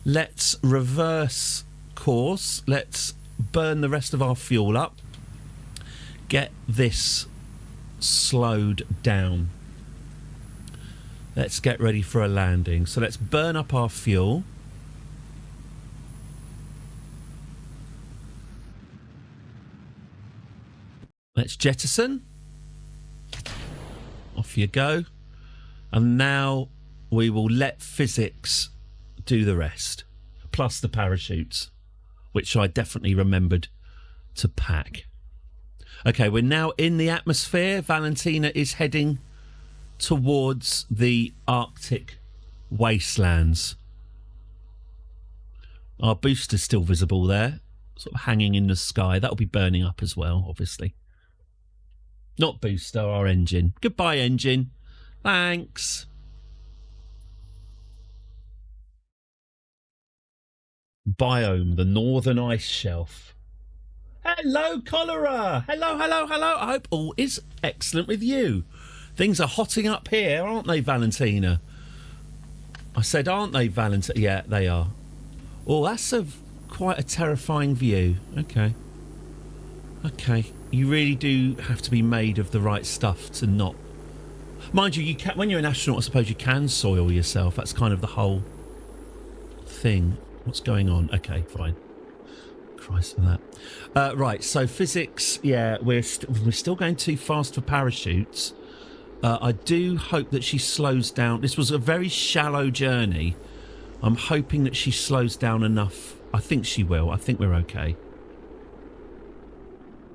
Let's reverse course. Let's burn the rest of our fuel up. Get this slowed down. Let's get ready for a landing. So let's burn up our fuel. Let's jettison. Off you go. And now we will let physics do the rest. Plus the parachutes, which I definitely remembered to pack. Okay, we're now in the atmosphere. Valentina is heading towards the Arctic wastelands. Our booster's still visible there. sort of hanging in the sky. That'll be burning up as well, obviously. Not booster, our engine. Goodbye, engine. Thanks. Biome, the northern ice shelf. Hello, cholera. Hello, hello, hello. I hope all is excellent with you. Things are hotting up here, aren't they, Valentina? I said, aren't they, Valentina? Yeah, they are. Oh, that's quite a terrifying view. Okay. Okay. You really do have to be made of the right stuff to not... Mind you, you can, when you're an astronaut, I suppose you can soil yourself. That's kind of the whole thing. What's going on? Okay, fine. Christ for that. Right, so physics, yeah, we're still going too fast for parachutes. I do hope that she slows down. This was a very shallow journey. I'm hoping that she slows down enough. I think she will. I think we're okay.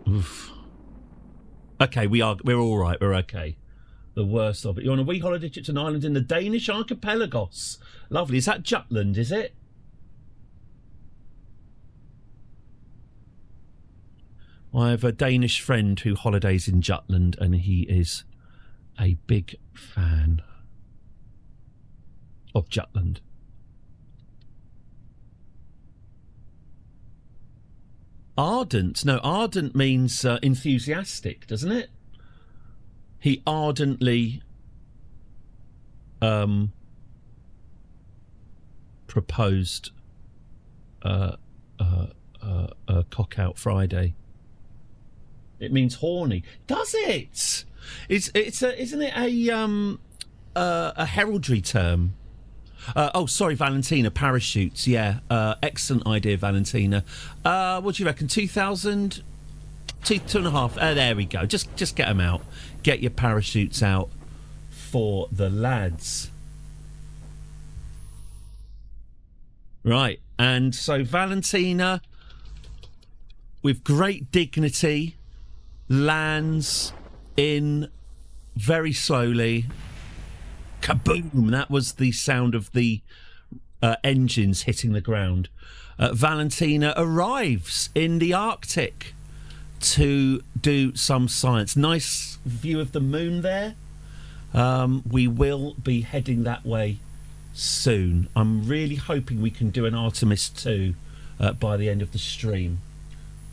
Oof. Okay, we're all right. We're okay. The worst of it. You're on a wee holiday trip to an island in the Danish archipelagos. Lovely. Is that Jutland, is it? I have a Danish friend who holidays in Jutland, and he is a big fan of Jutland. Ardent. No, ardent means enthusiastic, doesn't it? He ardently proposed a cock-out Friday. It means horny. Does it? Isn't it a heraldry term? Oh, sorry, Valentina. Parachutes. Yeah, excellent idea, Valentina. What do you reckon? 2,000, 2.5. There we go. Just get them out. Get your parachutes out for the lads. Right, and so Valentina, with great dignity, lands in very slowly. Kaboom! That was the sound of the engines hitting the ground. Valentina arrives in the Arctic to do some science. Nice view of the moon there. We will be heading that way soon. I'm really hoping we can do an Artemis 2 by the end of the stream.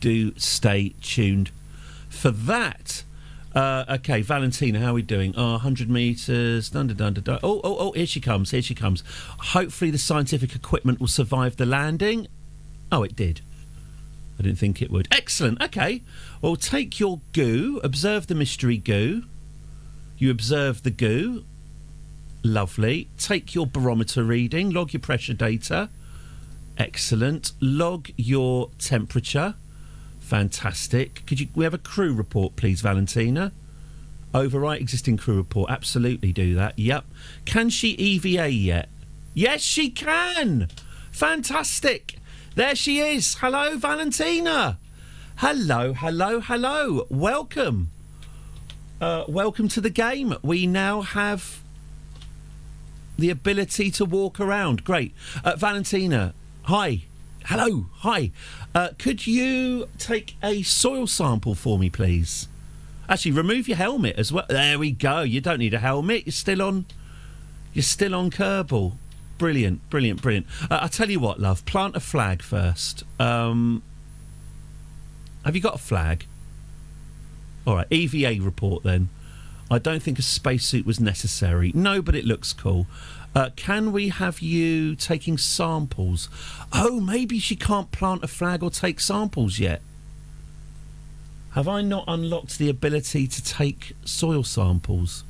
Do stay tuned for that. Okay, Valentina, how are we doing? 100 metres. Oh, here she comes. Here she comes. Hopefully the scientific equipment will survive the landing. Oh, it did. I didn't think it would. Excellent. Okay. Well, take your goo. Observe the mystery goo. You observe the goo. Lovely. Take your barometer reading. Log your pressure data. Excellent. Log your temperature. Fantastic. We have a crew report, please, Valentina? Overwrite existing crew report. Absolutely do that. Yep. Can she EVA yet? Yes, she can. Fantastic. There she is. Hello, Valentina. Hello, hello, hello. Welcome. Welcome to the game. We now have the ability to walk around. Great. Valentina, hi. Hello, hi. Could you take a soil sample for me, please? Actually, remove your helmet as well. There we go. You don't need a helmet. You're still on Kerbal. Brilliant, brilliant, brilliant. I'll tell you what, love. Plant a flag first. Have you got a flag? All right, EVA report then. I don't think a spacesuit was necessary. No, but it looks cool. Can we have you taking samples? Oh, maybe she can't plant a flag or take samples yet. Have I not unlocked the ability to take soil samples?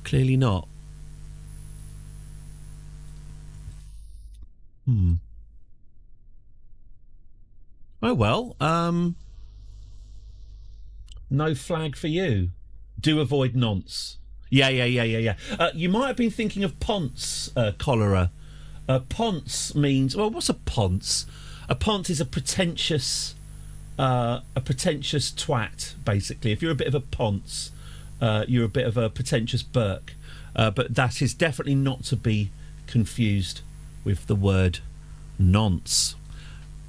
Clearly not. Oh, well. No flag for you. Do avoid nonce. Yeah. You might have been thinking of ponce, cholera. Ponce means... Well, what's a ponce? A ponce is a pretentious twat, basically. If you're a bit of a ponce, you're a bit of a pretentious Burke. But that is definitely not to be confused with the word nonce.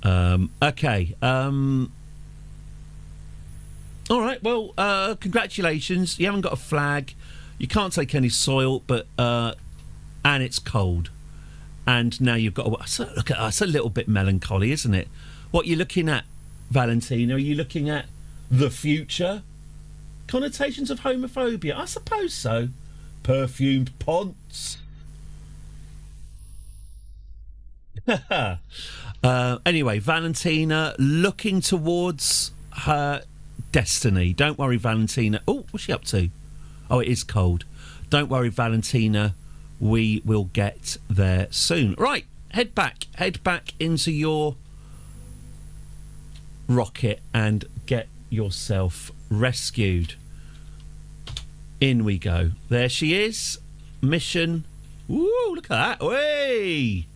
Okay. All right. Well, congratulations. You haven't got a flag. You can't take any soil, but and it's cold. And now you've got to look at us. A little bit melancholy, isn't it? What you're looking at, Valentina? Are you looking at the future? Connotations of homophobia? I suppose so. Perfumed ponce. Anyway, Valentina looking towards her destiny. Don't worry, Valentina. Oh, what's she up to? Oh, it is cold. Don't worry, Valentina. We will get there soon. Right, head back into your rocket and get yourself rescued. In we go. There she is. Mission. Ooh, look at that. Way.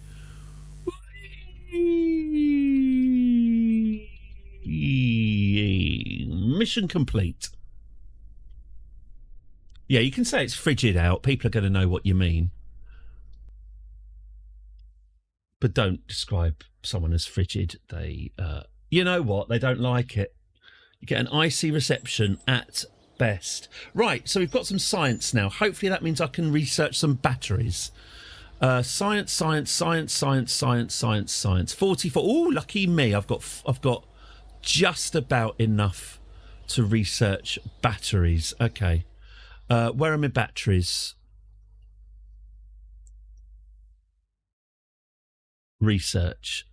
Mission complete. Yeah, you can say it's frigid out. People are going to know what you mean. But don't describe someone as frigid. They, you know what? They don't like it. You get an icy reception at best. Right, so we've got some science now. Hopefully that means I can research some batteries. Science. 44. Oh, lucky me. I've got just about enough to research batteries. Okay. Where are my batteries? Research.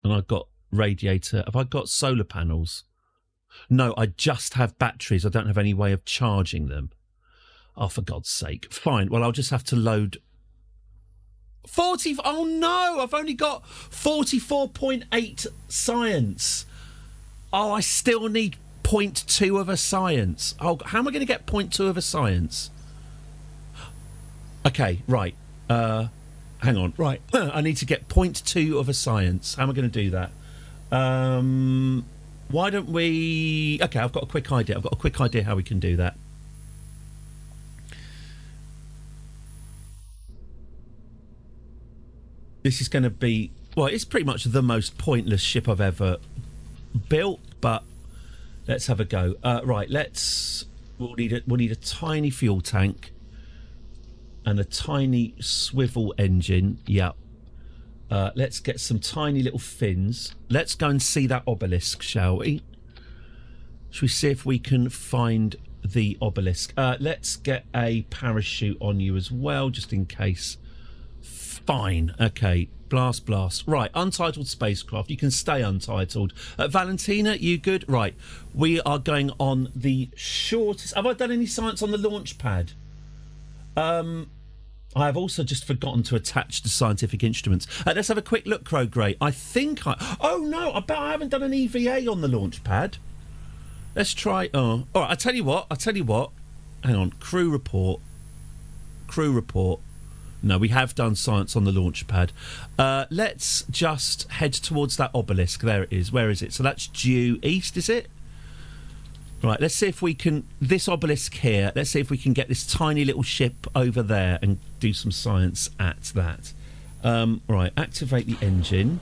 And I've got radiator. Have I got solar panels? No, I just have batteries. I don't have any way of charging them. Oh, for God's sake. Fine. Well, I'll just have to load 40. Oh, no. I've only got 44.8 science. Oh, I still need 0.2 of a science. Oh, how am I going to get 0.2 of a science? Okay, right. Hang on. Right. I need to get 0.2 of a science. How am I going to do that? Why don't we... Okay, I've got a quick idea. How we can do that. This is going to be... Well, it's pretty much the most pointless ship I've ever built, but let's have a go. Right, we'll need a tiny fuel tank and a tiny swivel engine. Yeah. Let's get some tiny little fins. Let's go and see that obelisk, shall we? Shall we see if we can find the obelisk? Let's get a parachute on you as well, just in case. Fine. Okay. Blast. Right. Untitled spacecraft. You can stay untitled. Valentina, you good? Right. We are going on the shortest... Have I done any science on the launch pad? I have also just forgotten to attach the scientific instruments. Let's have a quick look, Crow Grey. Oh, no. I bet I haven't done an EVA on the launch pad. Let's try... Oh. All right. I tell you what. Hang on. Crew report. No, we have done science on the launch pad. Let's just head towards that obelisk. There it is. Where is it? So that's due east, is it? Right, let's see if we can... This obelisk here, let's see if we can get this tiny little ship over there and do some science at that. Right, activate the engine.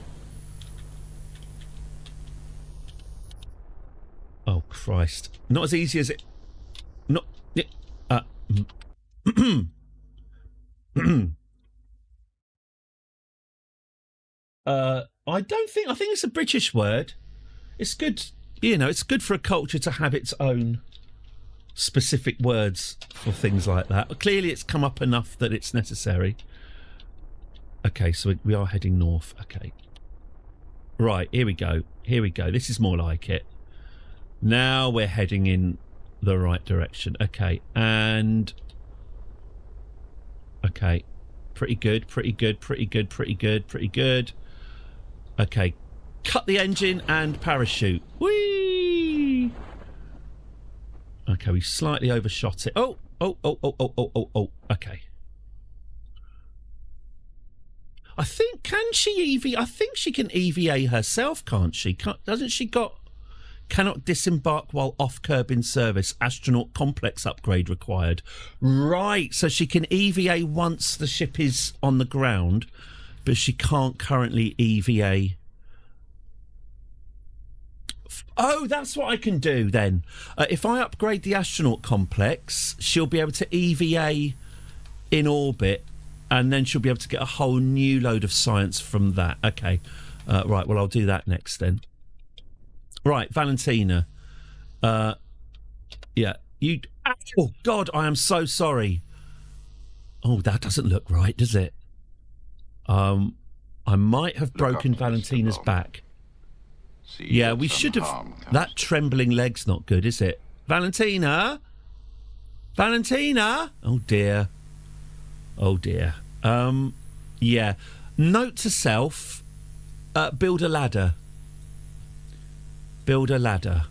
Oh, Christ. Not as easy as it... Not... I think it's a British word. It's good, it's good for a culture to have its own specific words for things like that. But clearly it's come up enough that it's necessary. Okay, so we are heading north. Okay. Right, here we go. This is more like it. Now we're heading in the right direction. Okay, and... Okay, pretty good. Okay, cut the engine and parachute. Whee! Okay, we slightly overshot it. Oh. Okay. I think she can EVA herself, can't she? Doesn't she cannot disembark while off Kerbin service. Astronaut complex upgrade required. Right, so she can EVA once the ship is on the ground, but she can't currently EVA. Oh, that's what I can do then. If I upgrade the astronaut complex, she'll be able to EVA in orbit, and then she'll be able to get a whole new load of science from that. Okay. Right, well, I'll do that next then. Right, Valentina. Yeah, you... Oh, God, I am so sorry. Oh, that doesn't look right, does it? I might have broken Valentina's back. Yeah, we should have... That trembling leg's not good, is it? Valentina? Valentina? Oh, dear. Oh, dear. Yeah. Note to self, build a ladder. Build a ladder.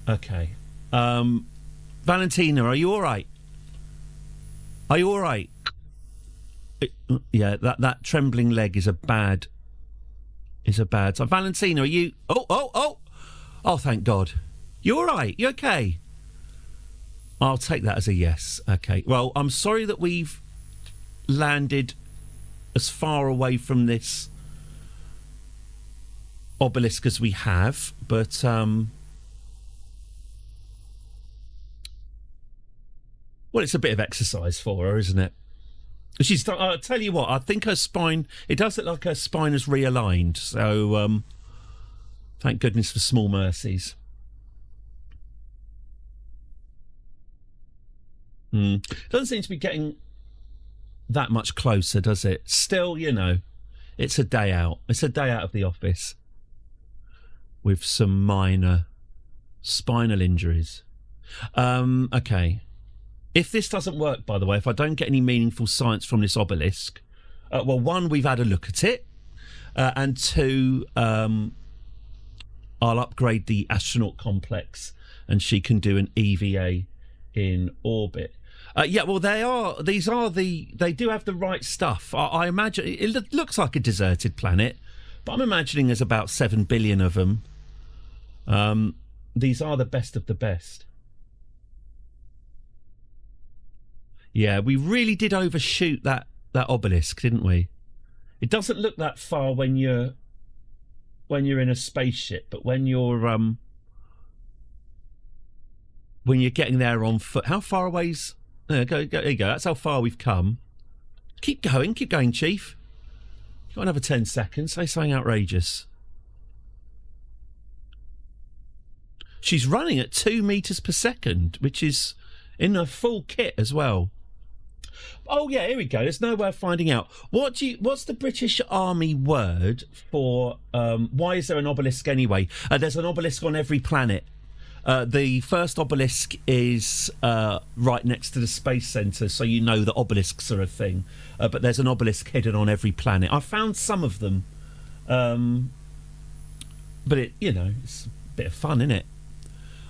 Okay. Valentina, are you all right? Are you all right? Yeah, that trembling leg is a bad... So, Valentina, are you... Oh, thank God. You all right? You okay? I'll take that as a yes. Okay. Well, I'm sorry that we've landed as far away from this obelisk as we have, but... Well, it's a bit of exercise for her, isn't it? I'll tell you what, I think her spine... It does look like her spine is realigned, so thank goodness for small mercies. Doesn't seem to be getting that much closer, does it? Still, you know, it's a day out. It's a day out of the office with some minor spinal injuries. Okay. If this doesn't work, by the way, if I don't get any meaningful science from this obelisk, well, one, we've had a look at it, and two, I'll upgrade the astronaut complex and she can do an EVA in orbit. Yeah, well, they do have the right stuff. I imagine, it looks like a deserted planet, but I'm imagining there's about 7 billion of them. These are the best of the best. Yeah, we really did overshoot that obelisk, didn't we? It doesn't look that far when you're in a spaceship, but when you're getting there on foot, how far away's... There you go. That's how far we've come. Keep going, Chief. Got another 10 seconds. Say something outrageous. She's running at 2 meters per second, which is in a full kit as well. Oh yeah, here we go. There's no way of finding out. What's the British Army word for why is there an obelisk anyway? There's an obelisk on every planet. The first obelisk is right next to the space centre, so you know that obelisks are a thing. But there's an obelisk hidden on every planet. I found some of them, but it's a bit of fun, isn't it?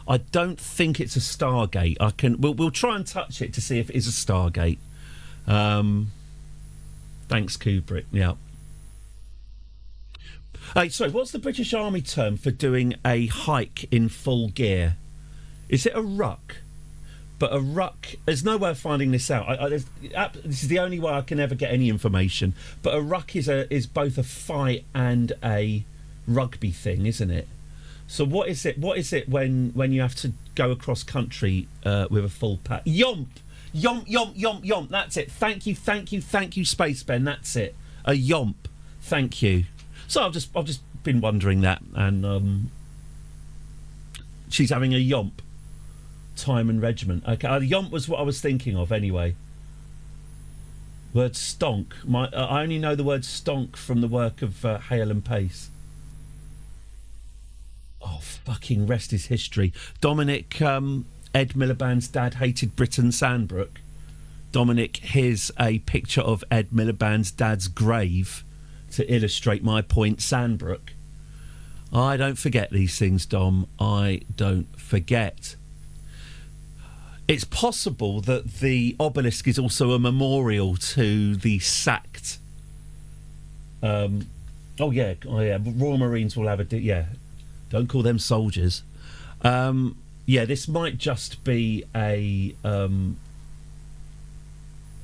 I don't think it's a Stargate. We'll try and touch it to see if it is a Stargate. Thanks, Kubrick. Yeah. Sorry, what's the British Army term for doing a hike in full gear? Is it a ruck? But a ruck... There's no way of finding this out. This is the only way I can ever get any information. But a ruck is both a fight and a rugby thing, isn't it? So what is it? What is it when you have to go across country with a full pack? Yomp! Yomp, yomp, yomp, yomp. That's it. Thank you, Space Ben. That's it. A yomp. Thank you. So I've just been wondering that, and she's having a yomp. Time and regiment. Okay, yomp was what I was thinking of anyway. Word stonk. I only know the word stonk from the work of Hale and Pace. Oh, fucking rest is history. Dominic, Ed Miliband's dad hated Britain Sandbrook. Dominic, here's a picture of Ed Miliband's dad's grave to illustrate my point, Sandbrook. I don't forget these things, Dom. I don't forget. It's possible that the obelisk is also a memorial to the sacked... Oh, yeah. Royal Marines will have a... Yeah. Don't call them soldiers. Yeah, this might just be a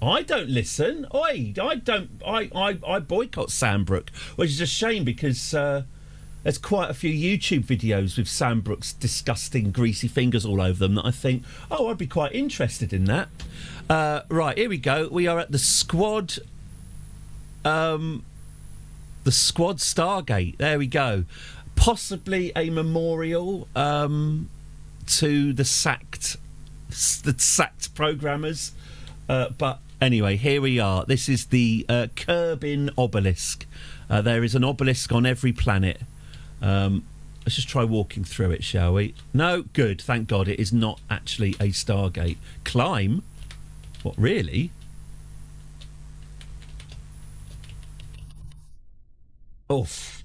I don't listen. I boycott Sam Brooke, which is a shame because there's quite a few YouTube videos with Sam Brooke's disgusting greasy fingers all over them that I think, I'd be quite interested in that. Right, here we go. We are at the Squad. The Squad Stargate. There we go. Possibly a memorial to the sacked programmers. But anyway, here we are. This is the Kerbin obelisk. There is an obelisk on every planet. Let's just try walking through it, shall we? No, good. Thank God it is not actually a Stargate. Climb? What, really? Oof.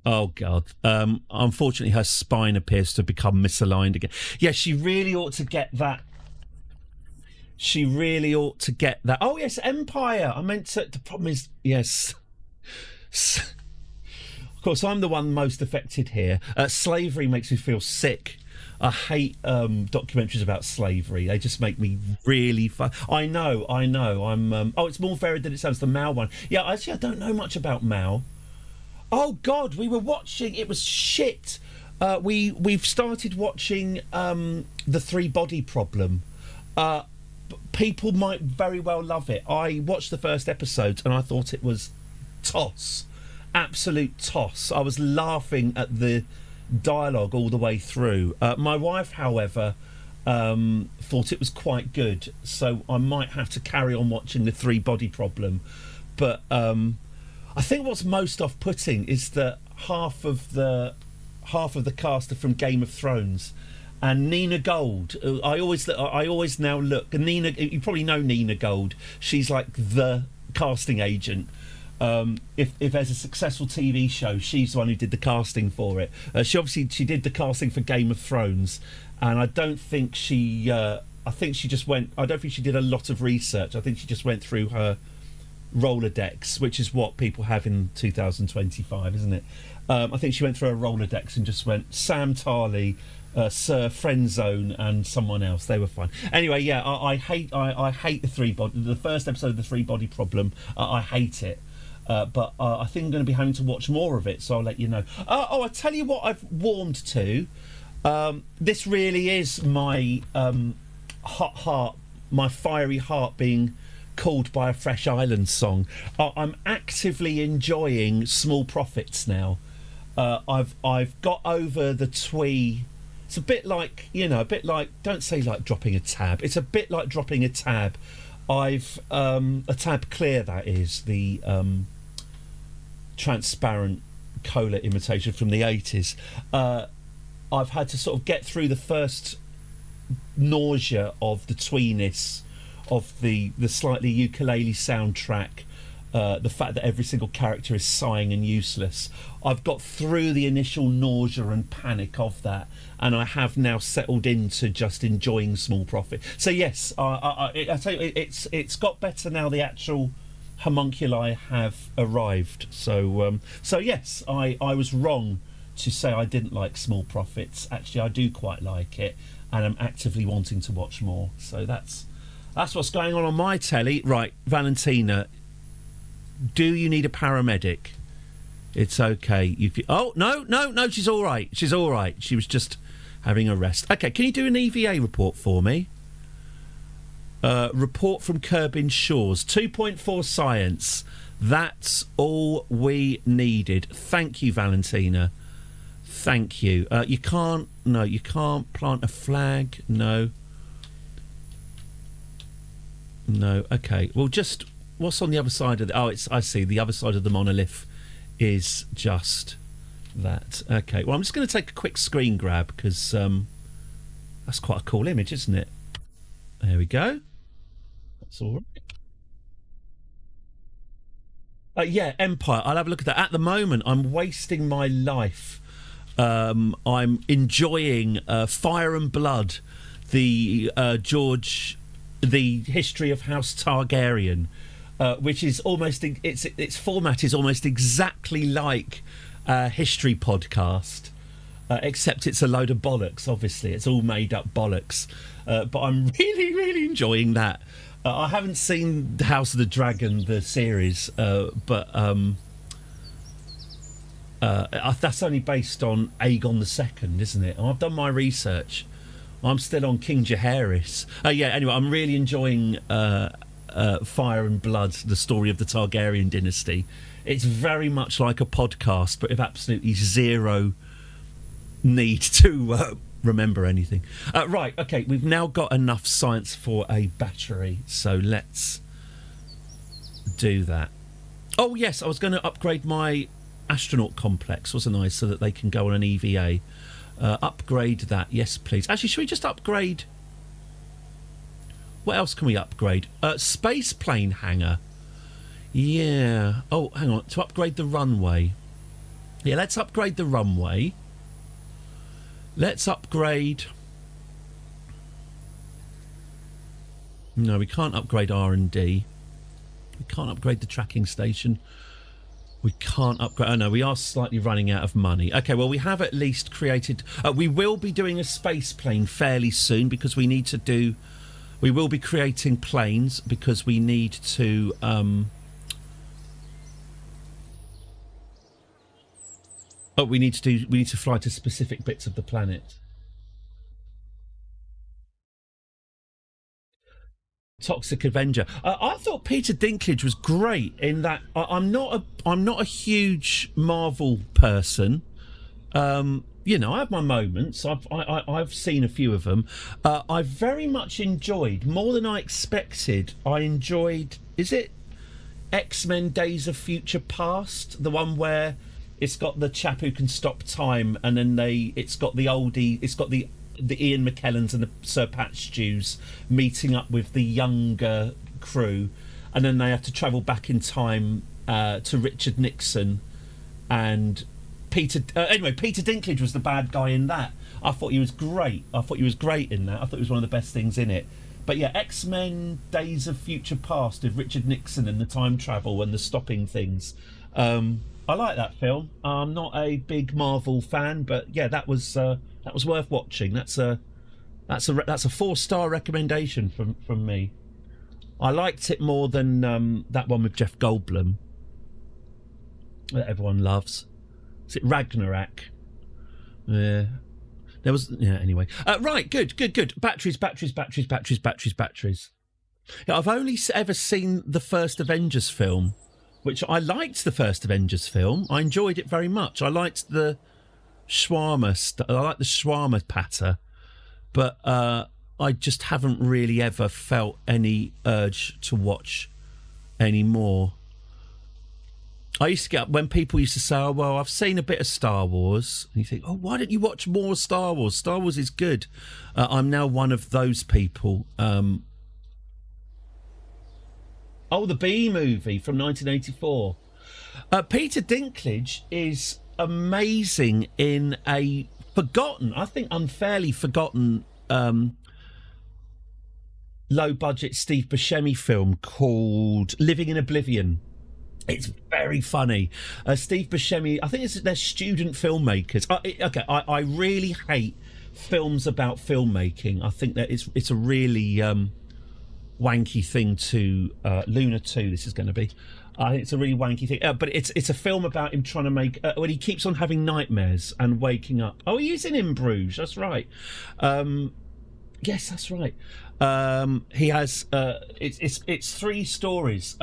Oh, God. Unfortunately, her spine appears to have become misaligned again. Yeah, she really ought to get that. She really ought to get that. Oh, yes, Empire. I meant to. The problem is, yes. Of course, I'm the one most affected here. Slavery makes me feel sick. I hate documentaries about slavery. They just make me really fun. I know. I'm. It's more varied than it sounds. The Mao one. Yeah, actually, I don't know much about Mao. Oh God, we were watching. It was shit. We've started watching the Three Body Problem. People might very well love it. I watched the first episode and I thought it was toss, absolute toss. I was laughing at the dialogue all the way through. My wife, however, thought it was quite good, so I might have to carry on watching the Three Body Problem. But I think what's most off-putting is that half of the cast are from Game of Thrones, and Nina Gold. I always now look. And Nina, you probably know Nina Gold. She's like the casting agent. If there's a successful TV show, she's the one who did the casting for it. She did the casting for Game of Thrones, and I don't think she. I think she just went. I don't think she did a lot of research. I think she just went through her Rolodex, which is what people have in 2025, isn't it? I think she went through her Rolodex and just went Sam Tarley, Sir Friendzone, and someone else. They were fine. Anyway, yeah, I hate the first episode of the Three Body Problem. I hate it. But I think I'm going to be having to watch more of it, so I'll let you know. I tell you what I've warmed to. This really is my hot heart, my fiery heart being called by a Fresh Island song. I'm actively enjoying Small Profits now. I've got over the twee. It's a bit like, don't say like dropping a tab. It's a bit like dropping a tab. I've a tab clear, that is the transparent cola imitation from the 80s. I've had to sort of get through the first nausea of the tweeness of the slightly ukulele soundtrack, the fact that every single character is sighing and useless. I've got through the initial nausea and panic of that, and I have now settled into just enjoying Small Profit. So yes, I tell you, it's got better now. The actual homunculi have arrived. So yes, I was wrong to say I didn't like Small Profits. Actually, I do quite like it, and I'm actively wanting to watch more. So that's what's going on my telly. Right, Valentina, do you need a paramedic? It's okay. No, she's all right. She's all right. She was just having a rest. Okay, can you do an EVA report for me? Report from Kerbin Shores. 2.4 science. That's all we needed. Thank you, Valentina. Thank you. You can't plant a flag. No. Okay. Well, just what's on the other side of the... I see. The other side of the monolith is just that. Okay. Well, I'm just going to take a quick screen grab because that's quite a cool image, isn't it? There we go. That's all right. Yeah, Empire. I'll have a look at that. At the moment, I'm wasting my life. I'm enjoying Fire and Blood, the history of House Targaryen, which is almost its format is almost exactly like a history podcast, except it's a load of bollocks. Obviously, it's all made up bollocks. But I'm really, really enjoying that. I haven't seen House of the Dragon, the series, but that's only based on Aegon II, isn't it? I've done my research. I'm still on King Jaehaerys. Yeah, anyway, I'm really enjoying Fire and Blood, the story of the Targaryen dynasty. It's very much like a podcast, but with absolutely zero need to remember anything. Right, okay, we've now got enough science for a battery, so let's do that. Oh, yes, I was going to upgrade my astronaut complex, wasn't I, so that they can go on an EVA. Upgrade that, yes, please. Actually, should we just upgrade... What else can we upgrade? Space plane hangar. Yeah. Oh, hang on. To upgrade the runway. Yeah, let's upgrade the runway. Let's upgrade... No, we can't upgrade R&D. We can't upgrade the tracking station. We can't upgrade... Oh, no, we are slightly running out of money. OK, well, we have at least created... we will be doing a space plane fairly soon because we need to do... We will be creating planes because we need to... we need to fly to specific bits of the planet. Toxic Avenger. I thought Peter Dinklage was great in that. I'm not a huge Marvel person. You know, I have my moments. I've seen a few of them. I very much enjoyed, more than I expected. I enjoyed. Is it X-Men: Days of Future Past? The one where it's got the chap who can stop time, and then it's got the oldie. It's got the Ian McKellens and the Sir Patchews meeting up with the younger crew, and then they have to travel back in time to Richard Nixon and Peter. Anyway, Peter Dinklage was the bad guy in that. I thought he was great. I thought he was great in that. I thought it was one of the best things in it. But yeah, X-Men: Days of Future Past with Richard Nixon and the time travel and the stopping things. I like that film. I'm not a big Marvel fan, but yeah, that was worth watching. That's a 4-star recommendation from me. I liked it more than that one with Jeff Goldblum that everyone loves. Is it Ragnarok? Yeah. There was... Yeah, anyway. Right, good. Batteries. Yeah, I've only ever seen the first Avengers film, which I liked the first Avengers film. I enjoyed it very much. I liked the shawarma... I like the shawarma patter, but I just haven't really ever felt any urge to watch any more. I used to get up when people used to say, oh, well, I've seen a bit of Star Wars. And you think, oh, why don't you watch more Star Wars? Star Wars is good. I'm now one of those people. The Bee Movie from 1984. Peter Dinklage is amazing in a unfairly forgotten low-budget Steve Buscemi film called Living in Oblivion. It's very funny. Steve Buscemi, I think they're student filmmakers. I really hate films about filmmaking. I think that it's a really wanky thing to... Luna 2, this is going to be. I think it's a really wanky thing. But it's a film about him trying to make... when he keeps on having nightmares and waking up. Oh, he's in Bruges, that's right. Yes, that's right. He has... it's 3 stories.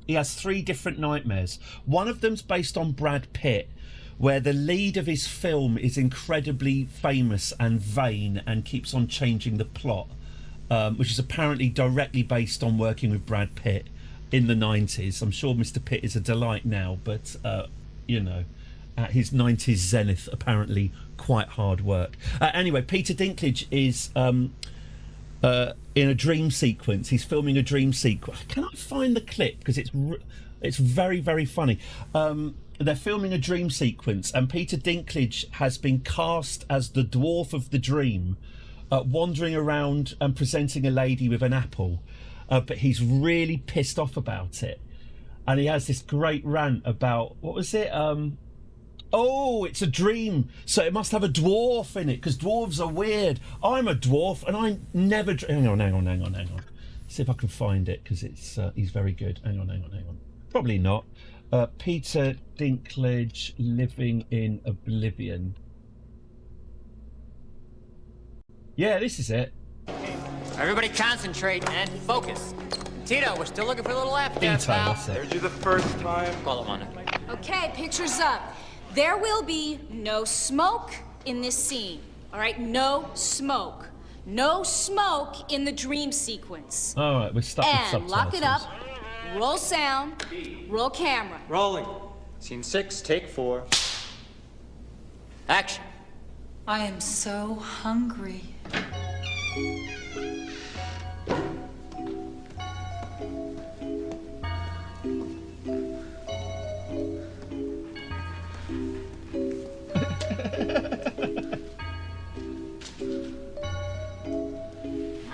He has 3 different nightmares. One of them's based on Brad Pitt, where the lead of his film is incredibly famous and vain and keeps on changing the plot, which is apparently directly based on working with Brad Pitt in the 90s. I'm sure Mr. Pitt is a delight now, but, you know, at his 90s zenith, apparently quite hard work. Anyway, Peter Dinklage is... in a dream sequence. He's filming a dream sequence. Can I find the clip? Because it's very, very funny. They're filming a dream sequence, and Peter Dinklage has been cast as the dwarf of the dream, wandering around and presenting a lady with an apple. But he's really pissed off about it. And he has this great rant about, what was it? Oh, it's a dream, so it must have a dwarf in it, because dwarves are weird. I'm a dwarf, and I never... Hang on. See if I can find it, because it's he's very good. Hang on. Probably not. Peter Dinklage, Living in Oblivion. Yeah, this is it. Everybody concentrate and focus. Tito, we're still looking for a little laugh there, Tito, pal. that's it. Heard you the first time. Call it on it. Okay, picture's up. There will be no smoke in this scene. All right, no smoke. No smoke in the dream sequence. All right, we're stuck with And subtitles. lock it up. Roll sound. Roll camera. Rolling. Scene 6, take 4. Action. I am so hungry.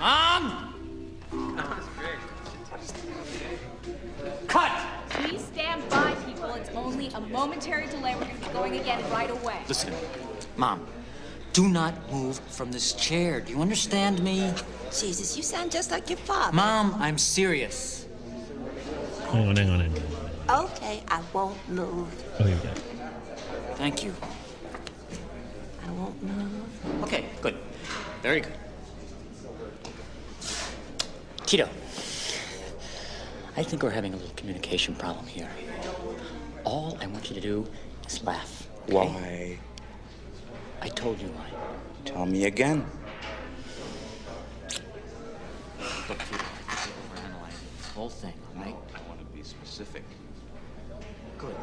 Mom! Cut! Please stand by, people. It's only a momentary delay. We're going to be going again right away. Listen, Mom, do not move from this chair. Do you understand me? Jesus, you sound just like your father. Mom, I'm serious. Hang on. Okay, I won't move. Oh, here we go. Thank you. I won't move. Okay, good. Very good. Tito, I think we're having a little communication problem here. All I want you to do is laugh. Okay? Why? I told you why. Tell me again. Look, Tito, I think we're overanalyzing this whole thing, all right? I want to be specific. Good.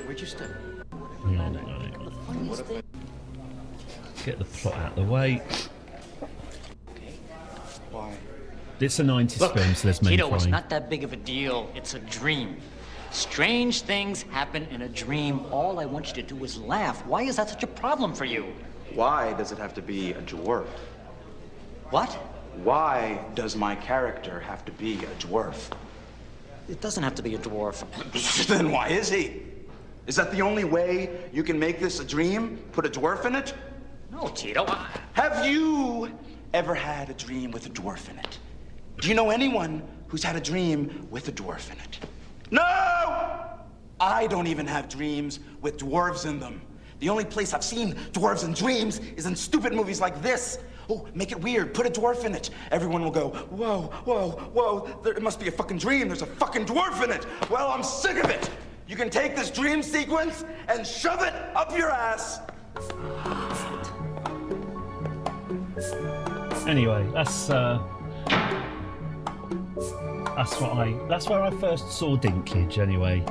Where'd you stay? Hang on. Get the plot out of the way. Why? It's a 90s film, so there's men Tito, it's flying. not that big of a deal. It's a dream. Strange things happen in a dream. All I want you to do is laugh. Why is that such a problem for you? Why does it have to be a dwarf? What? Why does my character have to be a dwarf? It doesn't have to be a dwarf. Then why is he? Is that the only way you can make this a dream? Put a dwarf in it? No, Tito. Have you ever had a dream with a dwarf in it? Do you know anyone who's had a dream with a dwarf in it? No! I don't even have dreams with dwarves in them. The only place I've seen dwarves in dreams is in stupid movies like this. Oh, make it weird. Put a dwarf in it. Everyone will go, whoa, whoa, whoa. It must be a fucking dream. There's a fucking dwarf in it. Well, I'm sick of it. You can take this dream sequence and shove it up your ass. Anyway, that's where I first saw Dinklage. Anyway,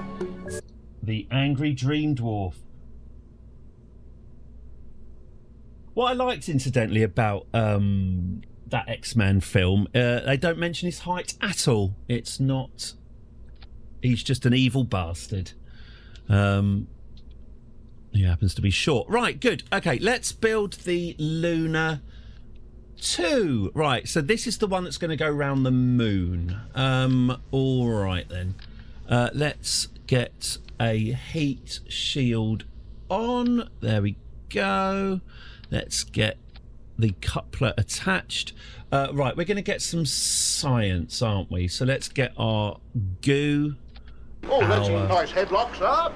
the Angry Dream Dwarf. What I liked, incidentally, about that X-Men film, they don't mention his height at all. It's not. He's just an evil bastard. He happens to be short. Right, good. Okay, let's build the Lunar 2. Right, so this is the one that's going to go around the moon. All right then. Let's get a heat shield on. There we go. Let's get the coupler attached. Right, we're going to get some science, aren't we? So let's get our goo. Oh, that's some nice headlocks, sir.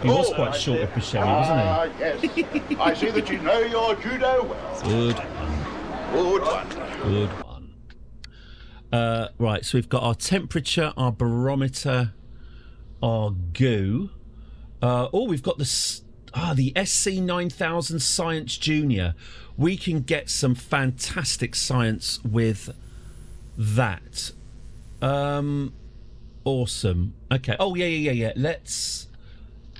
He was quite short of Buscemi, wasn't he? Yes. I see that you know your judo well. Good. Good one. Good one. Right, so we've got our temperature, our barometer, our goo. We've got the SC9000 Science Junior. We can get some fantastic science with that. Awesome. Okay. Oh, yeah. Let's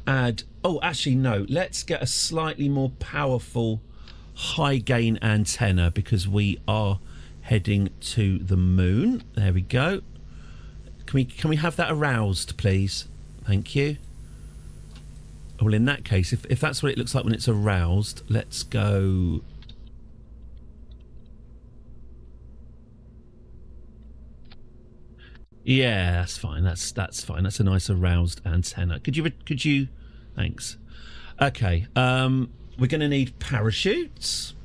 add... Oh, actually, no. Let's get a slightly more powerful high gain antenna because we are heading to the moon. There we go. Can we have that aroused, please? Thank you. Well, in that case, if that's what it looks like when it's aroused, let's go... Yeah, that's fine. That's fine. That's a nice aroused antenna. Could you? Thanks. Okay. We're going to need parachutes.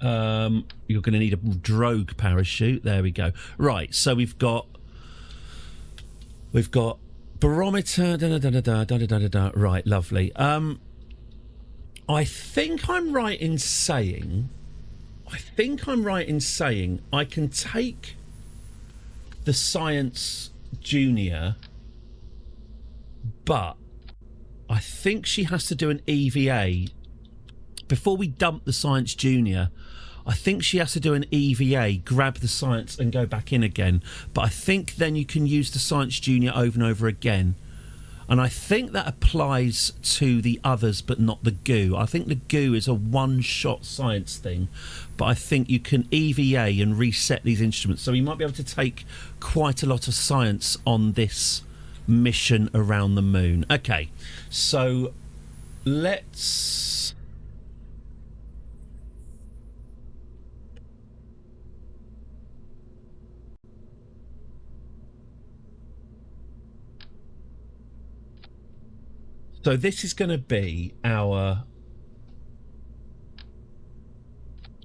You're going to need a drogue parachute. There we go. Right, so we've got barometer. Right, lovely. I think I'm right in saying I can take the Science Junior, but I think she has to do an EVA before we dump the Science Junior. I think she has to do an EVA, grab the Science and go back in again. But I think then you can use the Science Junior over and over again. And I think that applies to the others, but not the goo. I think the goo is a one-shot science thing. But I think you can EVA and reset these instruments. So we might be able to take quite a lot of science on this mission around the moon. Okay, so let's... So this is going to be our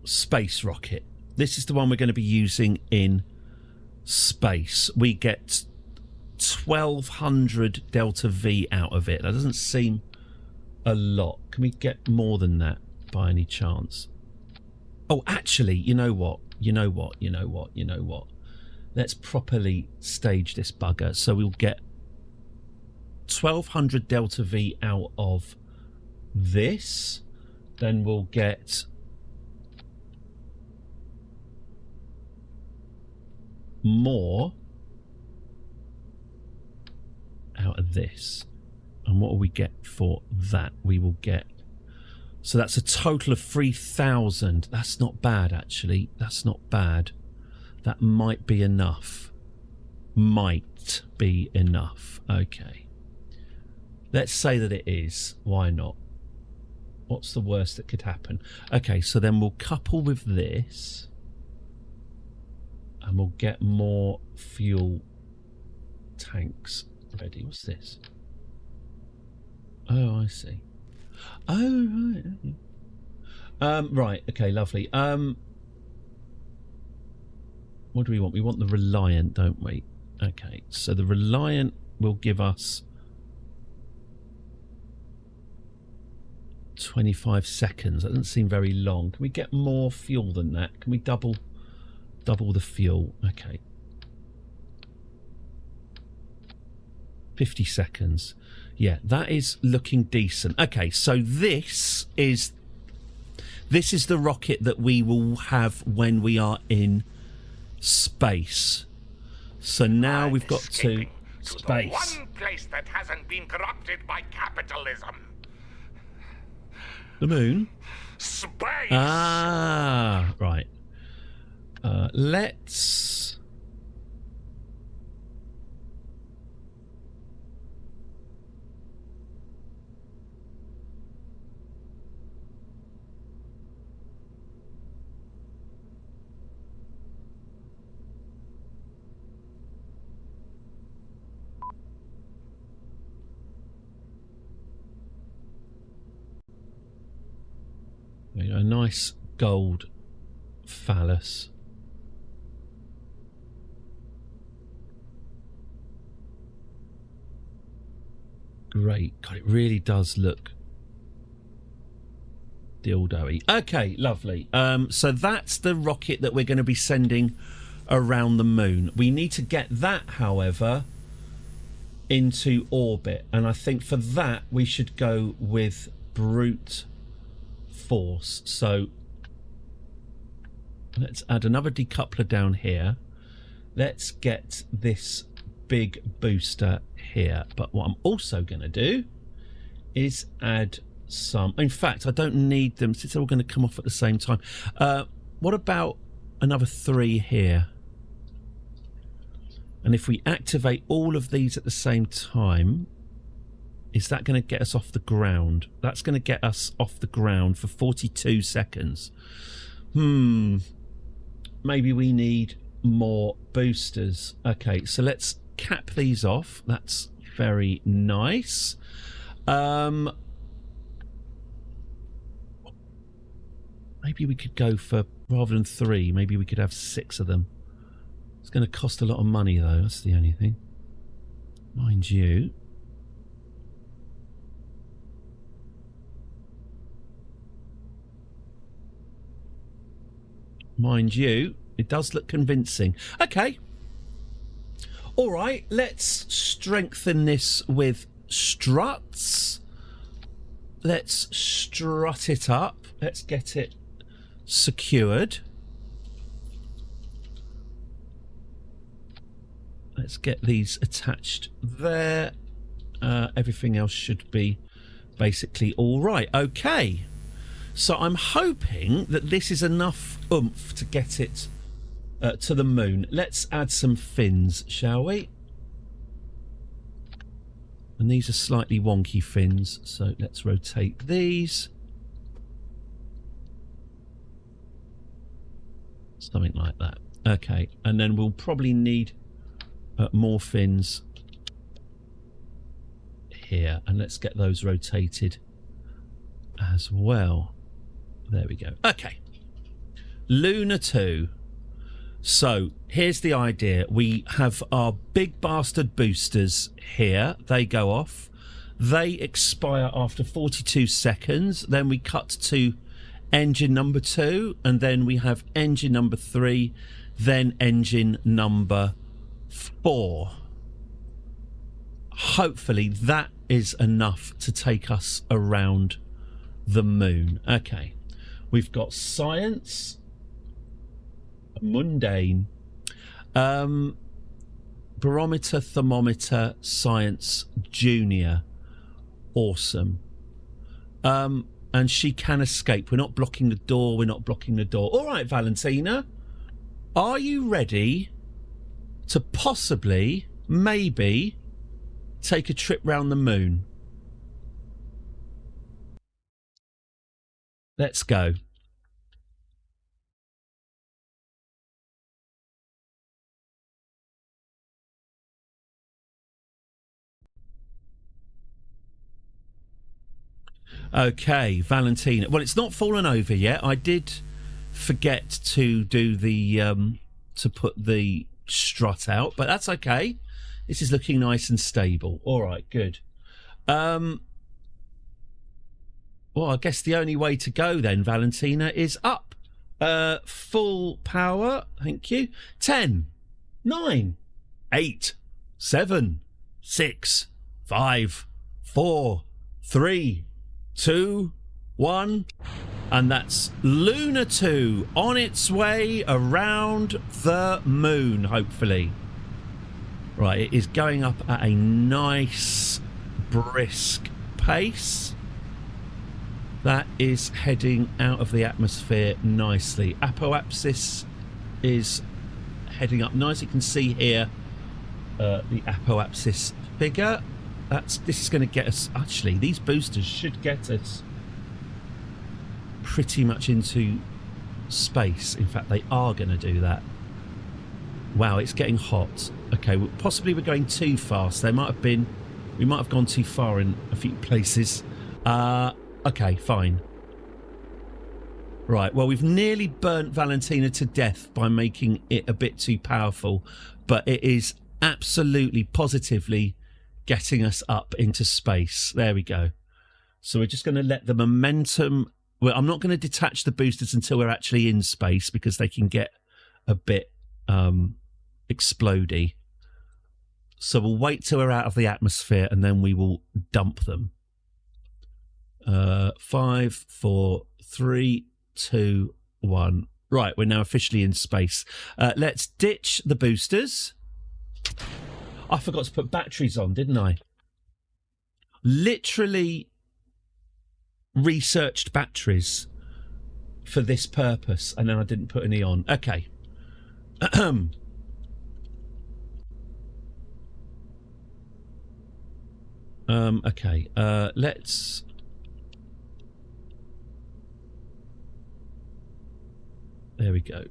space rocket. This is the one we're going to be using in space. We get 1200 delta V out of it. That doesn't seem a lot. Can we get more than that by any chance? Oh, actually, you know what? Let's properly stage this bugger. So we'll get 1200 delta V out of this. Then we'll get more out of this. And what will we get for that? We will get... So that's a total of 3000. That's not bad, actually. That's not bad. That might be enough. Might be enough. Okay. Let's say that it is. Why not? What's the worst that could happen? Okay, so then we'll couple with this. And we'll get more fuel tanks ready. What's this? Oh, I see. Oh, right. Right, okay, lovely. What do we want? We want the Reliant, don't we? Okay, so the Reliant will give us 25 seconds. That doesn't seem very long. Can we get more fuel than that? Can we double the fuel? Okay. 50 seconds. Yeah, that is looking decent. Okay, so this is the rocket that we will have when we are in space. So now we've got to space. One place that hasn't been corrupted by capitalism. The moon? Space! Ah, right. Let's... A nice gold phallus. Great. God, it really does look dildo-y. Okay, lovely. So that's the rocket that we're going to be sending around the moon. We need to get that, however, into orbit. And I think for that, we should go with brute force. So let's add another decoupler down here. Let's get this big booster here. But what I'm also going to do is add some... In fact, I don't need them since they're all going to come off at the same time. What about another 3 here? And if we activate all of these at the same time... Is that going to get us off the ground? That's going to get us off the ground for 42 seconds. Maybe we need more boosters. Okay, so let's cap these off. That's very nice. Maybe we could go for, rather than 3, maybe we could have 6 of them. It's going to cost a lot of money, though. That's the only thing. Mind you. Mind you, it does look convincing. Okay. All right, let's strengthen this with struts. Let's strut it up. Let's get it secured. Let's get these attached there. Everything else should be basically all right. Okay. So I'm hoping that this is enough oomph to get it to the moon. Let's add some fins, shall we? And these are slightly wonky fins, so let's rotate these. Something like that. Okay, and then we'll probably need more fins here, and let's get those rotated as well. There we go. Okay. Luna 2. So here's the idea. We have our big bastard boosters here. They go off. They expire after 42 seconds. Then we cut to engine number 2. And then we have engine number 3. Then engine number 4. Hopefully that is enough to take us around the moon. Okay. We've got science. Mundane. Barometer, thermometer, science, junior. Awesome. And she can escape. We're not blocking the door. We're not blocking the door. All right, Valentina. Are you ready to possibly, maybe, take a trip round the moon? Let's go. Okay, Valentina. Well, it's not fallen over yet. I did forget to do the to put the strut out, but that's okay. This is looking nice and stable. All right, good. Well, I guess the only way to go then, Valentina, is up. Full power. Thank you. 10, 9, 8, 7, 6, 5, 4, 3, 2, 1, and that's Luna 2 on its way around the moon, hopefully. Right, it is going up at a nice, brisk pace. That is heading out of the atmosphere nicely. Apoapsis is heading up nice. You can see here the apoapsis figure. This is going to get us, actually, these boosters should get us pretty much into space. In fact, they are going to do that. Wow, it's getting hot. Okay, well, possibly we're going too fast. We might have gone too far in a few places. Okay, fine. Right, well, we've nearly burnt Valentina to death by making it a bit too powerful, but it is absolutely, positively getting us up into space. There we go. So we're just going to let the momentum... Well, I'm not going to detach the boosters until we're actually in space because they can get a bit explodey. So we'll wait till we're out of the atmosphere and then we will dump them. 5, 4, 3, 2, 1. Right, we're now officially in space. Let's ditch the boosters. I forgot to put batteries on, didn't I? Literally researched batteries for this purpose, and then I didn't put any on. Okay. Okay. Let's... There we go.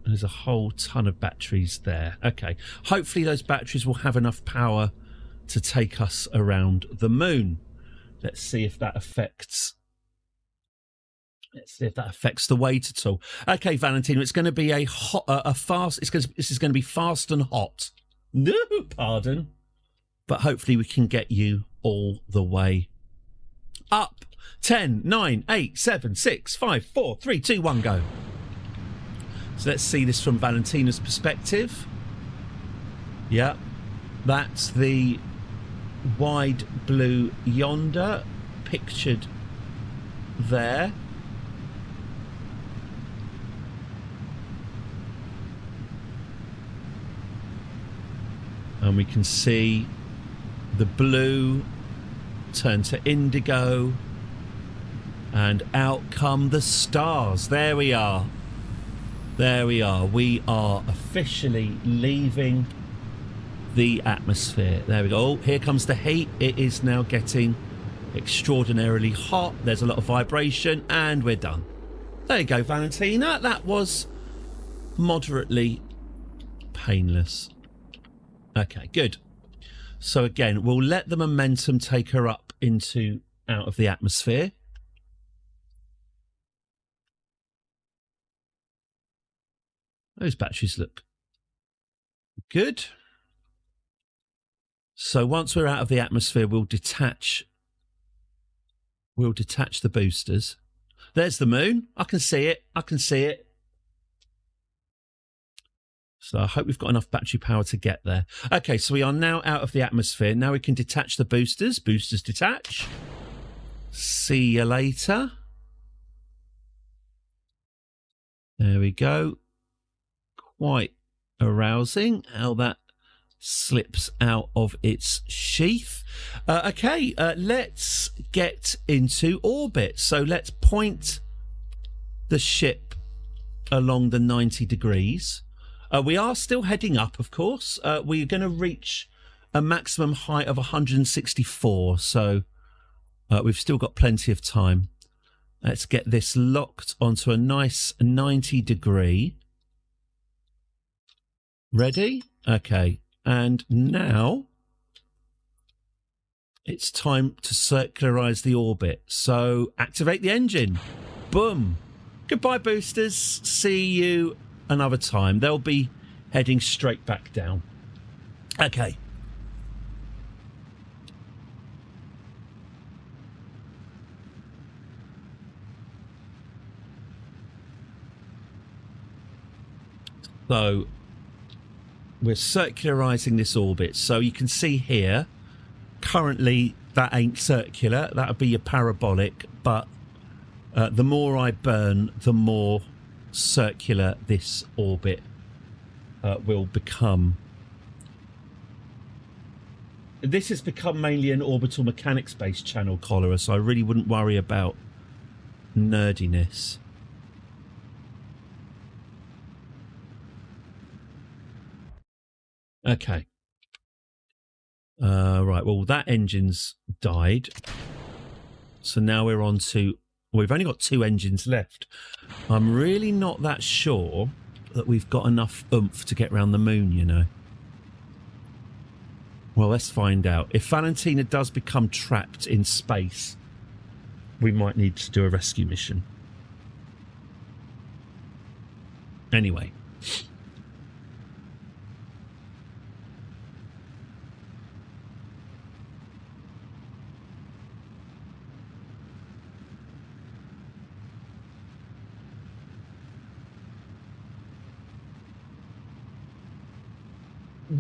There's a whole ton of batteries there. Okay. Hopefully those batteries will have enough power to take us around the moon. Let's see if that affects Let's see if that affects the weight at all. Okay, Valentino, it's going to be fast. This is going to be fast and hot. No, pardon. But hopefully we can get you all the way up. 10, 9, 8, 7, 6, 5, 4, 3, 2, 1, go. So let's see this from Valentina's perspective. Yeah, that's the wide blue yonder pictured there. And we can see the blue turn to indigo, and out come the stars. There we are. There we are. We are officially leaving the atmosphere. There we go. Oh, here comes the heat. It is now getting extraordinarily hot. There's a lot of vibration, and we're done. There you go, Valentina. That was moderately painless. Okay, good. So again, we'll let the momentum take her up out of the atmosphere. Those batteries look good. So once we're out of the atmosphere, we'll detach the boosters. There's the moon. I can see it. I can see it. So I hope we've got enough battery power to get there. Okay, so we are now out of the atmosphere. Now we can detach the boosters. Boosters detach. See you later. There we go. Quite arousing how that slips out of its sheath. Okay, let's get into orbit. So let's point the ship along the 90 degrees. We are still heading up, of course. We're going to reach a maximum height of 164, so we've still got plenty of time. Let's get this locked onto a nice 90 degree. Ready? Okay. And now it's time to circularize the orbit. So activate the engine. Boom. Goodbye, boosters. See you another time. They'll be heading straight back down. Okay. So we're circularizing this orbit. So you can see here, currently that ain't circular. That would be your parabolic. But the more I burn, the more circular this orbit will become. This has become mainly an orbital mechanics based channel, Cholera, so I really wouldn't worry about nerdiness. Okay. Right, well, that engine's died. So now we're on to... We've only got 2 engines left. I'm really not that sure that we've got enough oomph to get round the moon, you know. Well, let's find out. If Valentina does become trapped in space, we might need to do a rescue mission. Anyway.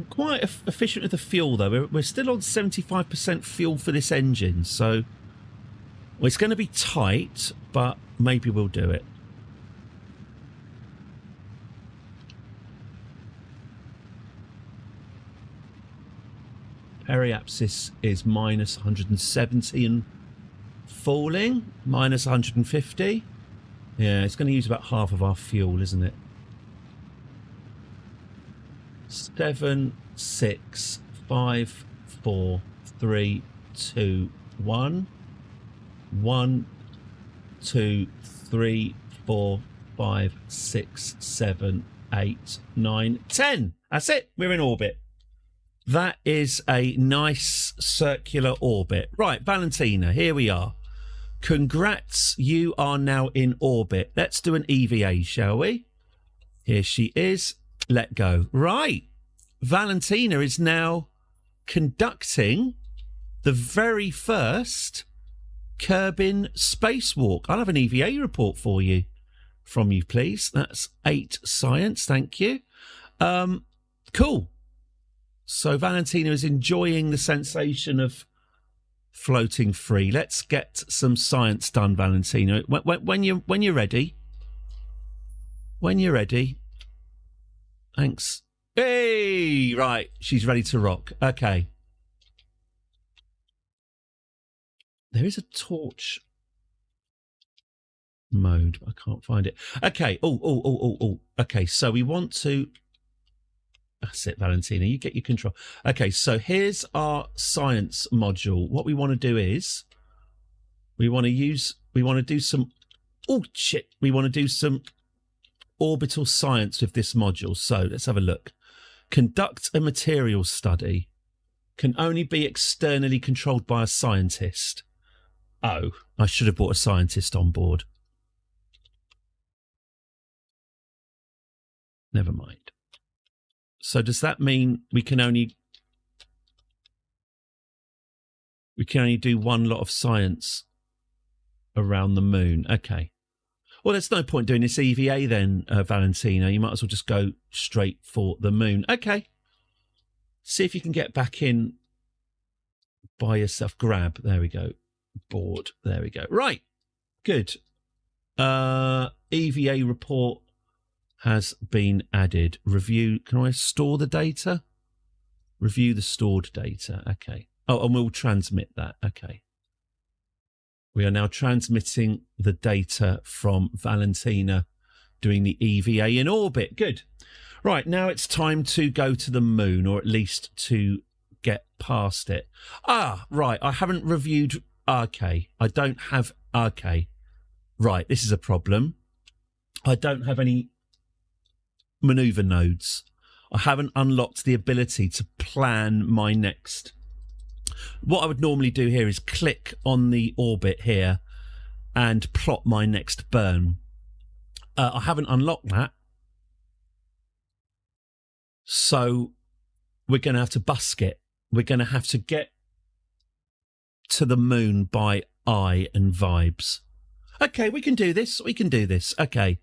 Quite efficient with the fuel, though. We're still on 75% fuel for this engine, so well, it's going to be tight, but maybe we'll do it. Periapsis is minus 170 and falling, minus 150. Yeah, it's going to use about half of our fuel, isn't it? 7, 6, 5, 4, 3, 2, 1. 1, 2, 3, 4, 5, 6, 7, 8, 9, 10. That's it. We're in orbit. That is a nice circular orbit. Right, Valentina, here we are. Congrats, you are now in orbit. Let's do an EVA, shall we? Here she is. Let go. Right. Valentina is now conducting the very first Kerbin spacewalk. I'll have an EVA report for you from you, please. That's 8 science. Thank you. Cool. So Valentina is enjoying the sensation of floating free. Let's get some science done, Valentina. When you're ready. When you're ready. Thanks. Hey, right. She's ready to rock. Okay. There is a torch mode. I can't find it. Okay. Oh. Okay. So we want to. That's it, Valentina. You get your control. Okay. So here's our science module. What we want to do is we want to do some. Oh shit! We want to do some orbital science with this module. So let's have a look. Conduct a material study. Can only be externally controlled by a scientist. Oh, I should have brought a scientist on board. Never mind. So does that mean we can only do one lot of science around the moon? Okay. Well, there's no point doing this EVA then, Valentina. You might as well just go straight for the moon. Okay. See if you can get back in by yourself. Grab. There we go. Board. There we go. Right. Good. EVA report has been added. Review. Can I store the data? Review the stored data. Okay. Oh, and we'll transmit that. Okay. We are now transmitting the data from Valentina doing the EVA in orbit. Good. Right, now it's time to go to the moon, or at least to get past it. Ah, right, I haven't reviewed... Okay, I don't have... Okay. Right, this is a problem. I don't have any manoeuvre nodes. I haven't unlocked the ability to plan my next... What I would normally do here is click on the orbit here and plot my next burn. I haven't unlocked that. So we're going to have to busk it. We're going to have to get to the moon by eye and vibes. Okay, we can do this. We can do this. Okay.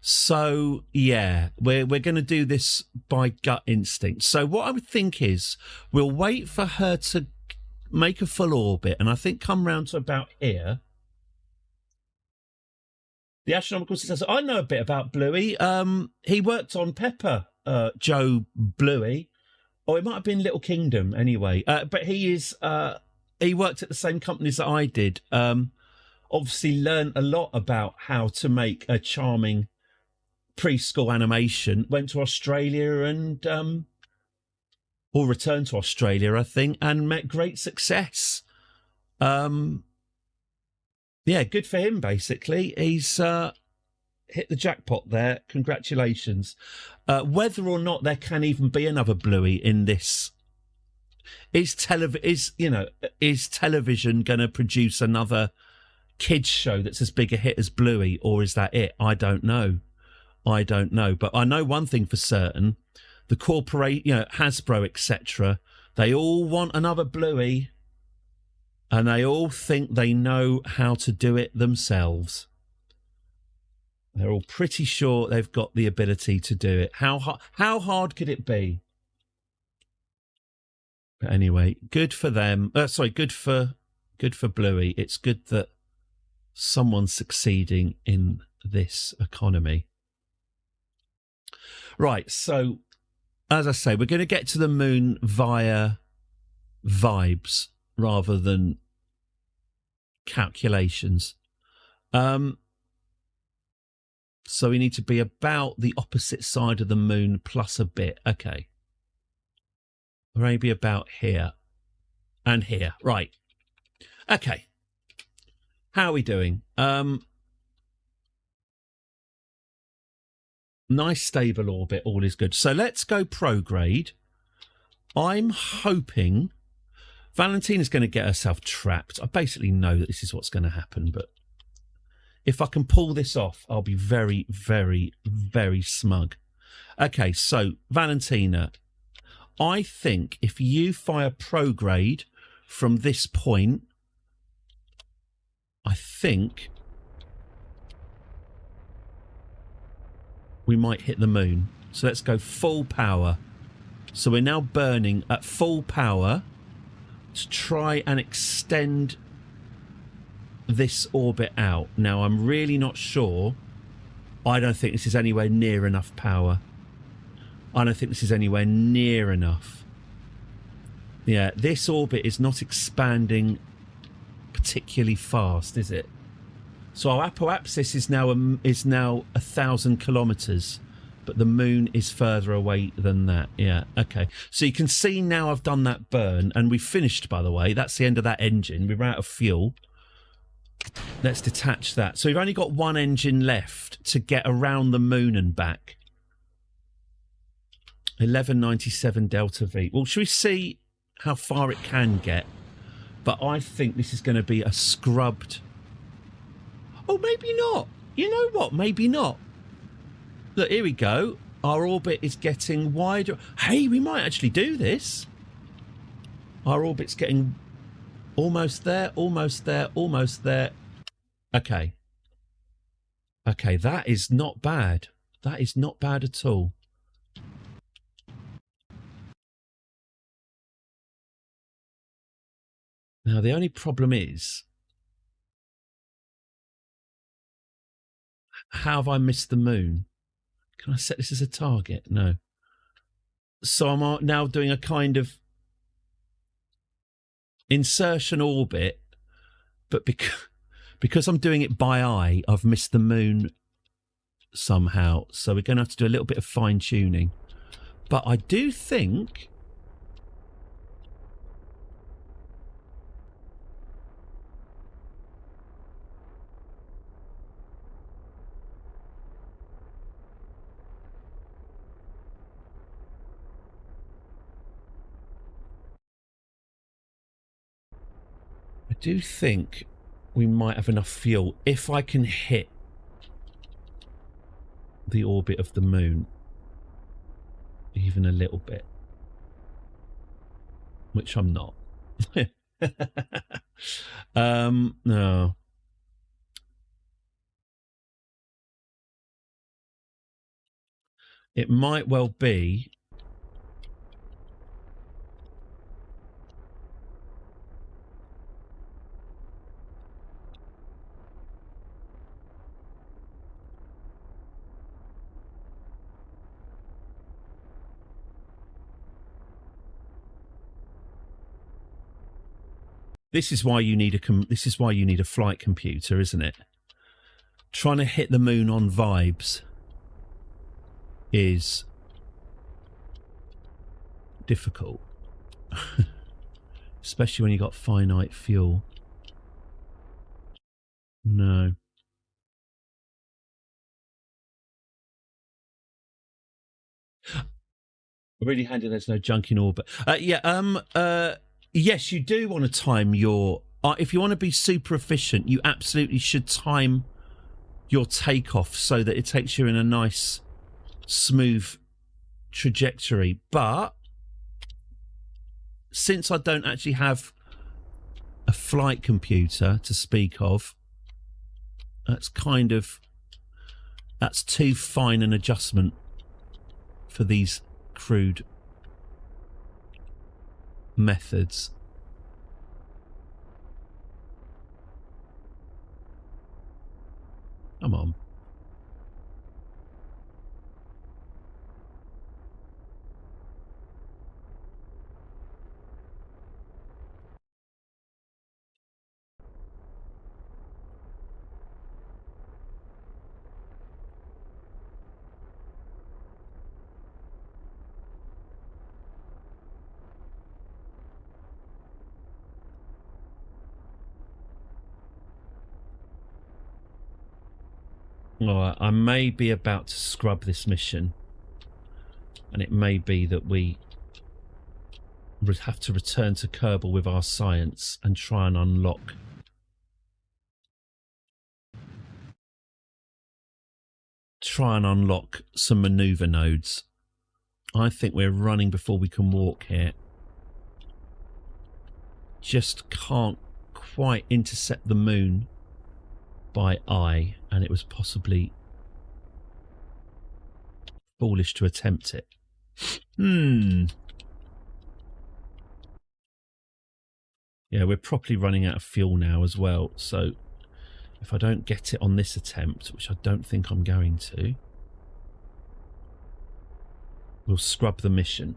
So, yeah, we're going to do this by gut instinct. So what I would think is we'll wait for her to make a full orbit, and I think come round to about here. The astronomical successor. I know a bit about Bluey. He worked on Pepper, Joe Bluey. Or it might have been Little Kingdom anyway. But he worked at the same companies that I did. Obviously learned a lot about how to make a charming preschool animation. Went to Australia and... or returned to Australia, I think, and met great success. Yeah, good for him, basically. He's hit the jackpot there. Congratulations. Whether or not there can even be another Bluey in this... Is television going to produce another kids show that's as big a hit as Bluey, or is that it? I don't know. But I know one thing for certain. The corporate, Hasbro, etc., they all want another Bluey, and they all think they know how to do it themselves. They're all pretty sure they've got the ability to do it. How hard could it be? But anyway, good for them. Good for Bluey. It's good that someone's succeeding in this economy. Right, so... As I say, we're going to get to the moon via vibes rather than calculations. So we need to be about the opposite side of the moon plus a bit. Okay. Maybe about here and here. Right. Okay. How are we doing? Nice stable orbit, all is good. So let's go prograde. I'm hoping Valentina's going to get herself trapped. I basically know that this is what's going to happen, but if I can pull this off, I'll be very, very, very smug. Okay, so Valentina, I think if you fire prograde from this point, I think we might hit the moon. So let's go full power. So we're now burning at full power to try and extend this orbit out. Now, I'm really not sure. I don't think this is anywhere near enough power. I don't think this is anywhere near enough. Yeah, this orbit is not expanding particularly fast, is it? So our apoapsis is now 1,000 kilometers, but the moon is further away than that. Yeah, okay. So you can see now I've done that burn, and we finished, by the way. That's the end of that engine. We're out of fuel. Let's detach that. So we've only got one engine left to get around the moon and back. 1197 Delta V. Well, should we see how far it can get? But I think this is going to be a scrubbed... Oh, maybe not. You know what? Maybe not. Look, here we go. Our orbit is getting wider. Hey, we might actually do this. Our orbit's getting almost there, almost there, almost there. Okay. Okay, that is not bad. That is not bad at all. Now, the only problem is, how have I missed the moon? Can I set this as a target? No. So I'm now doing a kind of insertion orbit, but because I'm doing it by eye, I've missed the moon somehow. So we're going to have to do a little bit of fine-tuning. But I do think... we might have enough fuel if I can hit the orbit of the moon even a little bit, which I'm not. No. It might well be this is why you need a flight computer, isn't it? Trying to hit the moon on vibes is difficult. Especially when you got finite fuel. No. Really handy there's no junk in orbit. Yes, you do want to time your... if you want to be super efficient, you absolutely should time your takeoff so that it takes you in a nice, smooth trajectory. But since I don't actually have a flight computer to speak of, that's too fine an adjustment for these crude methods. Come on. Alright, I may be about to scrub this mission. And it may be that we We have to return to Kerbal with our science and try and unlock some maneuver nodes. I think we're running before we can walk here. Just can't quite intercept the moon by eye, and it was possibly foolish to attempt it. Yeah, we're properly running out of fuel now as well, so if I don't get it on this attempt, which I don't think I'm going to, we'll scrub the mission.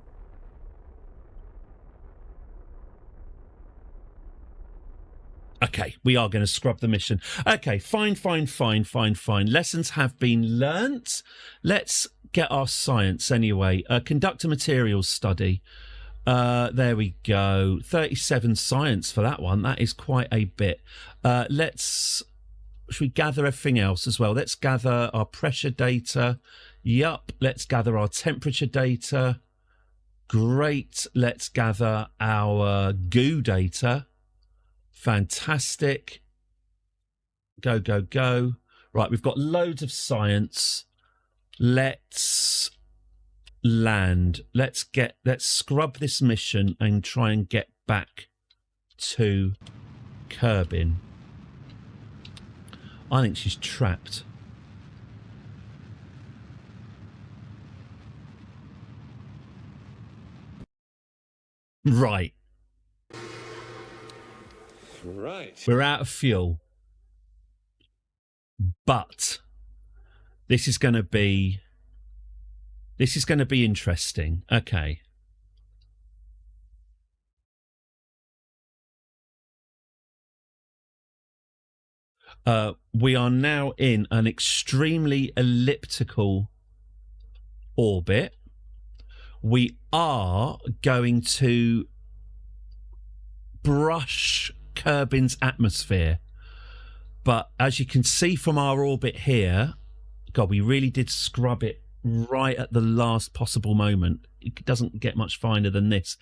Okay, we are going to scrub the mission. Okay, fine. Lessons have been learnt. Let's get our science anyway. Conduct a materials study. There we go. 37 science for that one. That is quite a bit. Should we gather everything else as well? Let's gather our pressure data. Yup. Let's gather our temperature data. Great. Let's gather our goo data. Fantastic. Go. Right, we've got loads of science. Let's land. Let's scrub this mission and try and get back to Kerbin. I think she's trapped. Right. We're out of fuel. But this is going to be interesting. Okay. We are now in an extremely elliptical orbit. We are going to brush Kerbin's atmosphere. But as you can see from our orbit here, God, we really did scrub it right at the last possible moment. It doesn't get much finer than this.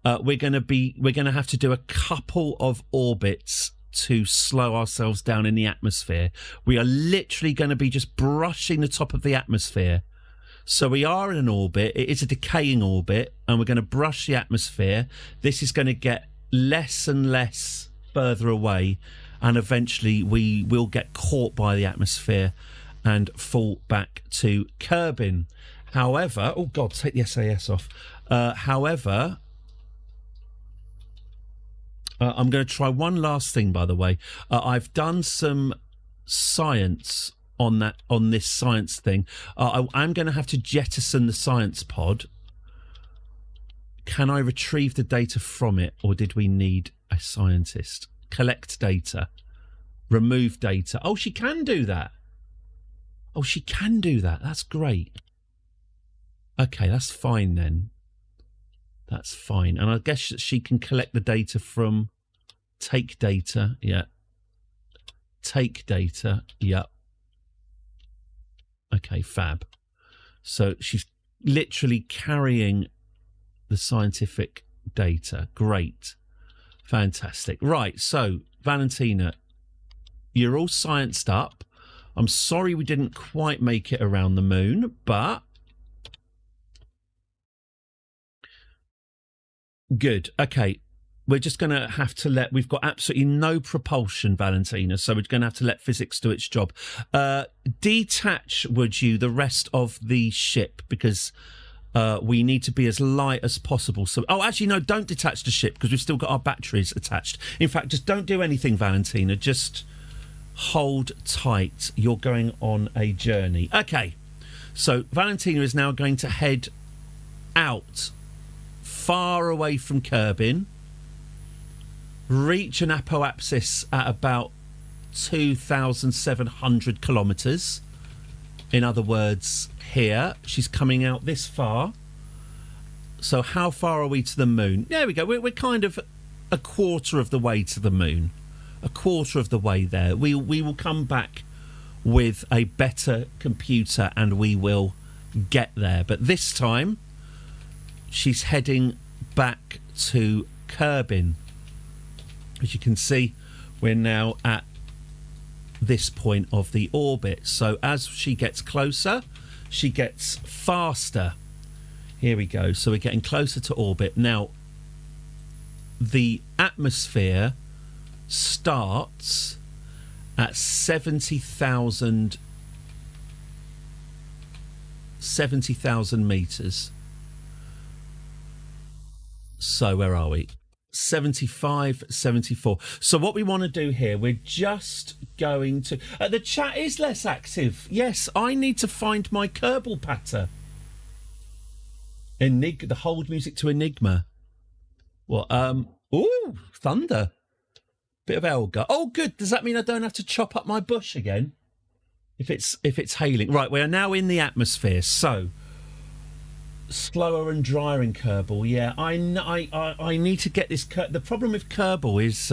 We're going to have to do a couple of orbits to slow ourselves down in the atmosphere. We are literally going to be just brushing the top of the atmosphere. So we are in an orbit. It is a decaying orbit, and we're going to brush the atmosphere. This is going to get less and less further away, and eventually we will get caught by the atmosphere and fall back to Kerbin. However, oh God, take the SAS off. However, I'm going to try one last thing, by the way. I've done some science on this science thing. I'm going to have to jettison the science pod. Can I retrieve the data from it, or did we need a scientist? Collect data. Remove data. Oh, she can do that. Oh, she can do that. That's great. Okay, that's fine then. That's fine. And I guess she can collect the data from take data. Yeah. Take data. Yeah. Okay, fab. So she's literally carrying the scientific data. Great. Fantastic. Right, so Valentina, you're all scienced up. I'm sorry we didn't quite make it around the moon, but good. Okay, we're just going to have to we've got absolutely no propulsion, Valentina, so we're going to have to let physics do its job. Detach, would you, the rest of the ship, because we need to be as light as possible. So, oh, actually, no, don't detach the ship, because we've still got our batteries attached. In fact, just don't do anything, Valentina. Just hold tight. You're going on a journey. Okay, so Valentina is now going to head out far away from Kerbin, reach an apoapsis at about 2,700 kilometres. In other words, here, she's coming out this far. So how far are we to the moon? There we go. We're kind of a quarter of the way to the moon. A quarter of the way there. We will come back with a better computer and we will get there. But this time, she's heading back to Kerbin. As you can see, we're now at this point of the orbit. So as she gets closer, she gets faster. Here we go. So we're getting closer to orbit. Now, the atmosphere starts at 70,000 metres. So where are we? 75, 74. So what we want to do here, we're just going to... the chat is less active. Yes, I need to find my Kerbal patter. The hold music to Enigma. What? Ooh, thunder. Bit of Elgar. Oh, good. Does that mean I don't have to chop up my bush again? If it's hailing. Right, we are now in the atmosphere. So... slower and drier in Kerbal. Yeah, I need to get this. The problem with Kerbal is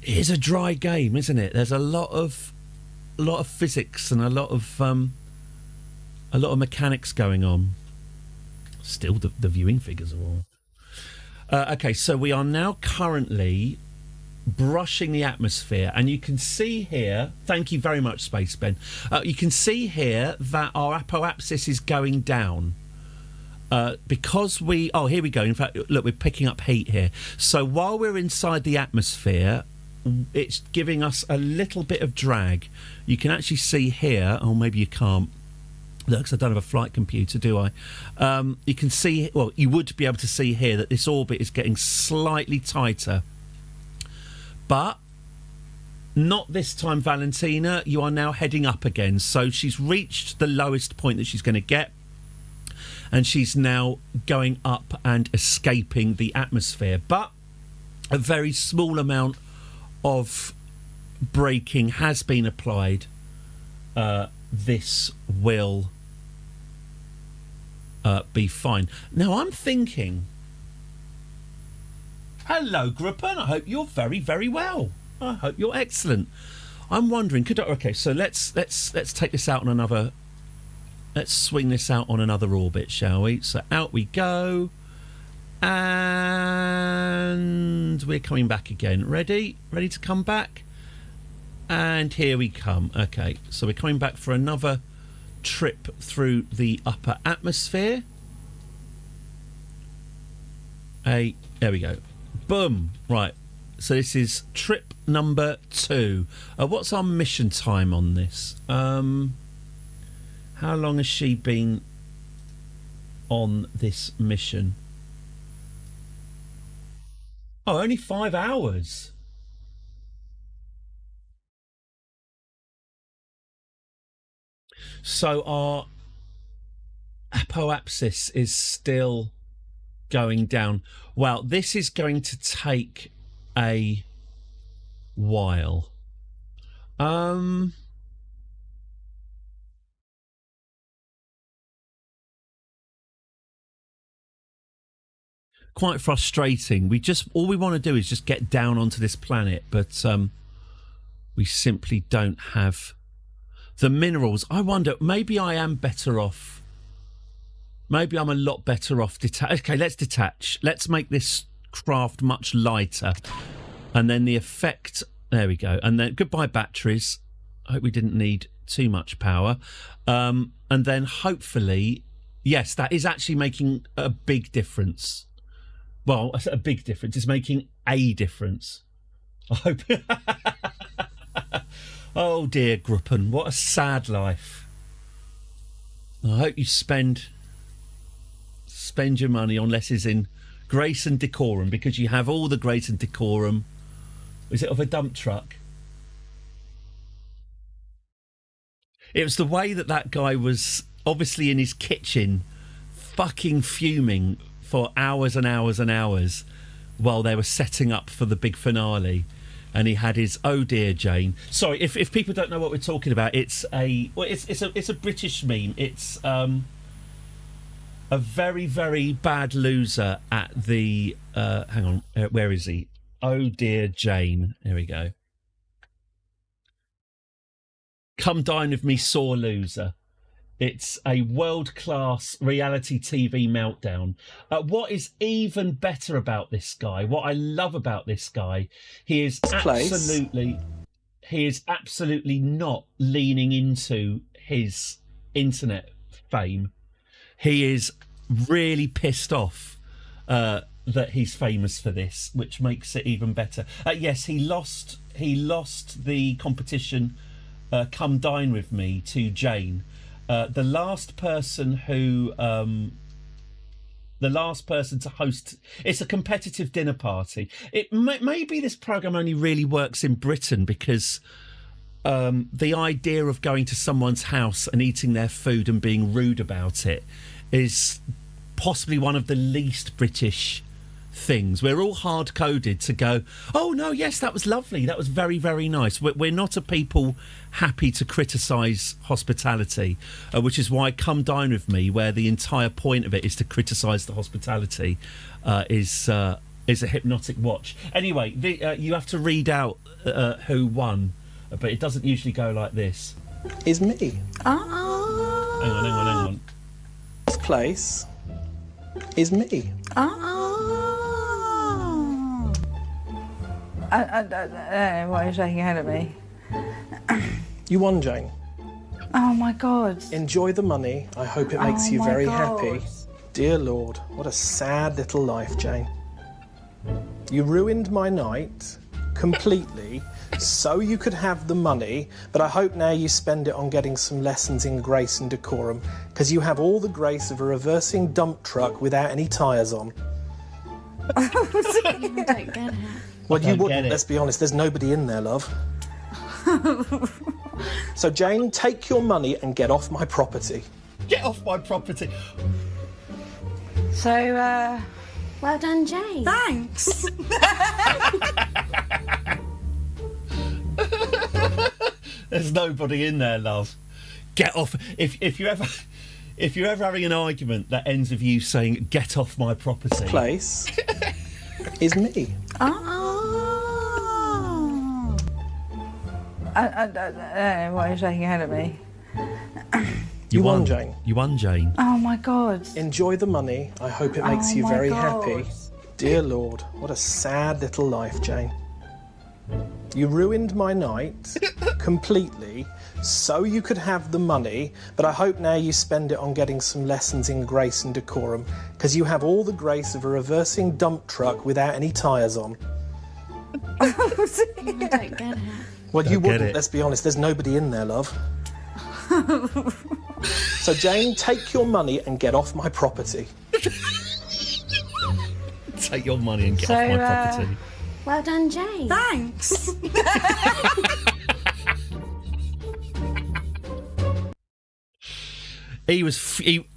it is a dry game, isn't it? There's a lot of physics and a lot of mechanics going on. Still, the viewing figures are all. Okay, so we are now currently brushing the atmosphere, and you can see here. Thank you very much, Space Ben. You can see here that our apoapsis is going down. Because we... oh, here we go. In fact, look, we're picking up heat here. So while we're inside the atmosphere, it's giving us a little bit of drag. You can actually see here... oh, maybe you can't. Look, 'cause I don't have a flight computer, do I? You can see... well, you would be able to see here that this orbit is getting slightly tighter. But... not this time, Valentina. You are now heading up again. So she's reached the lowest point that she's going to get. And she's now going up and escaping the atmosphere. But a very small amount of braking has been applied. This will be fine. Now, I'm thinking... hello, Gruppen. I hope you're very, very well. I hope you're excellent. I'm wondering... okay, so let's take this out on another... let's swing this out on another orbit, shall we? So out we go. And we're coming back again. Ready? Ready to come back? And here we come. Okay, so we're coming back for another trip through the upper atmosphere. There we go. Boom. Right. So this is trip number 2. What's our mission time on this? How long has she been on this mission? Oh, only 5 hours. So our apoapsis is still going down. Well, this is going to take a while. Quite frustrating. All we want to do is just get down onto this planet, but we simply don't have the minerals. I wonder, maybe I am better off. Maybe I'm a lot better off okay, let's detach. Let's make this craft much lighter. And then the effect, there we go. And then goodbye batteries. I hope we didn't need too much power. And then hopefully, yes, that is actually making a big difference. Well, a big difference. It's making a difference. I hope. Oh dear, Gruppen, what a sad life. I hope you spend your money on lessons in grace and decorum, because you have all the grace and decorum. Is it of a dump truck? It was the way that guy was obviously in his kitchen fucking fuming for hours and hours and hours while they were setting up for the big finale. And he had his "oh dear Jane." Sorry, if people don't know what we're talking about, it's a British meme. It's a very, very bad loser at the hang on, where is he? "Oh dear Jane." There we go. "Come dine with me, sore loser." It's a world-class reality TV meltdown. What is even better about this guy, what I love about this guy, he is absolutely not leaning into his internet fame. He is really pissed off that he's famous for this, which makes it even better. Yes, he lost the competition Come Dine With Me to Jane. The last person to host, it's a competitive dinner party. It maybe this program only really works in Britain because the idea of going to someone's house and eating their food and being rude about it is possibly one of the least British things. We're all hard-coded to go, oh no, yes, that was lovely, that was very, very nice. We're not a people happy to criticise hospitality, which is why Come Dine With Me, where the entire point of it is to criticise the hospitality, is a hypnotic watch. Anyway, you have to read out who won, but it doesn't usually go like this. Is me. Oh. Hang on. This place is me. I don't know why you're shaking your head at me. You won, Jane. Oh my God. Enjoy the money. I hope it makes you very happy. Dear Lord, what a sad little life, Jane. You ruined my night completely so you could have the money, but I hope now you spend it on getting some lessons in grace and decorum, because you have all the grace of a reversing dump truck without any tyres on. I don't get it. Well, you wouldn't, let's be honest. There's nobody in there, love. So, Jane, take your money and get off my property. Get off my property. So, well done, Jane. Thanks. There's nobody in there, love. Get off. If you're ever having an argument that ends with you saying "get off my property," this place is me. I don't know why you're shaking your head at me. You won, Jane. You won, Jane. Oh my God. Enjoy the money. I hope it makes you very happy. Dear Lord, what a sad little life, Jane. You ruined my night completely so you could have the money, but I hope now you spend it on getting some lessons in grace and decorum, because you have all the grace of a reversing dump truck without any tyres on. I don't get it. Well, you wouldn't, let's be honest. There's nobody in there, love. So, Jane, take your money and get off my property. Take your money and get off my property. Well done, Jane. Thanks.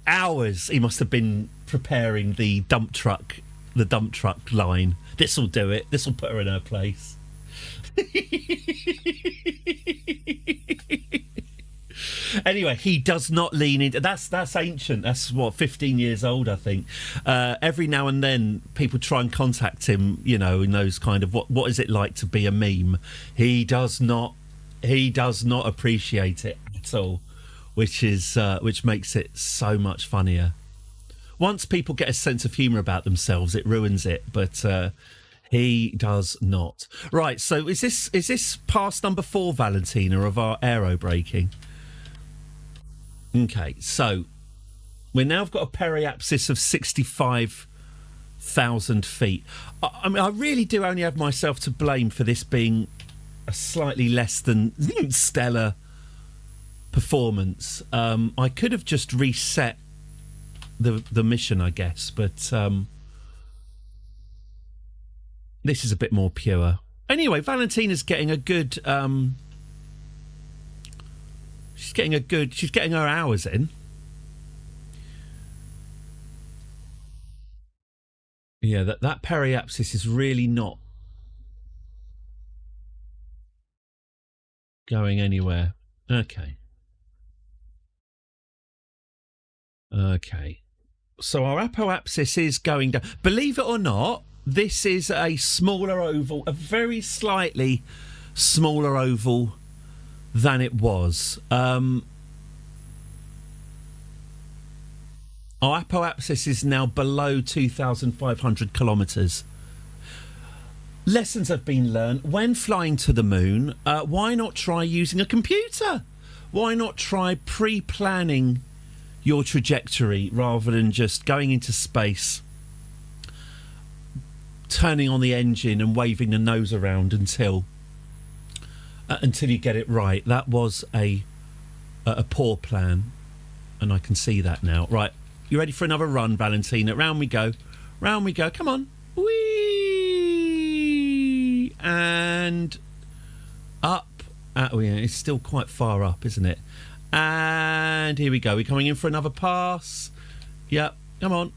Hours he must have been preparing the dump truck line. This'll do it. This'll put her in her place. Anyway, he does not lean into that's ancient. That's what, 15 years old, I think. Every now and then people try and contact him, you know, in those kind of what is it like to be a meme. He does not appreciate it at all, which makes it so much funnier. Once people get a sense of humour about themselves, it ruins it, but he does not. Right, so is this pass number 4, Valentina, of our aero braking? Okay, so we now have got a periapsis of 65,000 feet. I mean, I really do only have myself to blame for this being a slightly less than stellar performance. I could have just reset the mission, I guess, but this is a bit more pure. Anyway, Valentina's getting a good... she's getting her hours in. Yeah, that periapsis is really not going anywhere. Okay. So our apoapsis is going down. Believe it or not, this is a smaller oval, a very slightly smaller oval than it was. Our apoapsis is now below 2,500 kilometres. Lessons have been learned. When flying to the moon, why not try using a computer? Why not try pre-planning your trajectory rather than just going into space, turning on the engine and waving the nose around until you get it right? That was a poor plan, and I can see that now. Right, you ready for another run, Valentina? Round we go. Round we go. Come on. Whee! And up. Oh, yeah, it's still quite far up, isn't it? And here we go. We're coming in for another pass. Yep. Come on.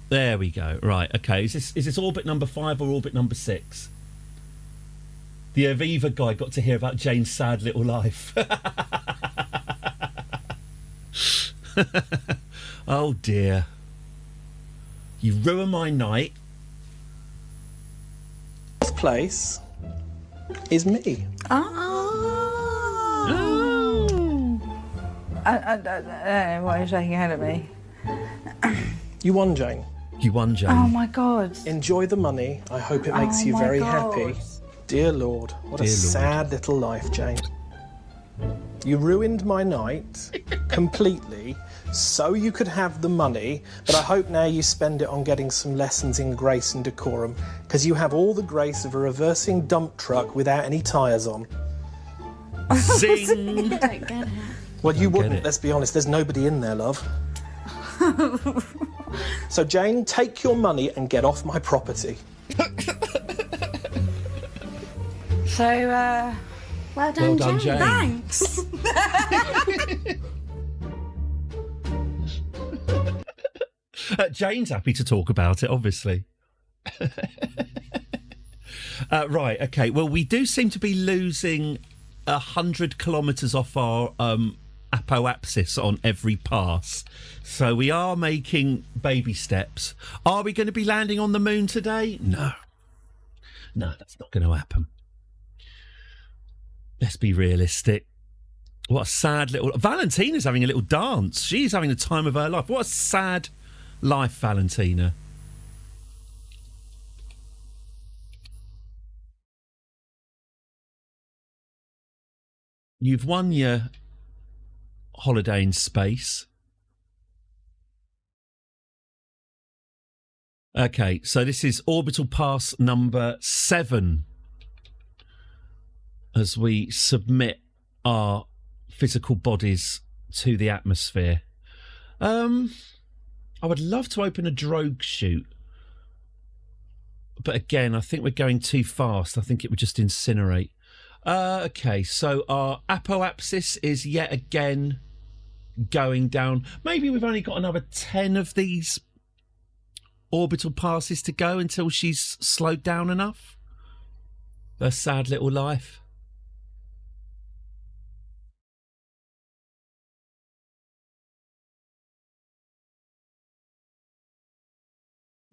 There we go. Right. Okay. Is this orbit number 5 or orbit number 6? The Aviva guy got to hear about Jane's sad little life. Oh dear. You ruin my night. Fourth place is me. Why are you shaking your head at me? You won, Jane. You won, Jane. Oh my God. Enjoy the money. I hope it makes you very happy. Dear Lord, what a sad little life, Jane. You ruined my night completely so you could have the money, but I hope now you spend it on getting some lessons in grace and decorum, because you have all the grace of a reversing dump truck without any tyres on. Zing! I don't get it. Well, you wouldn't, let's be honest. There's nobody in there, love. So, Jane, take your money and get off my property. So, well done, Jane. Thanks. Jane's happy to talk about it, obviously. Right, okay. Well, we do seem to be losing 100 kilometres off our apoapsis on every pass. So we are making baby steps. Are we going to be landing on the moon today? No. No, that's not going to happen. Let's be realistic. What a sad little... Valentina's having a little dance. She's having the time of her life. What a sad life, Valentina. You've won your holiday in space. Okay, so this is orbital pass number 7 as we submit our physical bodies to the atmosphere. I would love to open a drogue chute, but again, I think we're going too fast. I think it would just incinerate. Okay, so our apoapsis is yet again going down. Maybe we've only got another 10 of these orbital passes to go until she's slowed down enough. Her sad little life.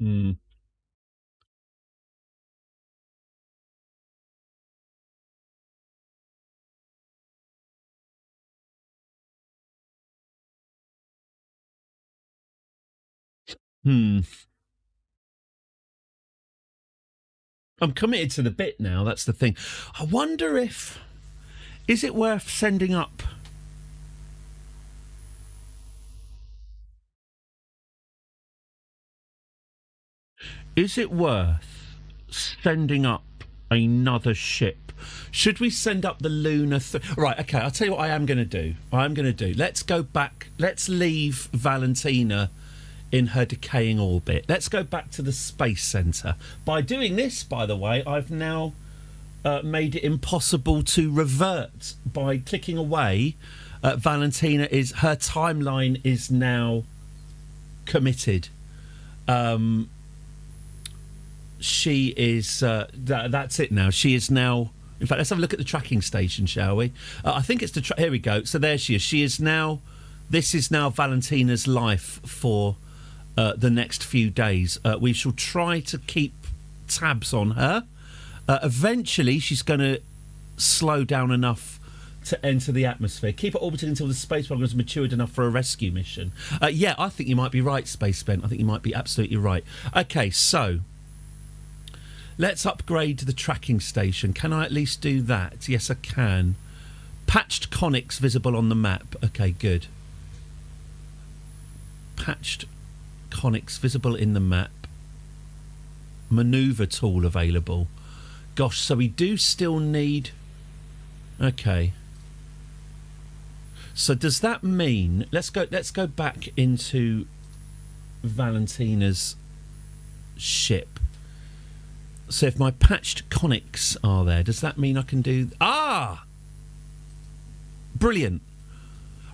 Hmm. I'm committed to the bit now, that's the thing. I wonder if... Is it worth sending up... Is it worth sending up another ship? Should we send up the Lunar... Right, OK, I'll tell you what I am going to do. Let's go back. Let's leave Valentina in her decaying orbit. Let's go back to the Space Centre. By doing this, by the way, I've now made it impossible to revert. By clicking away, Valentina is... Her timeline is now committed. She is... that's it now. She is now... In fact, let's have a look at the tracking station, shall we? I think it's the... Here we go. So there she is. She is now... This is now Valentina's life for the next few days. We shall try to keep tabs on her. Eventually, she's going to slow down enough to enter the atmosphere. Keep it orbiting until the space program is matured enough for a rescue mission. Yeah, I think you might be right, Space Ben. I think you might be absolutely right. Okay, so let's upgrade the tracking station. Can I at least do that? Yes, I can. Patched conics visible on the map. Okay, good. Patched conics visible in the map. Maneuver tool available. Gosh, so we do still need... Okay. So does that mean... Let's go back into Valentina's ship. So if my patched conics are there, does that mean I can do... Ah! Brilliant.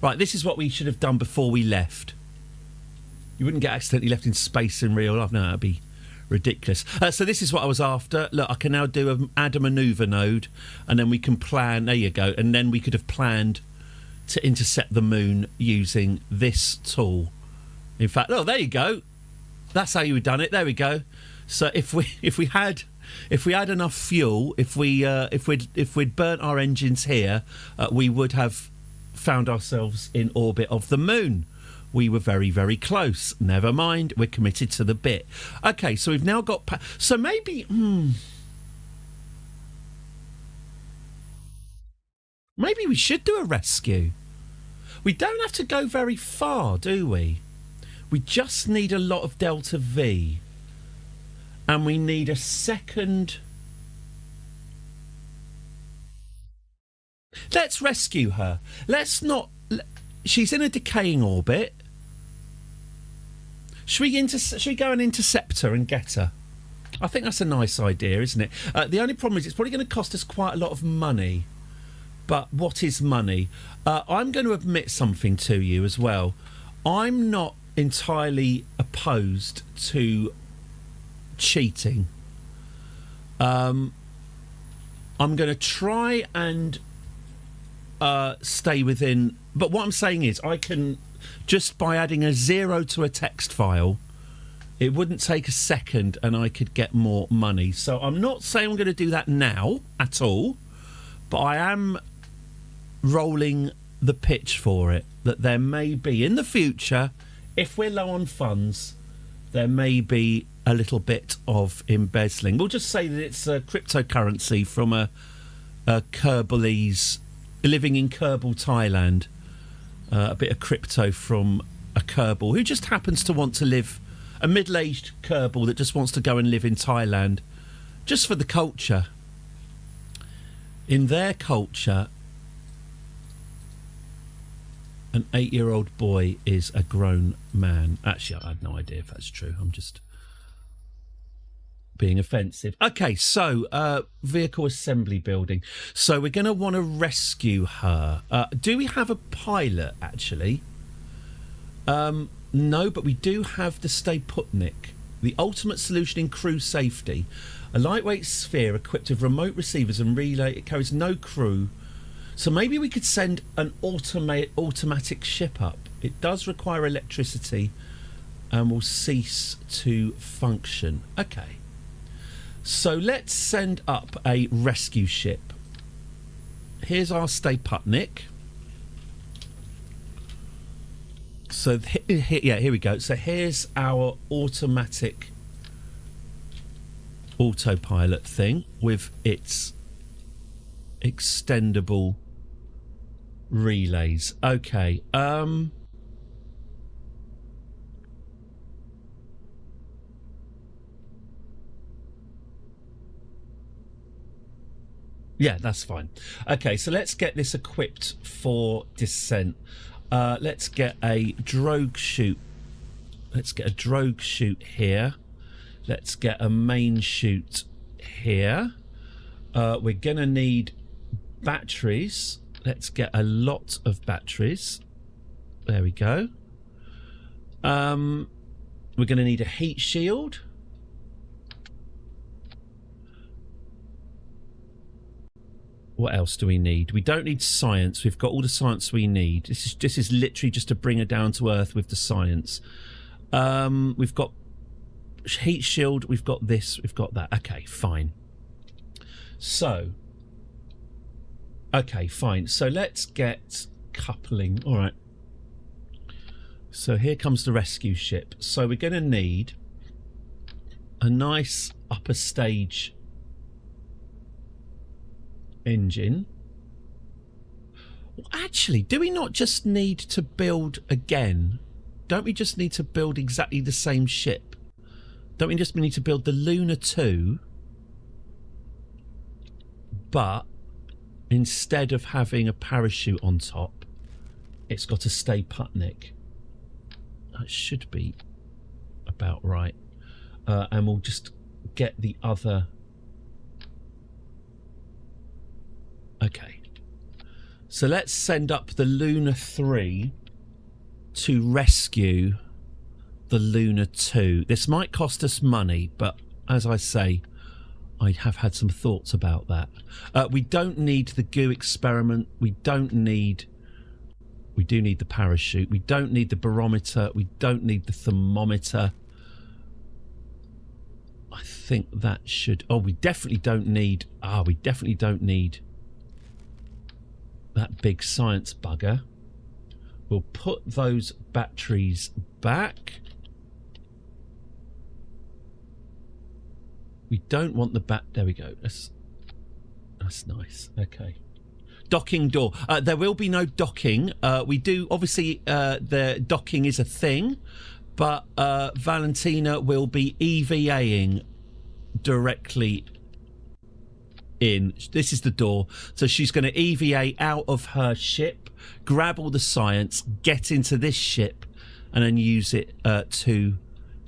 Right, this is what we should have done before we left. You wouldn't get accidentally left in space in real life. No, that'd be ridiculous. So this is what I was after. Look, I can now add a manoeuvre node, and then we can plan. There you go. And then we could have planned to intercept the moon using this tool. In fact, oh, there you go. That's how you had done it. There we go. So if we had enough fuel, if we'd burnt our engines here, we would have found ourselves in orbit of the moon. We were very, very close. Never mind. We're committed to the bit. Okay, so we've now got... So maybe... Maybe we should do a rescue. We don't have to go very far, do we? We just need a lot of Delta V. And we need a second... Let's rescue her. Let's not... She's in a decaying orbit. Should we go and intercept her and get her? I think that's a nice idea, isn't it? The only problem is it's probably going to cost us quite a lot of money. But what is money? I'm going to admit something to you as well. I'm not entirely opposed to cheating. I'm going to try and stay within... But what I'm saying is I can... Just by adding a 0 to a text file, it wouldn't take a second and I could get more money. So I'm not saying I'm going to do that now at all, but I am rolling the pitch for it, that there may be, in the future, if we're low on funds, there may be a little bit of embezzling. We'll just say that it's a cryptocurrency from a Kerbalese living in Kerbal, Thailand. A bit of crypto from a Kerbal who just happens to want to live, a middle-aged Kerbal that just wants to go and live in Thailand just for the culture. In their culture, an 8-year-old boy is a grown man. Actually, I had no idea if that's true. I'm just being offensive. Okay, so vehicle assembly building. So we're going to want to rescue her. Do we have a pilot, actually? No, but we do have the Stay Putnik, the ultimate solution in crew safety. A lightweight sphere equipped with remote receivers and relay. It carries no crew. So maybe we could send an automatic ship up. It does require electricity and will cease to function. Okay. So let's send up a rescue ship. Here's our Stay Putnik. So, here we go. So here's our automatic autopilot thing with its extendable relays. Okay. Yeah, that's fine. Okay, so let's get this equipped for descent. Let's get a drogue chute. Let's get a drogue chute here. Let's get a main chute here. We're going to need batteries. Let's get a lot of batteries. There we go. We're going to need a heat shield. What else do we need? We don't need science. We've got all the science we need. This is literally just to bring her down to earth with the science. We've got heat shield. We've got this. We've got that. Okay, fine. So, Okay, fine. So let's get coupling. All right. So here comes the rescue ship. So we're going to need a nice upper stage engine. Well, actually, do we not just need to build again? Don't we just need to build exactly the same ship? Don't we just need to build the Luna 2, but instead of having a parachute on top, it's got a stay Putnik. That should be about right. And we'll just get the other. Okay. So let's send up the Luna 3 to rescue the Luna 2. This might cost us money, but as I say, I have had some thoughts about that. We don't need the goo experiment. We do need the parachute. We don't need the barometer. We don't need the thermometer. I think that should... Oh, we definitely don't need... we definitely don't need that big science bugger. We'll put those batteries back. We don't want the there we go. That's nice. Okay. Docking door. There will be no docking. We do, obviously, the docking is a thing, but Valentina will be EVAing directly in. This is the door. So she's going to EVA out of her ship, grab all the science, get into this ship, and then use it to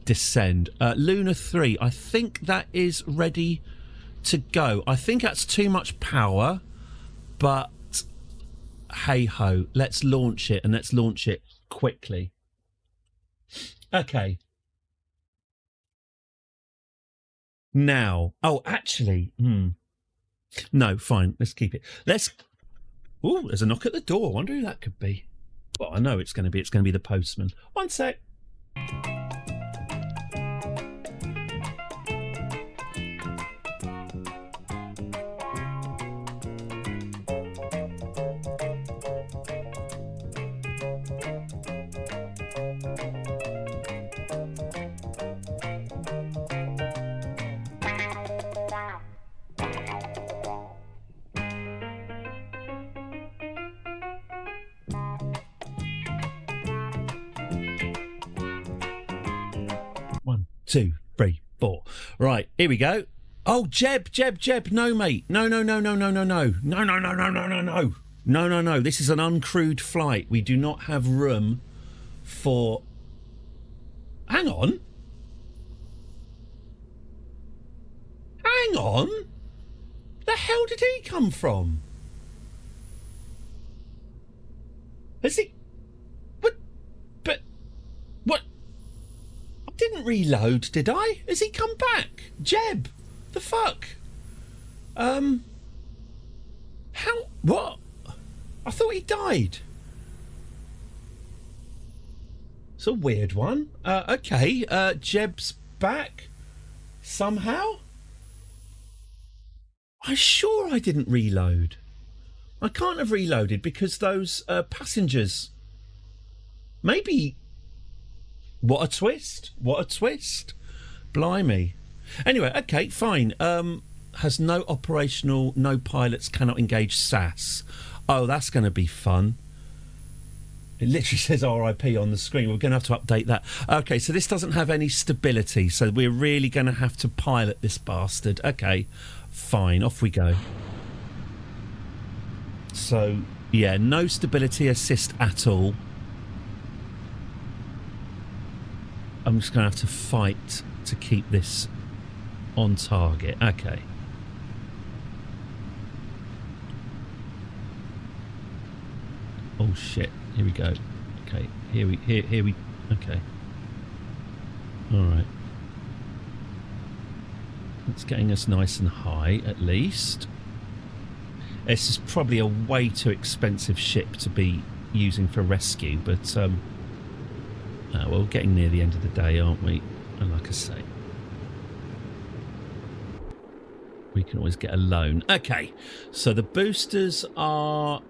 descend. Luna 3, I think that is ready to go. I think that's too much power, but hey ho, let's launch it, and let's launch it quickly. Okay. Now, oh, actually, no, fine, let's keep it. Oh, there's a knock at the door. I wonder who that could be. Well, I know it's going to be the postman. One sec. One, 2, 3, 4. Right, here we go. Oh, Jeb, no, mate. No. No. This is an uncrewed flight. We do not have room for... Hang on. The hell did he come from? Has he... But... What? I didn't reload, did I? Has he come back? Jeb, the fuck? How... What? I thought he died. It's a weird one. Okay, Jeb's back somehow. I'm sure I didn't reload. I can't have reloaded because those passengers... Maybe... What a twist. Blimey. Anyway, okay, fine. Has no operational, no pilots, cannot engage SAS. Oh, that's going to be fun. It literally says RIP on the screen. We're going to have to update that. Okay, so this doesn't have any stability, so we're really going to have to pilot this bastard. Okay, fine, off we go. So, yeah, no stability assist at all. I'm just going to have to fight to keep this on target. Okay. Oh shit! Here we go. Okay, here we. Okay. All right. It's getting us nice and high, at least. This is probably a way too expensive ship to be using for rescue, but well, we're getting near the end of the day, aren't we? And like I say. We can always get a loan. Okay, so the boosters are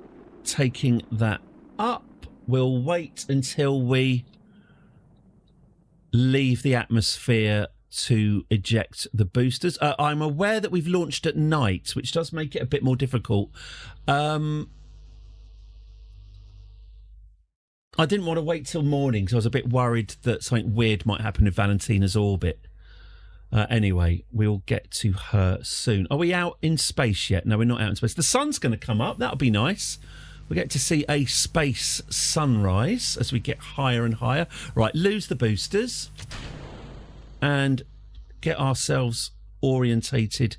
taking that up. We'll wait until we leave the atmosphere to eject the boosters. I'm aware that we've launched at night, which does make it a bit more difficult. I didn't want to wait till morning because I was a bit worried that something weird might happen with Valentina's orbit. Anyway, we'll get to her soon. Are we out in space yet? No, we're not out in space. The sun's going to come up. That'll be nice. We get to see a space sunrise as we get higher and higher. Right, lose the boosters and get ourselves orientated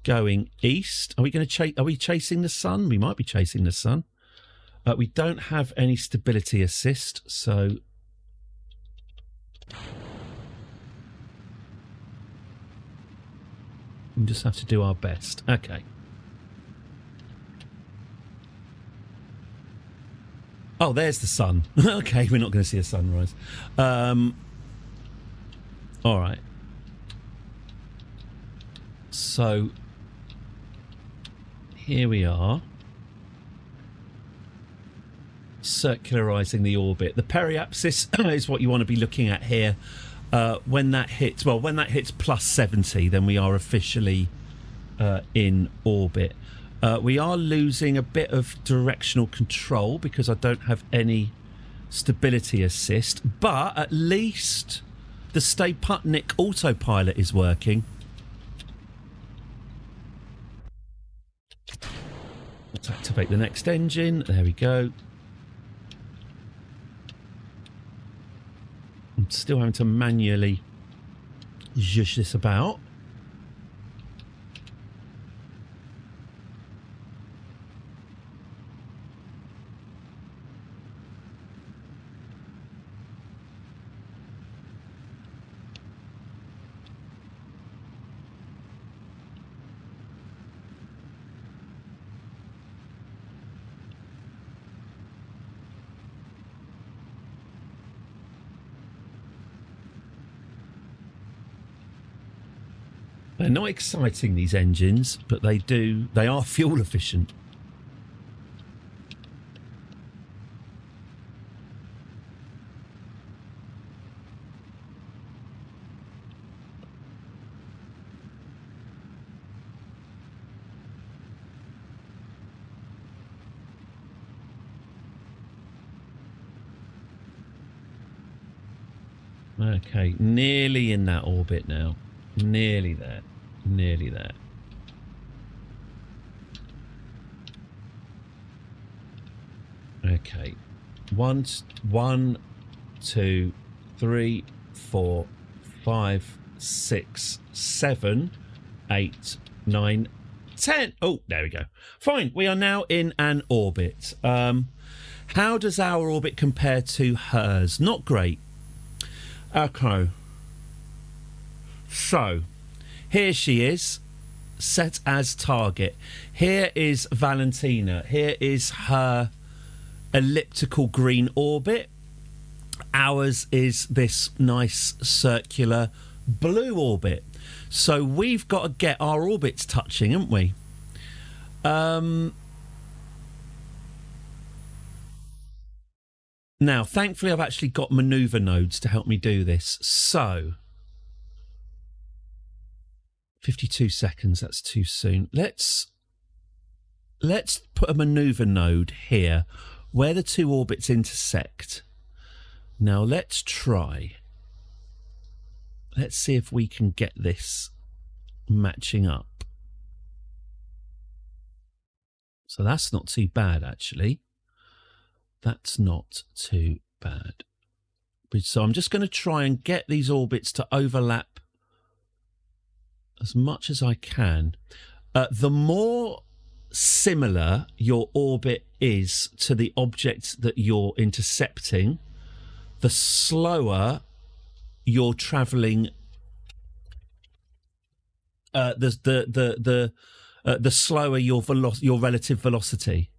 going east. Are we going to Are we chasing the sun? We might be chasing the sun. We don't have any stability assist, so we just have to do our best. Okay. Oh, there's the sun. Okay, we're not going to see a sunrise. All right. So, here we are. Circularizing the orbit. The periapsis is what you want to be looking at here. When that hits plus 70, then we are officially in orbit. We are losing a bit of directional control because I don't have any stability assist, but at least the Stay Putnik autopilot is working. Let's activate the next engine. There we go. I'm still having to manually zhush this about. They're not exciting, these engines, but they are fuel efficient. Okay, nearly in that orbit now. Nearly there. Nearly there. Okay. 1, 2, 3, 4, 5, 6, 7, 8, 9, 10. Oh, there we go. Fine. We are now in an orbit. How does our orbit compare to hers? Not great. Okay. So, here she is, set as target. Here is Valentina. Here is her elliptical green orbit. Ours is this nice circular blue orbit. So we've got to get our orbits touching, haven't we? Now, thankfully, I've actually got maneuver nodes to help me do this. So, 52 seconds, that's too soon. Let's put a maneuver node here where the two orbits intersect. Now, let's try. Let's see if we can get this matching up. So that's not too bad, actually. That's not too bad. So I'm just going to try and get these orbits to overlap as much as I can. The more similar your orbit is to the object that you're intercepting, the slower you're travelling. The slower your relative velocity.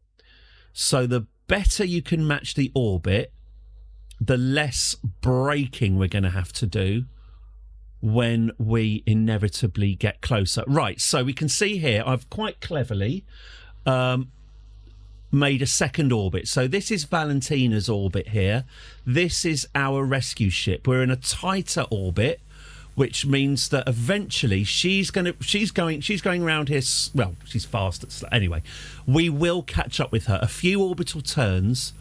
So the better you can match the orbit, the less braking we're going to have to do when we inevitably get closer. Right, so we can see here, I've quite cleverly made a second orbit. So this is Valentina's orbit here. This is our rescue ship. We're in a tighter orbit, which means that eventually she's going around here. Well, she's fast. Anyway, we will catch up with her. A few orbital turns,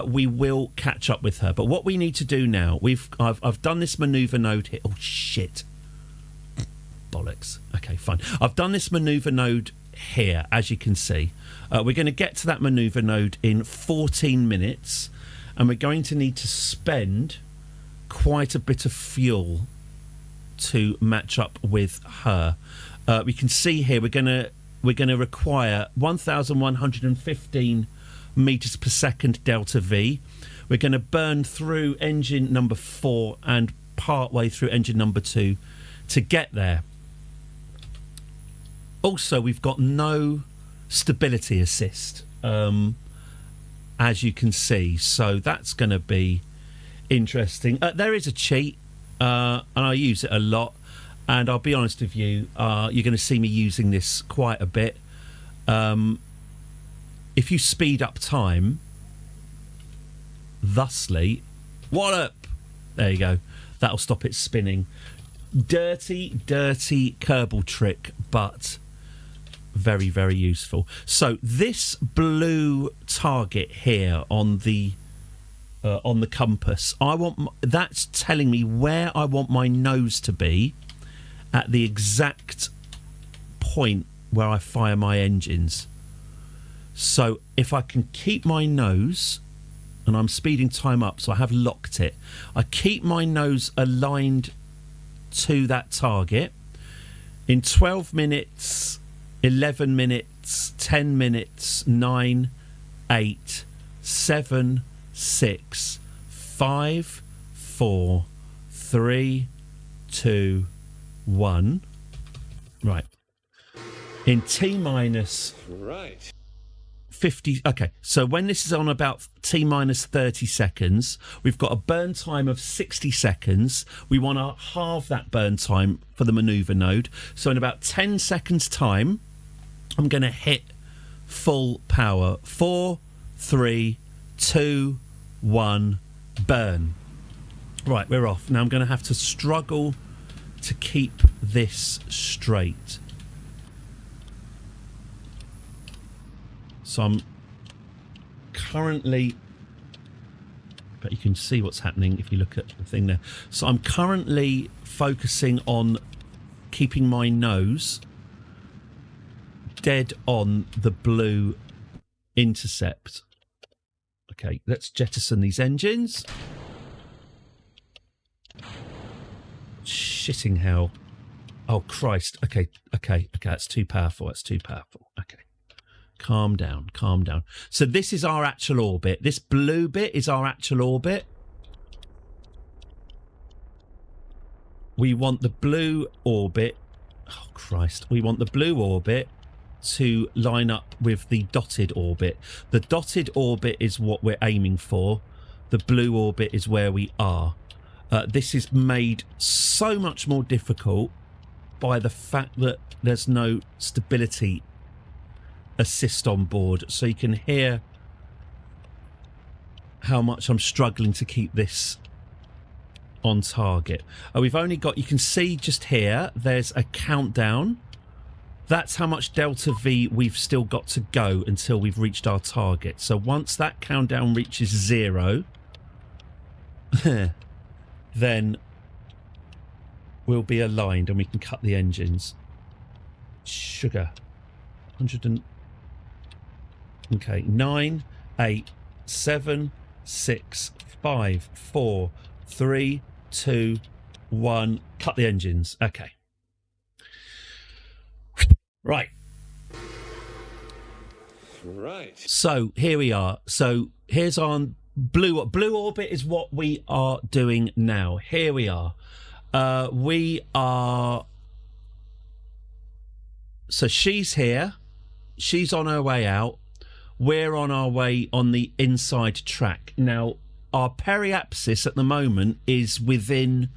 we will catch up with her. But what we need to do now, I've done this maneuver node here. Oh shit! Bollocks. Okay, fine. I've done this maneuver node here, as you can see. We're going to get to that maneuver node in 14 minutes, and we're going to need to spend quite a bit of fuel to match up with her. We can see here we're going to require 1,115 meters per second delta V. We're going to burn through engine number 4 and part way through engine number 2 to get there. Also, we've got no stability assist, as you can see, so that's going to be interesting. There is a cheat, and I use it a lot, and I'll be honest with you, you're going to see me using this quite a bit. If you speed up time, thusly, what up? There you go. That'll stop it spinning. Dirty Kerbal trick, but very, very useful. So this blue target here on the compass, that's telling me where I want my nose to be at the exact point where I fire my engines. So if I can keep my nose, and I'm speeding time up, so I have locked it, I keep my nose aligned to that target. In 12 minutes, 11 minutes, 10 minutes, 9, 8, 7, 6, 5, 4, 3, 2, 1. Right. In T minus... Right. 50. Okay, so when this is on about T minus 30 seconds, we've got a burn time of 60 seconds. We want to halve that burn time for the maneuver node. So in about 10 seconds time, I'm going to hit full power. 4, 3, 2, 1, burn. Right, we're off. Now I'm going to have to struggle to keep this straight. So I'm currently, but you can see what's happening if you look at the thing there. So I'm currently focusing on keeping my nose dead on the blue intercept. Okay, let's jettison these engines. Shitting hell. Oh, Christ. Okay, that's too powerful. Okay. Calm down. So this is our actual orbit. This blue bit is our actual orbit. We want the blue orbit. Oh, Christ. We want the blue orbit to line up with the dotted orbit. The dotted orbit is what we're aiming for. The blue orbit is where we are. This is made so much more difficult by the fact that there's no stability assist on board, so you can hear how much I'm struggling to keep this on target. We've only got, you can see just here, there's a countdown. That's how much delta V we've still got to go until we've reached our target. So once that countdown reaches 0, then we'll be aligned and we can cut the engines. Sugar. 100 and... Okay, 9, 8, 7, 6, 5, 4, 3, 2, 1. Cut the engines. Okay. Right. So here we are. So here's our blue orbit is what we are doing now. Here we are. So she's here. She's on her way out. We're on our way on the inside track. Now, our periapsis at the moment is within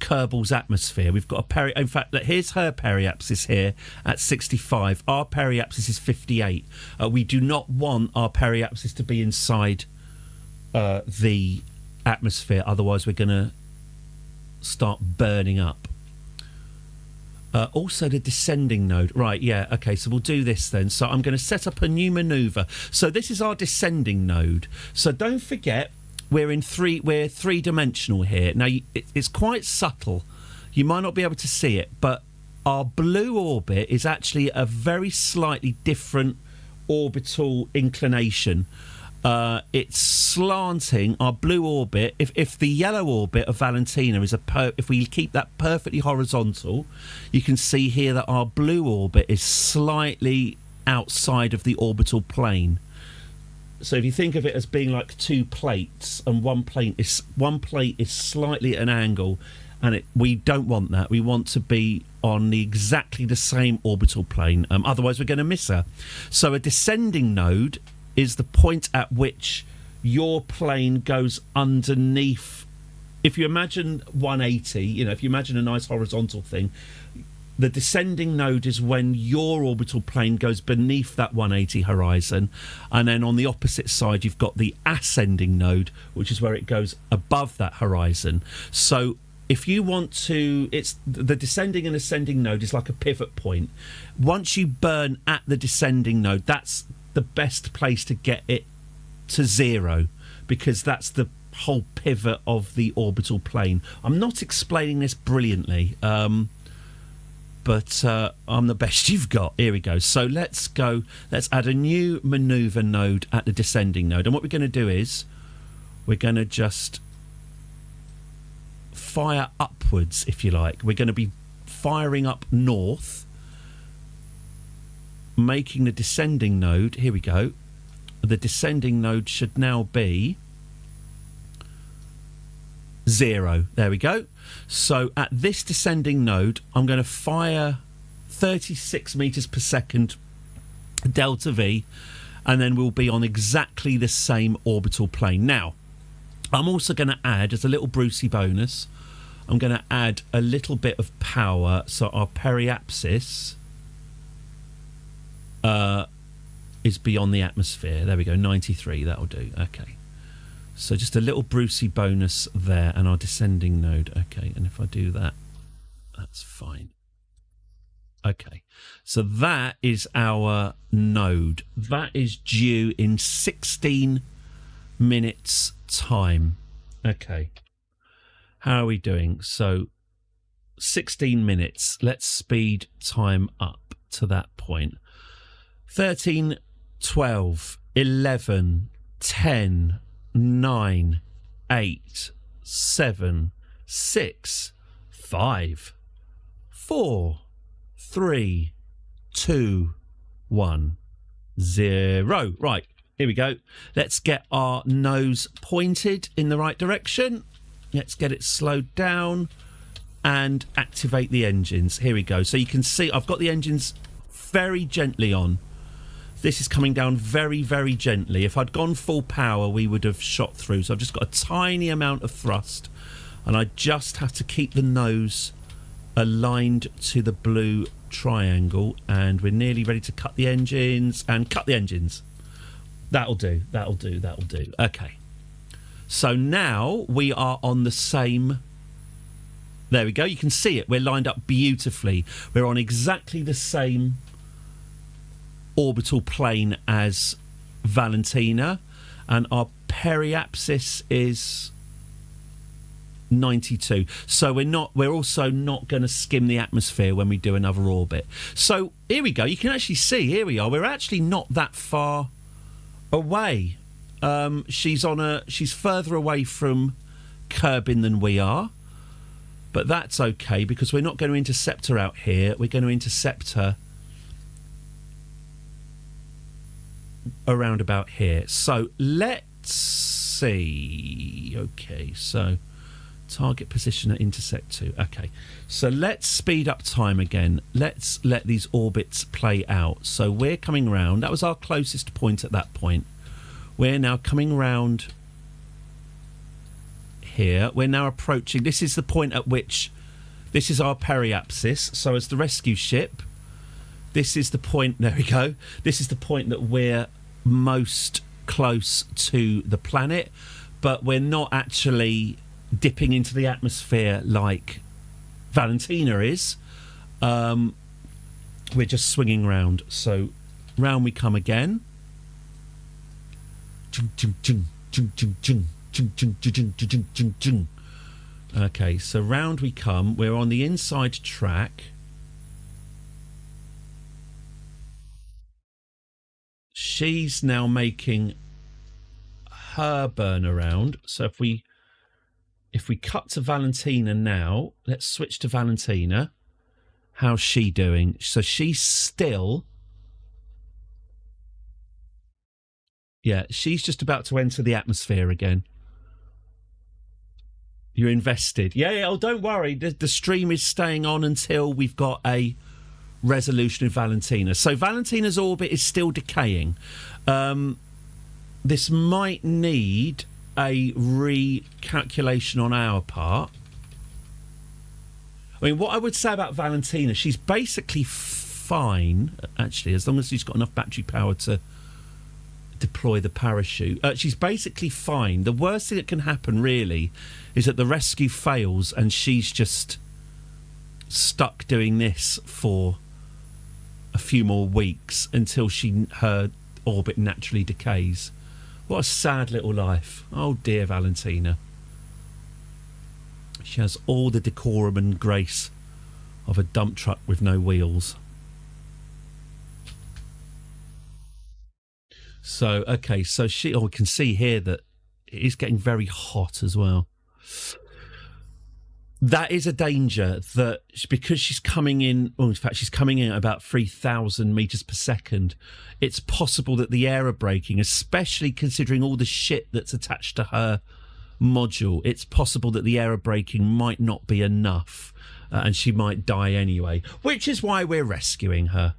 Kerbal's atmosphere. We've got a in fact, here's her periapsis here at 65. Our periapsis is 58. We do not want our periapsis to be inside the atmosphere, otherwise we're going to start burning up. Also the descending node. Right, yeah, okay, so we'll do this then. So I'm going to set up a new manoeuvre. So this is our descending node. So don't forget, we're three-dimensional here. Now, it's quite subtle. You might not be able to see it, but our blue orbit is actually a very slightly different orbital inclination. It's slanting. Our blue orbit, if the yellow orbit of Valentina is if we keep that perfectly horizontal, you can see here that our blue orbit is slightly outside of the orbital plane. So if you think of it as being like two plates, and one plate is slightly at an angle, and we don't want that. We want to be on exactly the same orbital plane. Otherwise, we're going to miss her. So a descending node is the point at which your plane goes underneath. If you imagine 180, if you imagine a nice horizontal thing, the descending node is when your orbital plane goes beneath that 180 horizon, and then on the opposite side you've got the ascending node, which is where it goes above that horizon. So if you want to, it's the descending and ascending node is like a pivot point. Once you burn at the descending node, that's the best place to get it to zero, because that's the whole pivot of the orbital plane. I'm not explaining this brilliantly, but I'm the best you've got. Here we go. So let's add a new manoeuvre node at the descending node. And what we're going to do is we're going to just fire upwards, if you like. We're going to be firing up north, making the descending node. Here we go. The descending node should now be 0. There we go. So at this descending node, I'm going to fire 36 meters per second delta V, and then we'll be on exactly the same orbital plane. Now, I'm also going to add, as a little Brucey bonus, I'm going to add a little bit of power. So our periapsis is beyond the atmosphere. There we go, 93. That'll do. Okay. So just a little Brucey bonus there, and our descending node. Okay, and if I do that, that's fine. Okay, so that is our node. That is due in 16 minutes time. Okay, how are we doing? So 16 minutes. Let's speed time up to that point. 13, 12, 11, 10, 9, 8, 7, 6, 5, 4, 3, 2, 1, 0. Right, here we go. Let's get our nose pointed in the right direction. Let's get it slowed down and activate the engines. Here we go. So you can see I've got the engines very gently on. This is coming down very, very gently. If I'd gone full power, we would have shot through. So I've just got a tiny amount of thrust, and I just have to keep the nose aligned to the blue triangle, and we're nearly ready to cut the engines, and cut the engines. That'll do, that'll do, that'll do. Okay. So now we are on the same... There we go. You can see it. We're lined up beautifully. We're on exactly the same orbital plane as Valentina, and our periapsis is 92. So we're also not going to skim the atmosphere when we do another orbit. So here we go. You can actually see, here we are. We're actually not that far away. She's further away from Kerbin than we are, but that's okay, because we're not going to intercept her out here. We're going to intercept her around about here. So let's see. Okay, so target position at intersect 2. Okay, so let's speed up time again. Let's let these orbits play out. So we're coming round. That was our closest point at that point. We're now coming round here. We're now approaching. This is the point at which this is our periapsis. So as the rescue ship, this is the point. There we go. This is the point that we're most close to the planet, but we're not actually dipping into the atmosphere like Valentina is. We're just swinging round. So round we come again. Okay, so round we come. We're on the inside track. She's now making her burn around. So if we cut to Valentina now, let's switch to Valentina. How's she doing? So she's still... Yeah, she's just about to enter the atmosphere again. You're invested. Yeah, oh, don't worry. The stream is staying on until we've got a resolution of Valentina. So Valentina's orbit is still decaying. This might need a recalculation on our part. I mean, what I would say about Valentina, she's basically fine, actually, as long as she's got enough battery power to deploy the parachute. She's basically fine. The worst thing that can happen, really, is that the rescue fails and she's just stuck doing this for a few more weeks until her orbit naturally decays. What a sad little life. Oh, dear Valentina. She has all the decorum and grace of a dump truck with no wheels. So, okay, so we can see here that it is getting very hot as well. That is a danger that because she's coming in, in fact, she's coming in at about 3,000 metres per second. It's possible that the aerobraking, especially considering all the shit that's attached to her module, it's possible that the aerobraking might not be enough and she might die anyway, which is why we're rescuing her.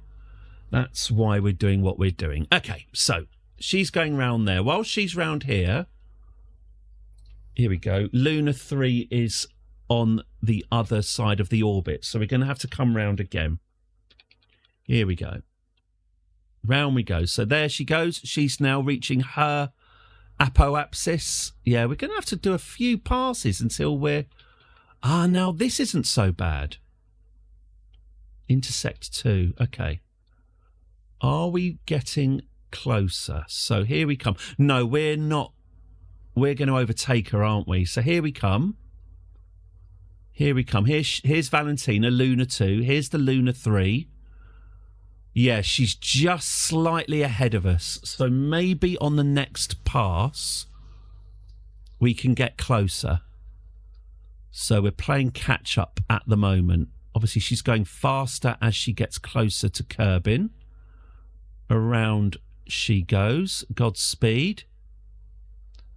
That's why we're doing what we're doing. Okay, so she's going round there. While she's round here, here we go. Luna 3 is on the other side of the orbit, so we're going to have to come round again. Here we go. Round we go. So there she goes. She's now reaching her apoapsis. Yeah, we're going to have to do a few passes until we're... now this isn't so bad. Intersect 2. Okay. Are we getting closer? So here we come. No, we're not. We're going to overtake her, aren't we? So here we come. Here we come. Here's Valentina, Luna 2. Here's the Luna 3. Yeah, she's just slightly ahead of us. So maybe on the next pass, we can get closer. So we're playing catch-up at the moment. Obviously, she's going faster as she gets closer to Kerbin. Around she goes. Godspeed.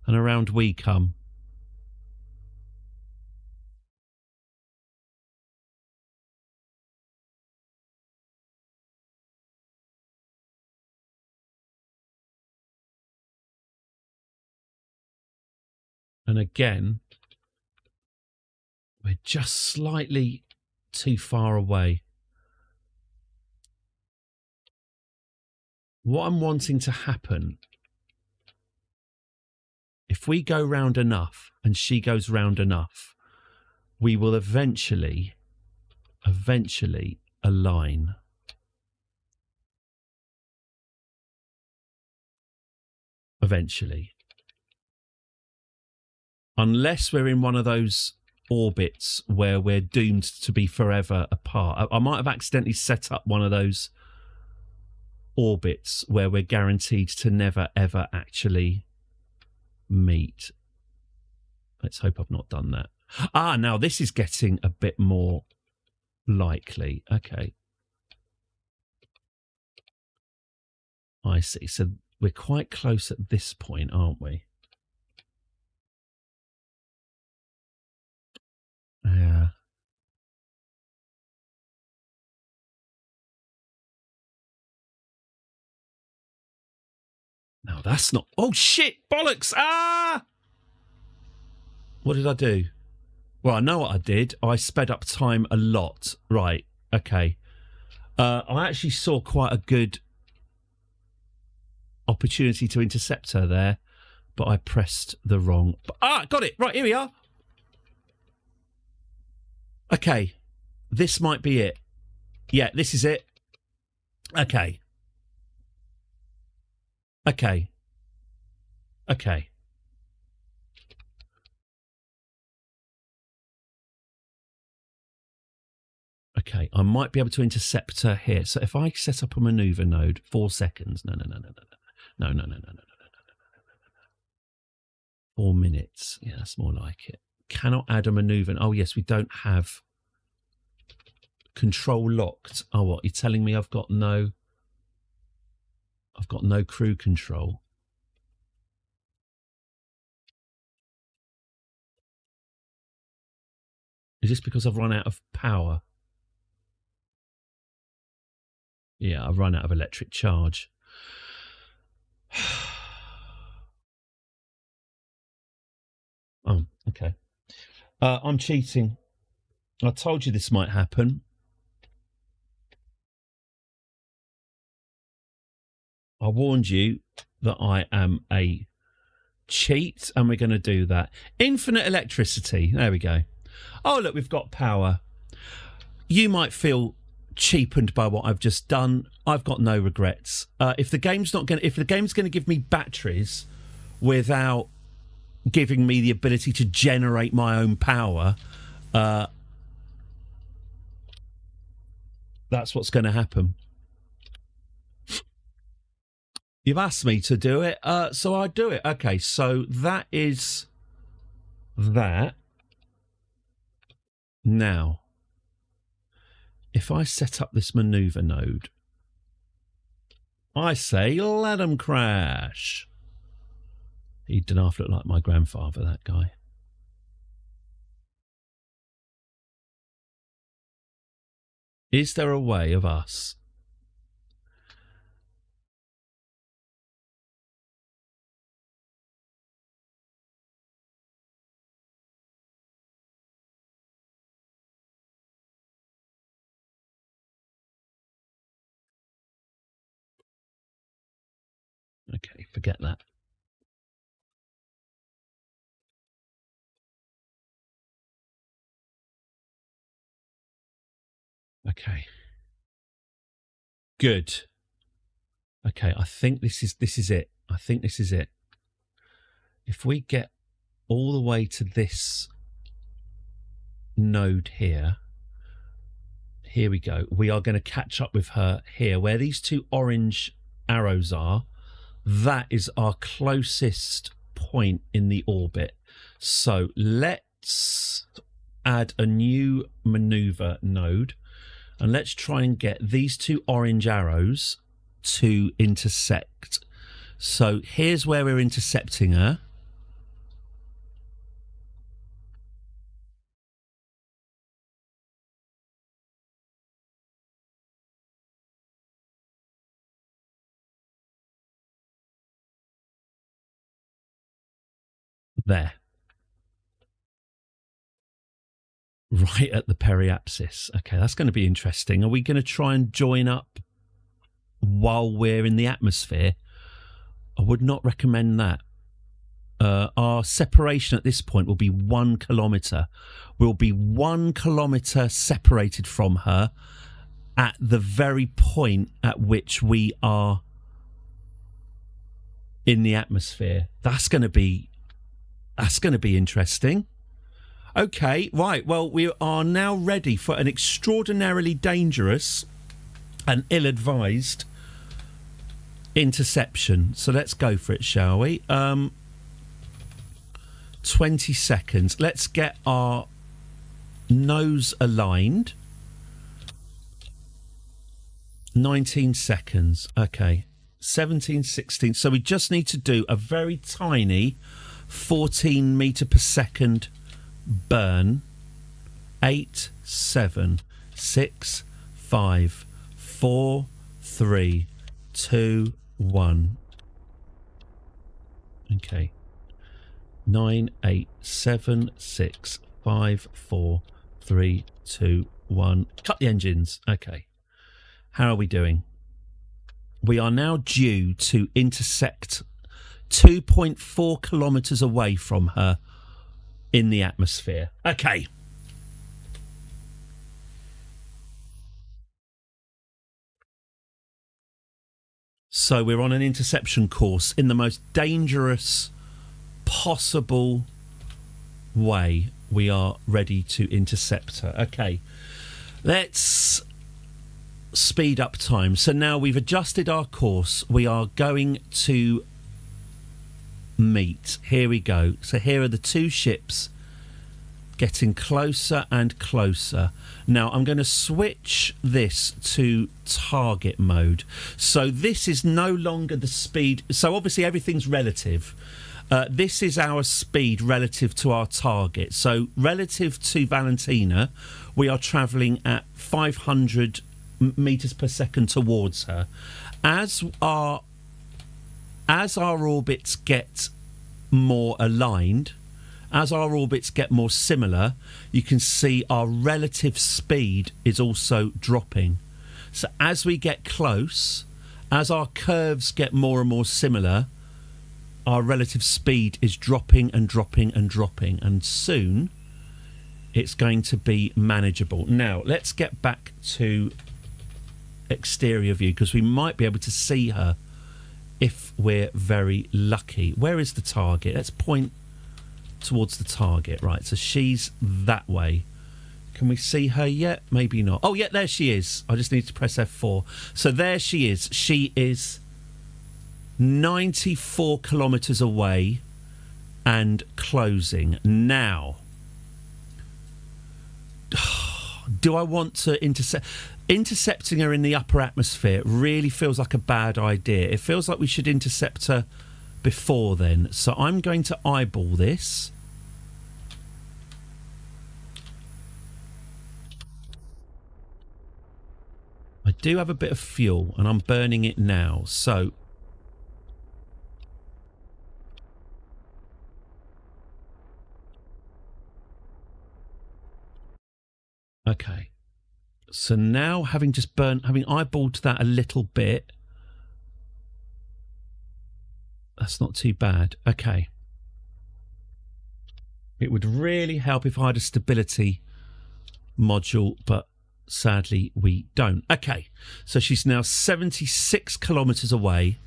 And around we come. And again, we're just slightly too far away. What I'm wanting to happen, if we go round enough and she goes round enough, we will eventually align. Eventually. Unless we're in one of those orbits where we're doomed to be forever apart. I might have accidentally set up one of those orbits where we're guaranteed to never, ever actually meet. Let's hope I've not done that. Now this is getting a bit more likely. Okay. I see. So we're quite close at this point, aren't we? Yeah. No, that's not... Oh, shit! Bollocks! Ah! What did I do? Well, I know what I did. I sped up time a lot. Right. Okay. I actually saw quite a good opportunity to intercept her there, but I pressed the wrong... got it! Right, here we are. Okay. This might be it. Yeah, this is it. Okay. Okay. Okay. Okay, I might be able to intercept her here. So if I set up a maneuver node, 4 seconds. No. 4 minutes. Yeah, that's more like it. Cannot add a maneuver. Oh, yes, we don't have control locked. Oh, what? You're telling me I've got no crew control. Is this because I've run out of power? Yeah, I've run out of electric charge. Oh, okay. I'm cheating. I told you this might happen. I warned you that I am a cheat, and we're going to do that. Infinite electricity. There we go. Oh, look, we've got power. You might feel cheapened by what I've just done. I've got no regrets. If the game's going to give me batteries without giving me the ability to generate my own power, that's what's going to happen. You've asked me to do it, so I do it. Okay, so that is that. Now, if I set up this maneuver node, I say, let them crash. He didn't half look like my grandfather, that guy. Is there a way of us Okay, forget that. Okay. Good. Okay, I think this is it. I think this is it. If we get all the way to this node here, here we go. We are going to catch up with her here, where these two orange arrows are. That is our closest point in the orbit. So let's add a new maneuver node, and let's try and get these two orange arrows to intersect. So here's where we're intercepting her. There. Right at the periapsis. Okay, that's going to be interesting. Are we going to try and join up while we're in the atmosphere? I would not recommend that. Our separation at this point will be 1 kilometre. We'll be 1 kilometre separated from her at the very point at which we are in the atmosphere. That's going to be interesting. Okay, right. Well, we are now ready for an extraordinarily dangerous and ill-advised interception. So let's go for it, shall we? 20 seconds. Let's get our nose aligned. 19 seconds. Okay. 17, 16. So we just need to do a very tiny 14 metre per second burn. 8, 7, 6, 5, 4, 3, 2, 1. Okay. 9, 8, 7, 6, 5, 4, 3, 2, 1. Cut the engines. Okay. How are we doing? We are now due to intersect 2.4 kilometres away from her in the atmosphere. Okay. So we're on an interception course in the most dangerous possible way. We are ready to intercept her. Okay. Let's speed up time. So now we've adjusted our course. We are going to meet. Here we go. So here are the two ships getting closer and closer. Now I'm going to switch this to target mode. So this is no longer the speed. So obviously everything's relative. This is our speed relative to our target. So relative to Valentina, we are travelling at 500 metres per second towards her. As our orbits get more aligned, as our orbits get more similar, you can see our relative speed is also dropping. So as we get close, as our curves get more and more similar, our relative speed is dropping and dropping and dropping, and soon it's going to be manageable. Now, let's get back to exterior view, because we might be able to see her if we're very lucky. Where is the target? Let's point towards the target. Right, so she's that way. Can we see her yet? Maybe not. Oh, yeah, there she is. I just need to press F4. So there she is. She is 94 kilometres away and closing. Now, do I want to intercept? Intercepting her in the upper atmosphere really feels like a bad idea. It feels like we should intercept her before then. So I'm going to eyeball this. I do have a bit of fuel and I'm burning it now. So okay. So now having eyeballed that a little bit, that's not too bad. Okay. It would really help if I had a stability module, but sadly we don't. Okay. So she's now 76 kilometres away.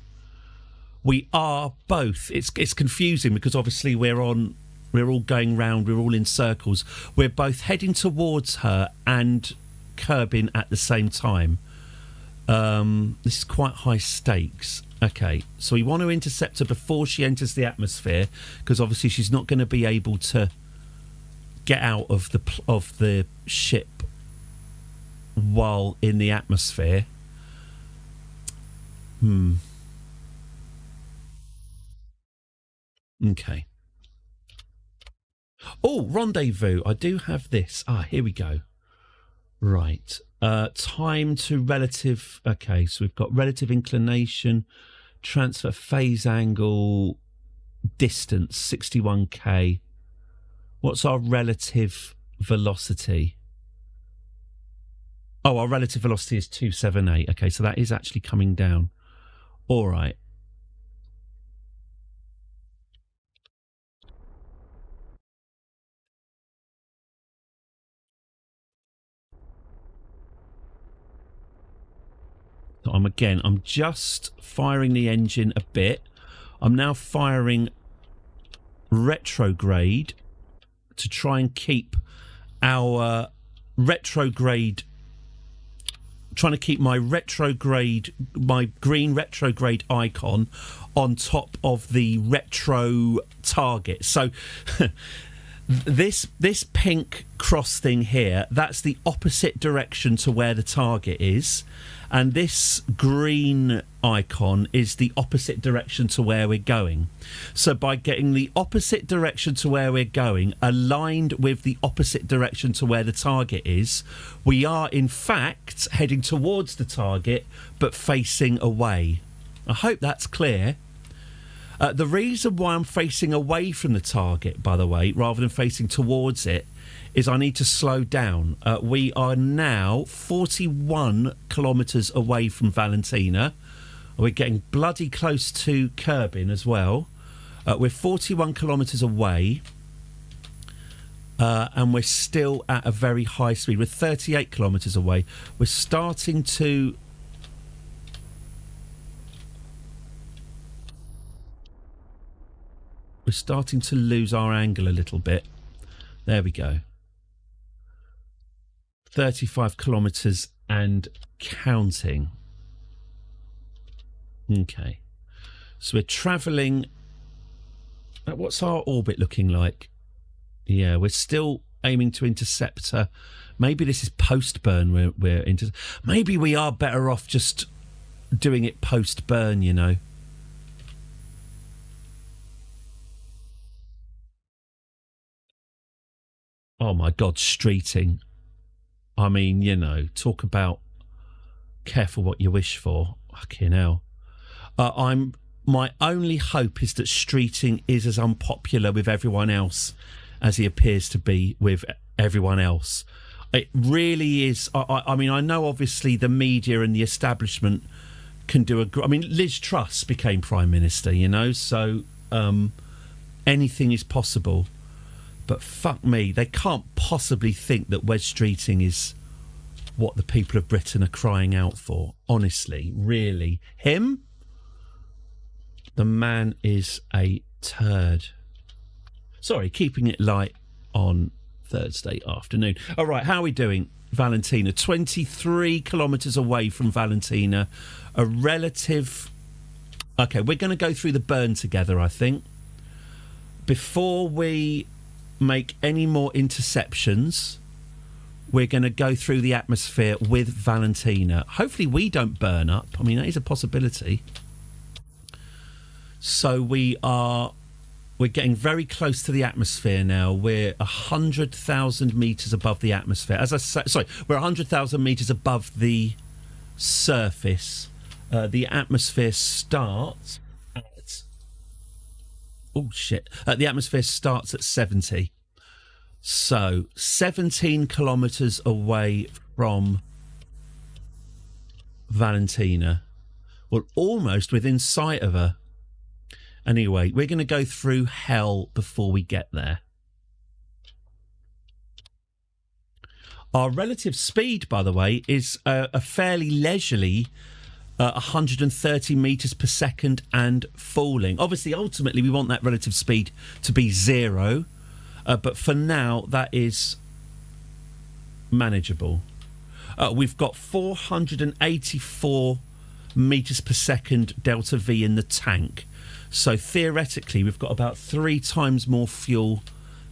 We are both, it's confusing because obviously we're all going round, we're all in circles. We're both heading towards her and curbing at the same time. This is quite high stakes. Okay, so we want to intercept her before she enters the atmosphere, because obviously she's not going to be able to get out of the ship while in the atmosphere. Okay. Oh, rendezvous. I do have this. Here we go. Right. Time to relative. Okay, so we've got relative inclination, transfer phase angle, distance, 61k. What's our relative velocity? Oh, our relative velocity is 278. Okay, so that is actually coming down. All right. So I'm just firing the engine a bit. I'm now firing retrograde to try and keep our retrograde, trying to keep my green retrograde icon on top of the retro target. So this pink cross thing here, that's the opposite direction to where the target is, and this green icon is the opposite direction to where we're going. So by getting the opposite direction to where we're going aligned with the opposite direction to where the target is, we are in fact heading towards the target but facing away. I hope that's clear. The reason why I'm facing away from the target, by the way, rather than facing towards it, is I need to slow down. We are now 41 kilometres away from Valentina. We're getting bloody close to Kerbin as well. We're 41 kilometres away. And we're still at a very high speed. We're 38 kilometres away. We're starting to... We're starting to lose our angle a little bit. There we go. 35 kilometres and counting. Okay. So we're travelling... What's our orbit looking like? Yeah, we're still aiming to intercept her. Maybe this is post-burn we're into. Maybe we are better off just doing it post-burn, you know. Oh, my God, streeting. I mean, you know, talk about careful what you wish for. Fucking hell. My only hope is that streeting is as unpopular with everyone else as he appears to be with everyone else. It really is. I mean, I know obviously the media and the establishment can do I mean, Liz Truss became Prime Minister, you know, so anything is possible. But fuck me, they can't possibly think that wedge streeting is what the people of Britain are crying out for. Honestly, really. Him? The man is a turd. Sorry, keeping it light on Thursday afternoon. All right, how are we doing? Valentina, 23 kilometres away from Valentina. A relative... OK, we're going to go through the burn together, I think. Before we make any more interceptions, we're going to go through the atmosphere with Valentina. Hopefully we don't burn up. I mean, that is a possibility. So we're getting very close to the atmosphere now. We're 100,000 metres above the atmosphere. As I say, sorry, we're 100,000 metres above the surface. The atmosphere starts at... Oh, shit. The atmosphere starts at 70. So 17 kilometres away from Valentina. Well, almost within sight of her. Anyway, we're going to go through hell before we get there. Our relative speed, by the way, is a fairly leisurely 130 metres per second and falling. Obviously, ultimately, we want that relative speed to be 0. But for now, that is manageable. We've got 484 metres per second delta V in the tank. So theoretically, we've got about 3 times more fuel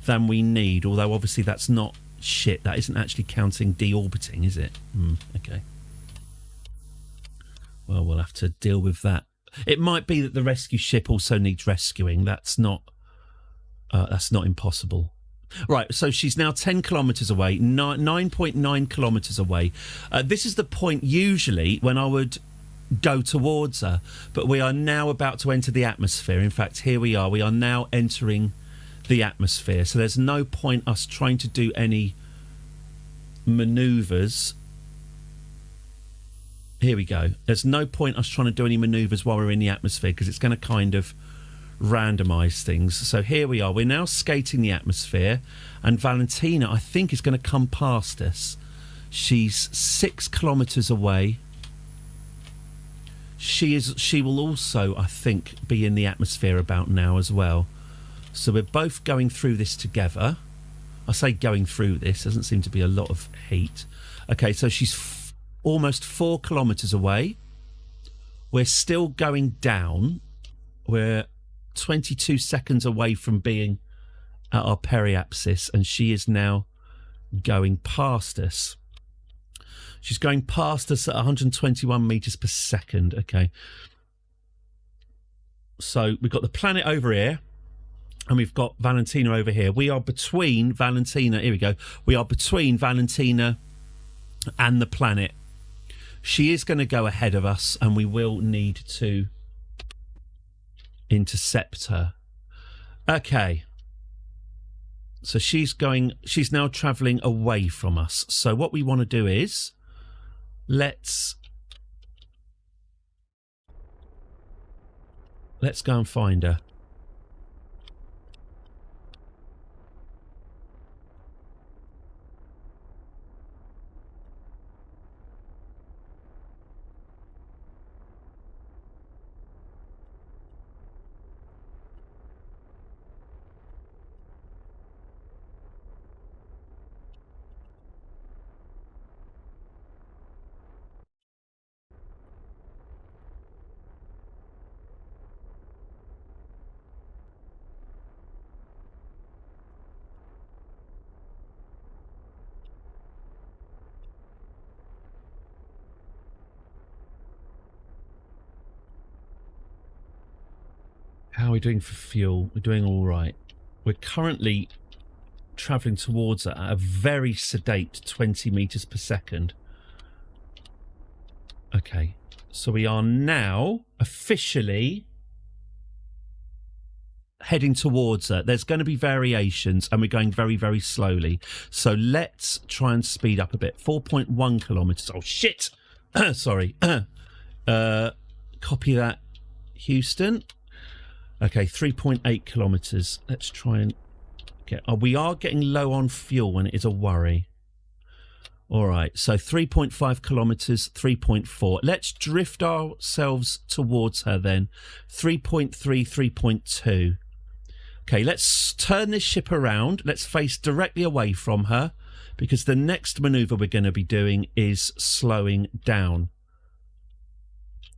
than we need. Although, obviously, that's not shit. That isn't actually counting deorbiting, is it? Okay. Well, we'll have to deal with that. It might be that the rescue ship also needs rescuing. That's not impossible. Right, so she's now 10 kilometres away, 9.9 kilometres away. This is the point usually when I would go towards her, but we are now about to enter the atmosphere. In fact, here we are. We are now entering the atmosphere. So there's no point us trying to do any manoeuvres. Here we go. There's no point us trying to do any manoeuvres while we're in the atmosphere because it's going to kind of randomise things. So here we are. We're now skating the atmosphere, and Valentina, I think, is going to come past us. She's 6 kilometres away. She will also, I think, be in the atmosphere about now as well. So we're both going through this together. I say going through this. Doesn't seem to be a lot of heat. Okay, so she's almost 4 kilometres away. We're still going down. We're 22 seconds away from being at our periapsis, and she is now going past us. She's going past us at 121 metres per second. Okay. So we've got the planet over here, and we've got Valentina over here. We are between Valentina. Here we go. We are between Valentina and the planet. She is going to go ahead of us, and we will need to intercept her. Okay. So she's now travelling away from us. So what we want to do is, let's go and find her. How are we doing for fuel? We're doing all right. We're currently travelling towards her at a very sedate 20 metres per second. Okay, so we are now officially heading towards her. There's going to be variations, and we're going very, very slowly. So let's try and speed up a bit. 4.1 kilometres. Oh, shit! Sorry. Copy that, Houston. Okay, 3.8 kilometres. Let's try and get... Oh, we are getting low on fuel, and it is a worry. All right, so 3.5 kilometres, 3.4. Let's drift ourselves towards her then. 3.3, 3.2. Okay, let's turn this ship around. Let's face directly away from her, because the next manoeuvre we're going to be doing is slowing down.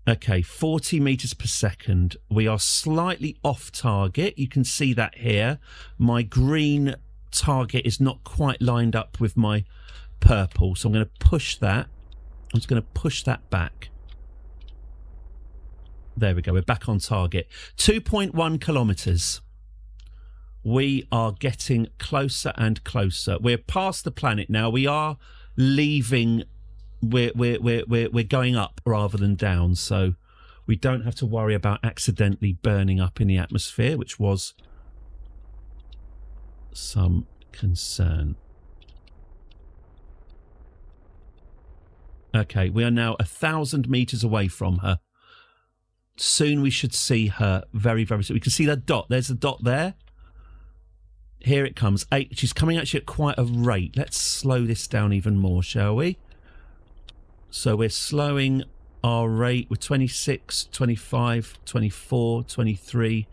Okay, 40 metres per second. We are slightly off target. You can see that here. My green target is not quite lined up with my purple, so I'm going to push that. I'm just going to push that back. There we go. We're back on target. 2.1 kilometres. We are getting closer and closer. We're past the planet now. We are leaving. We're going up rather than down, so we don't have to worry about accidentally burning up in the atmosphere, which was some concern. Okay, we are now 1,000 metres away from her. Soon we should see her very, very soon. We can see that dot. There's the dot there. Here it comes. 8. She's coming actually at quite a rate. Let's slow this down even more, shall we? So we're slowing our rate with 26, 25, 24, 23,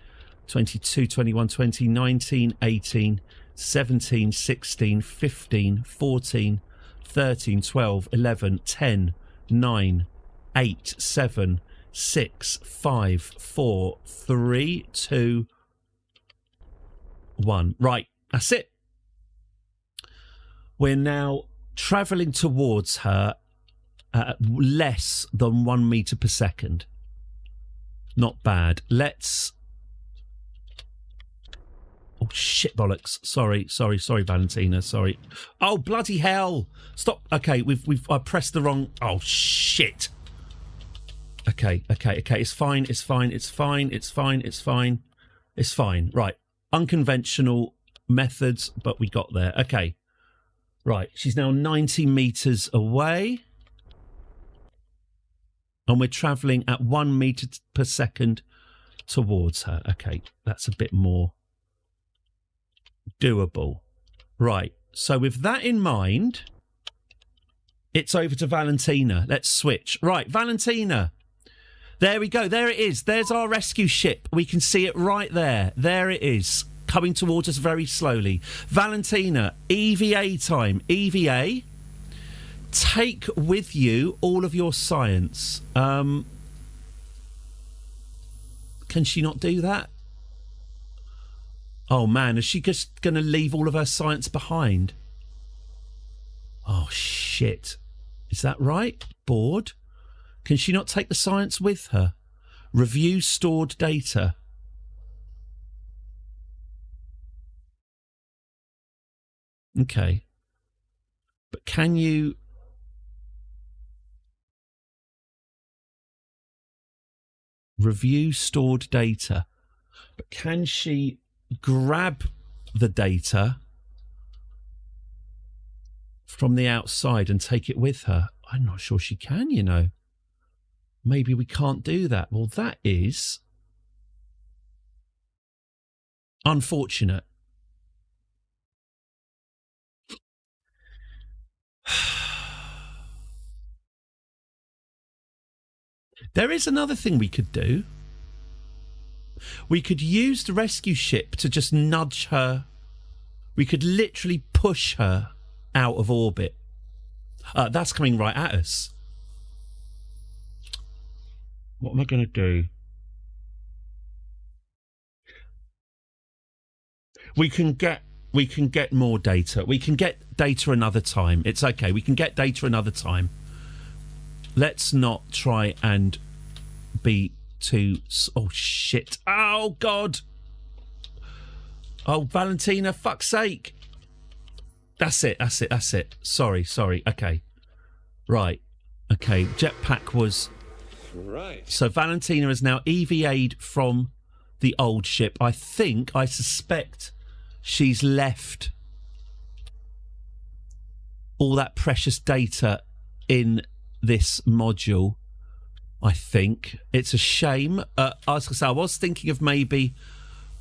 22, 21, 20, 19, 18, 17, 16, 15, 14, 13, 12, 11, 10, 9, 8, 7, 6, 5, 4, 3, 2, 1. Right, that's it. We're now travelling towards her at less than 1 metre per second. Not bad. Let's... Oh, shit bollocks. Sorry, Valentina. Sorry. Oh, bloody hell. Stop. Okay, I pressed the wrong... Oh, shit. Okay. It's fine. Right. Unconventional methods, but we got there. Okay. Right. She's now 90 metres away. And we're travelling at 1 metre per second towards her. Okay, that's a bit more doable. Right, so with that in mind, it's over to Valentina. Let's switch. Right, Valentina. There we go. There it is. There's our rescue ship. We can see it right there. There it is, coming towards us very slowly. Valentina, EVA time. EVA. Take with you all of your science. Can she not do that? Oh, man, is she just going to leave all of her science behind? Oh, shit. Is that right? Board? Can she not take the science with her? Review stored data. Okay. But can you... Review stored data. But can she grab the data from the outside and take it with her? I'm not sure she can, you know. Maybe we can't do that. Well, that is unfortunate. There is another thing we could do. We could use the rescue ship to just nudge her. We could literally push her out of orbit. That's coming right at us. What am I going to do? We can get more data. We can get data another time. It's okay. We can get data another time. Let's not try and be too... Oh, shit. Oh, God. Oh, Valentina, fuck's sake. That's it. Sorry. Okay. Right. Okay. Jetpack was... Right. So Valentina is now EVA'd from the old ship. I suspect she's left all that precious data in this module. I think it's a shame. I was thinking of maybe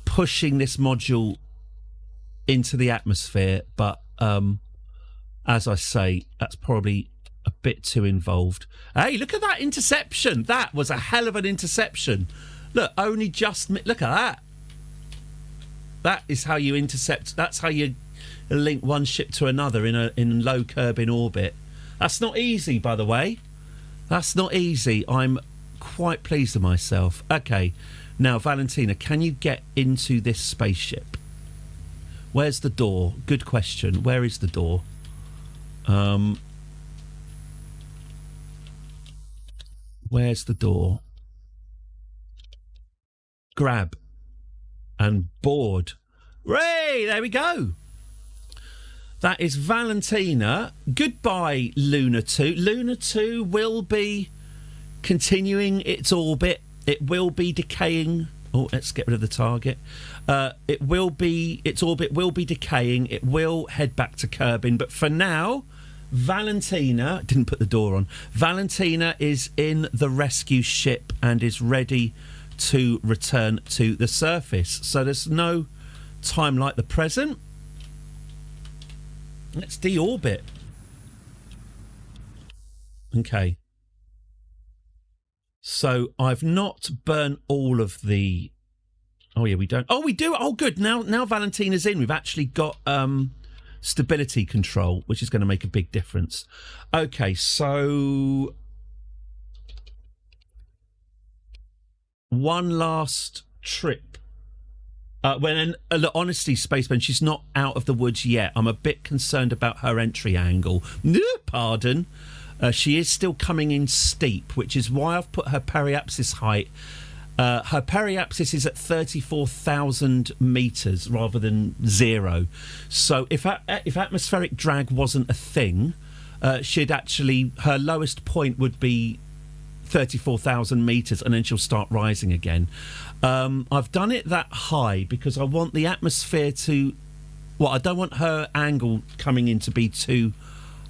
pushing this module into the atmosphere, but as I say, that's probably a bit too involved. Hey, look at that interception. That was a hell of an interception. Look, look at that. That is how you intercept. That's how you link one ship to another in low Kerbin orbit. That's not easy, by the way. That's not easy. I'm quite pleased with myself. Okay, now Valentina, can you get into this spaceship? Where's the door? Good question. Where is the door? Where's the door? Grab and board. Ray, there we go. That is Valentina. Goodbye, Luna 2. Luna 2 will be continuing its orbit. It will be decaying. Oh, let's get rid of the target. Its orbit will be decaying. It will head back to Kerbin. But for now, Valentina, didn't put the door on. Valentina is in the rescue ship and is ready to return to the surface. So there's no time like the present. Let's deorbit. Okay. So I've not burnt all of the... Oh, yeah, we don't. Oh, we do. Oh, good. Now Valentina's in. We've actually got stability control, which is going to make a big difference. Okay, so... one last trip. Honestly, Spaceman, she's not out of the woods yet. I'm a bit concerned about her entry angle. Pardon. She is still coming in steep, which is why I've put her periapsis height. Her periapsis is at 34,000 metres rather than 0. So if atmospheric drag wasn't a thing, her lowest point would be 34,000 metres, and then she'll start rising again. I've done it that high because I want the atmosphere to... Well, I don't want her angle coming in to be too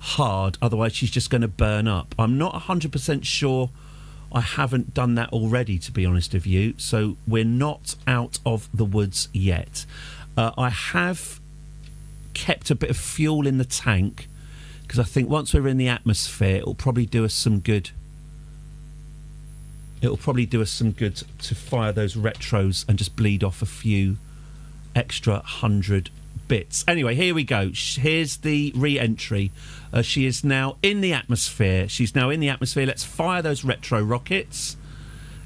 hard, otherwise she's just going to burn up. I'm not 100% sure I haven't done that already, to be honest with you, so we're not out of the woods yet. I have kept a bit of fuel in the tank because I think once we're in the atmosphere, it'll probably do us some good. It'll probably do us some good to fire those retros and just bleed off a few extra 100 bits. Anyway, here we go. Here's the re-entry. She is now in the atmosphere. She's now in the atmosphere. Let's fire those retro rockets.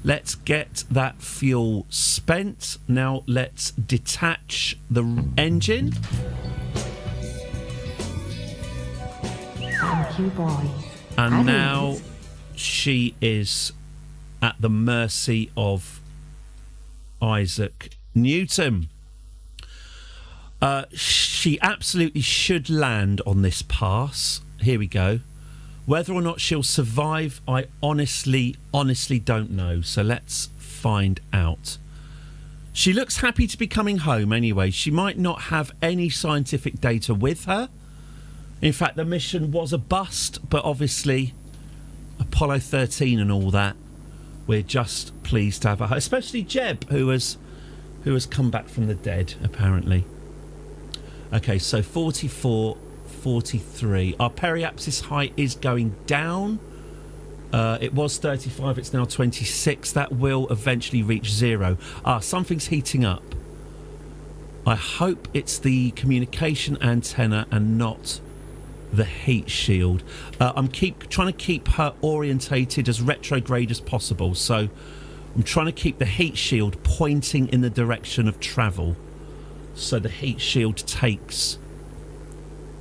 Let's get that fuel spent. Now let's detach the engine. Thank you, boys. And now she is at the mercy of Isaac Newton. She absolutely should land on this pass. Here we go. Whether or not she'll survive, I honestly don't know. So let's find out. She looks happy to be coming home anyway. She might not have any scientific data with her. In fact, the mission was a bust, but obviously Apollo 13 and all that, we're just pleased to have her, especially Jeb, who has come back from the dead, apparently. Okay, so 44, 43. Our periapsis height is going down. It was 35, it's now 26. That will eventually reach 0. Something's heating up. I hope it's the communication antenna and not the heat shield. I'm trying to keep her orientated as retrograde as possible, so I'm trying to keep the heat shield pointing in the direction of travel, so the heat shield takes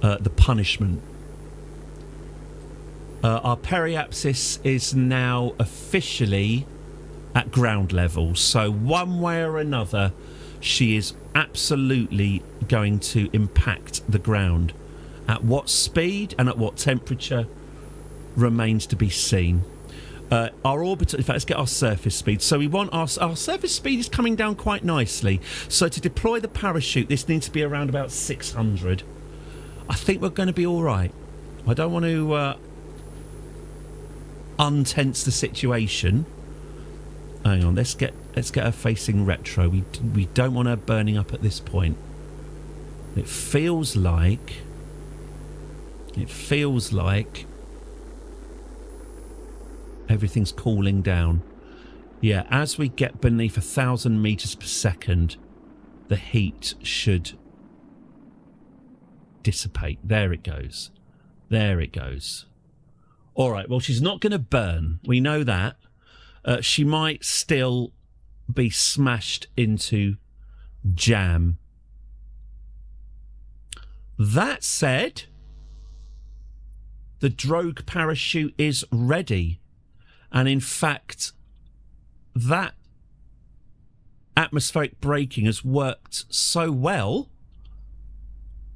the punishment. Our periapsis is now officially at ground level, so one way or another she is absolutely going to impact the ground. At what speed and at what temperature remains to be seen. Our orbital, in fact, let's get our surface speed. So we want our surface speed is coming down quite nicely. So to deploy the parachute, this needs to be around about 600. I think we're going to be all right. I don't want to untense the situation. Hang on, let's get her facing retro. We don't want her burning up at this point. It feels like everything's cooling down. Yeah, as we get beneath 1,000 meters per second, the heat should dissipate. There it goes. There it goes. All right, well, she's not going to burn. We know that. She might still be smashed into jam. That said, the drogue parachute is ready. And in fact, that atmospheric braking has worked so well.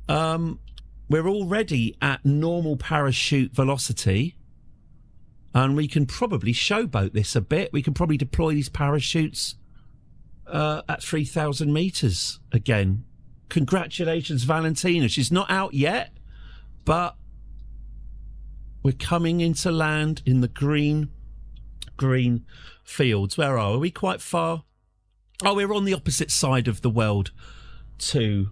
We're already at normal parachute velocity. And we can probably showboat this a bit. We can probably deploy these parachutes at 3,000 meters again. Congratulations, Valentina. She's not out yet, but we're coming into land in the green fields. Where are we? Are we quite far? Oh, we're on the opposite side of the world to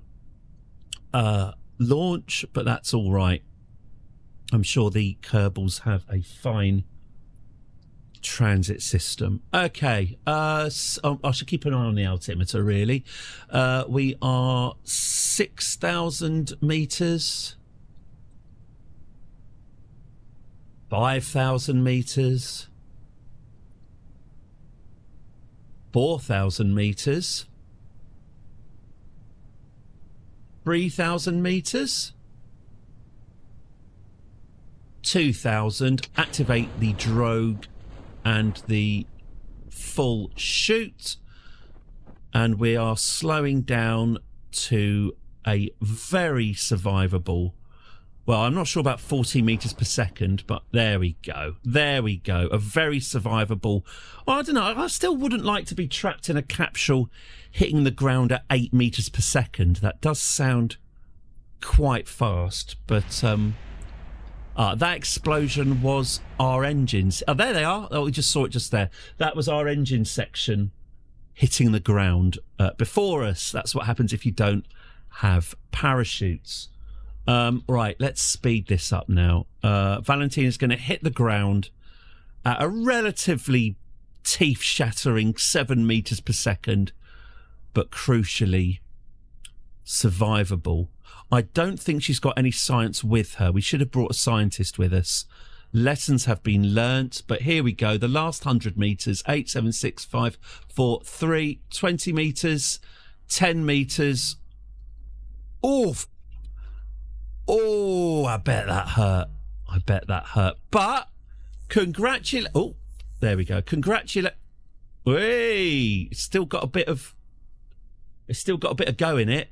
launch, but that's all right. I'm sure the Kerbals have a fine transit system. Okay, so I should keep an eye on the altimeter, really. We are 6,000 meters, 5,000 meters, 4,000 meters, 3,000 meters, 2,000. Activate the drogue and the full shoot, and we are slowing down to a very survivable, well, I'm not sure about 40 meters per second, but there we go. There we go. A very survivable. Well, I don't know. I still wouldn't like to be trapped in a capsule hitting the ground at 8 meters per second. That does sound quite fast, but that explosion was our engines. Oh, there they are. Oh, we just saw it just there. That was our engine section hitting the ground before us. That's what happens if you don't have parachutes. Right, let's speed this up now. Valentina's going to hit the ground at a relatively teeth-shattering 7 meters per second, but crucially survivable. I don't think she's got any science with her. We should have brought a scientist with us. Lessons have been learnt, but here we go. The last 100 meters, 8, 7, 6, 5, 4, 3, 20 meters, 10 meters. Oof. Oh, I bet that hurt. I bet that hurt. But oh, there we go. Whee! It's still got a bit of go in it.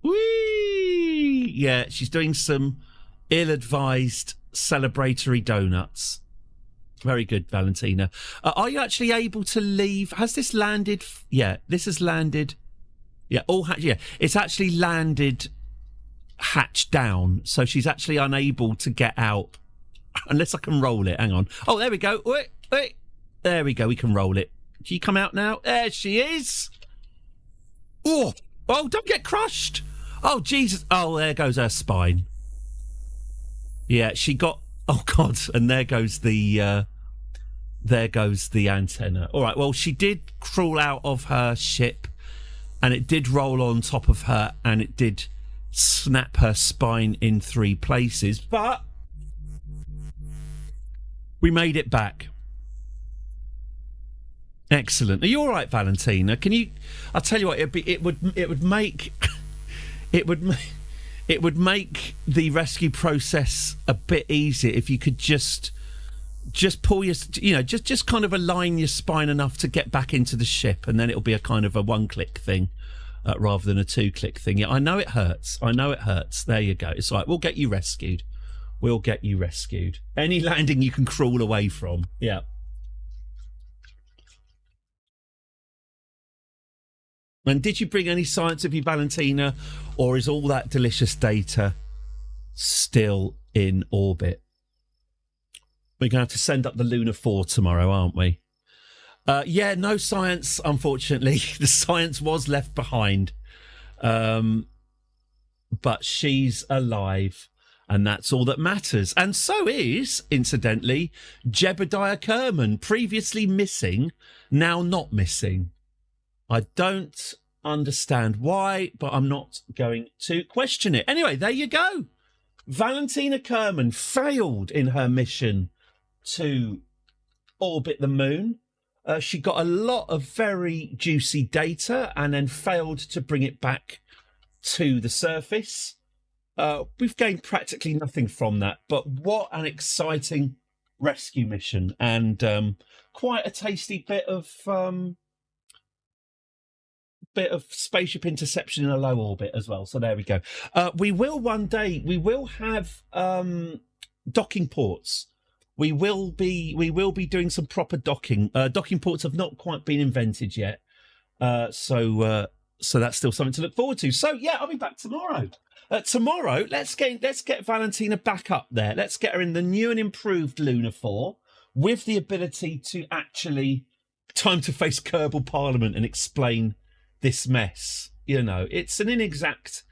Whee! Yeah, she's doing some ill-advised celebratory donuts. Very good, Valentina. Are you actually able to leave? Has this landed? Yeah, this has landed. Yeah, it's actually landed hatch down, so she's actually unable to get out unless I can roll it. Hang on. Oh, there we go. Wait. There we go. We can roll it. Can you come out now? There she is. Oh, don't get crushed. Oh, Jesus. Oh, there goes her spine. Yeah, she got... Oh, God. And there goes the antenna. All right, well, she did crawl out of her ship, and it did roll on top of her, and it did snap her spine in 3 places, but we made it back. Excellent. Are you all right, Valentina? Can you... I'll tell you what, it would make the rescue process a bit easier if you could just pull your, just kind of align your spine enough to get back into the ship, and then it'll be a kind of a 1-click thing rather than a 2-click thing. Yeah, I know it hurts. There you go. It's all right. We'll get you rescued. Any landing you can crawl away from. Yeah. And did you bring any science with you, Valentina, or is all that delicious data still in orbit? We're going to have to send up the Luna 4 tomorrow, aren't we? Yeah, no science, unfortunately. The science was left behind. But she's alive, and that's all that matters. And so is, incidentally, Jebediah Kerman, previously missing, now not missing. I don't understand why, but I'm not going to question it. Anyway, there you go. Valentina Kerman failed in her mission to orbit the moon. She got a lot of very juicy data and then failed to bring it back to the surface. We've gained practically nothing from that, but what an exciting rescue mission, and quite a tasty bit of spaceship interception in a low orbit as well. So there we go. We will have docking ports. We will be doing some proper docking. Docking ports have not quite been invented yet. So that's still something to look forward to. So yeah, I'll be back tomorrow. Tomorrow, let's get Valentina back up there. Let's get her in the new and improved Luna 4 with the ability to actually time to face Kerbal Parliament and explain this mess. It's an inexact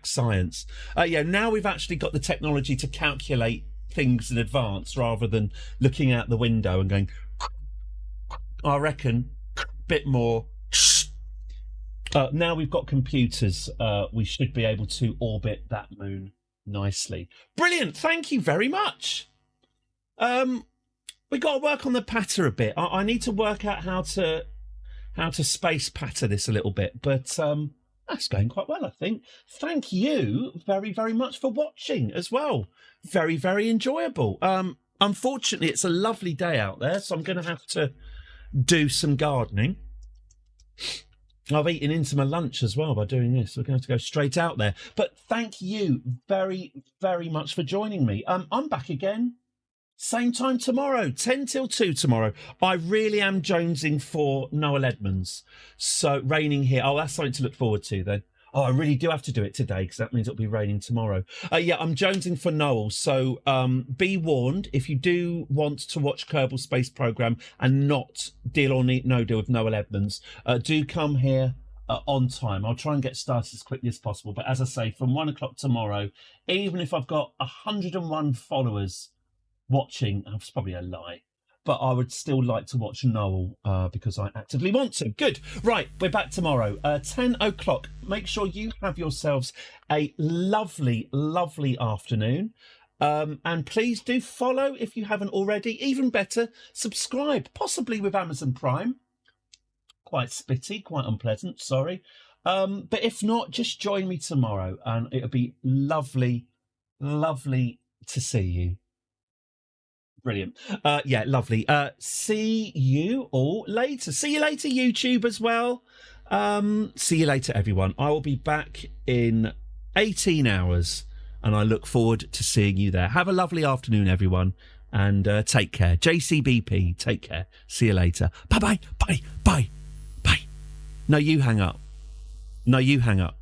science. Now we've actually got the technology to calculate things in advance rather than looking out the window and going, I reckon, bit more. Now we've got computers, we should be able to orbit that moon nicely. Brilliant. Thank you very much. We got to work on the patter a bit. I need to work out how to space patter this a little bit, but that's going quite well, I think. Thank you very, very much for watching as well. Very, very enjoyable. Unfortunately, it's a lovely day out there, so I'm going to have to do some gardening. I've eaten into my lunch as well by doing this. We're going to have to go straight out there. But thank you very, very much for joining me. I'm back again. Same time tomorrow, 10 till 2 tomorrow. I really am jonesing for Noel Edmonds. So raining here. Oh, that's something to look forward to then. Oh, I really do have to do it today because that means it'll be raining tomorrow. Yeah, I'm jonesing for Noel. So be warned, if you do want to watch Kerbal Space Program and not Deal or No Deal with Noel Edmonds, do come here on time. I'll try and get started as quickly as possible. But as I say, from 1 o'clock tomorrow, even if I've got 101 followers watching, that's probably a lie, but I would still like to watch Noel because I actively want to. Good. Right, we're back tomorrow, 10 o'clock. Make sure you have yourselves a lovely, lovely afternoon. And please do follow if you haven't already. Even better, subscribe, possibly with Amazon Prime. Quite spitty, quite unpleasant, sorry. But if not, just join me tomorrow and it'll be lovely, lovely to see you. Brilliant. Yeah, lovely. See you all later. See you later, YouTube, as well. See you later, everyone. I will be back in 18 hours and I look forward to seeing you there. Have a lovely afternoon, everyone, and take care. JCBP, take care. See you later. Bye-bye. Bye. Bye. Bye. No, you hang up. No, you hang up.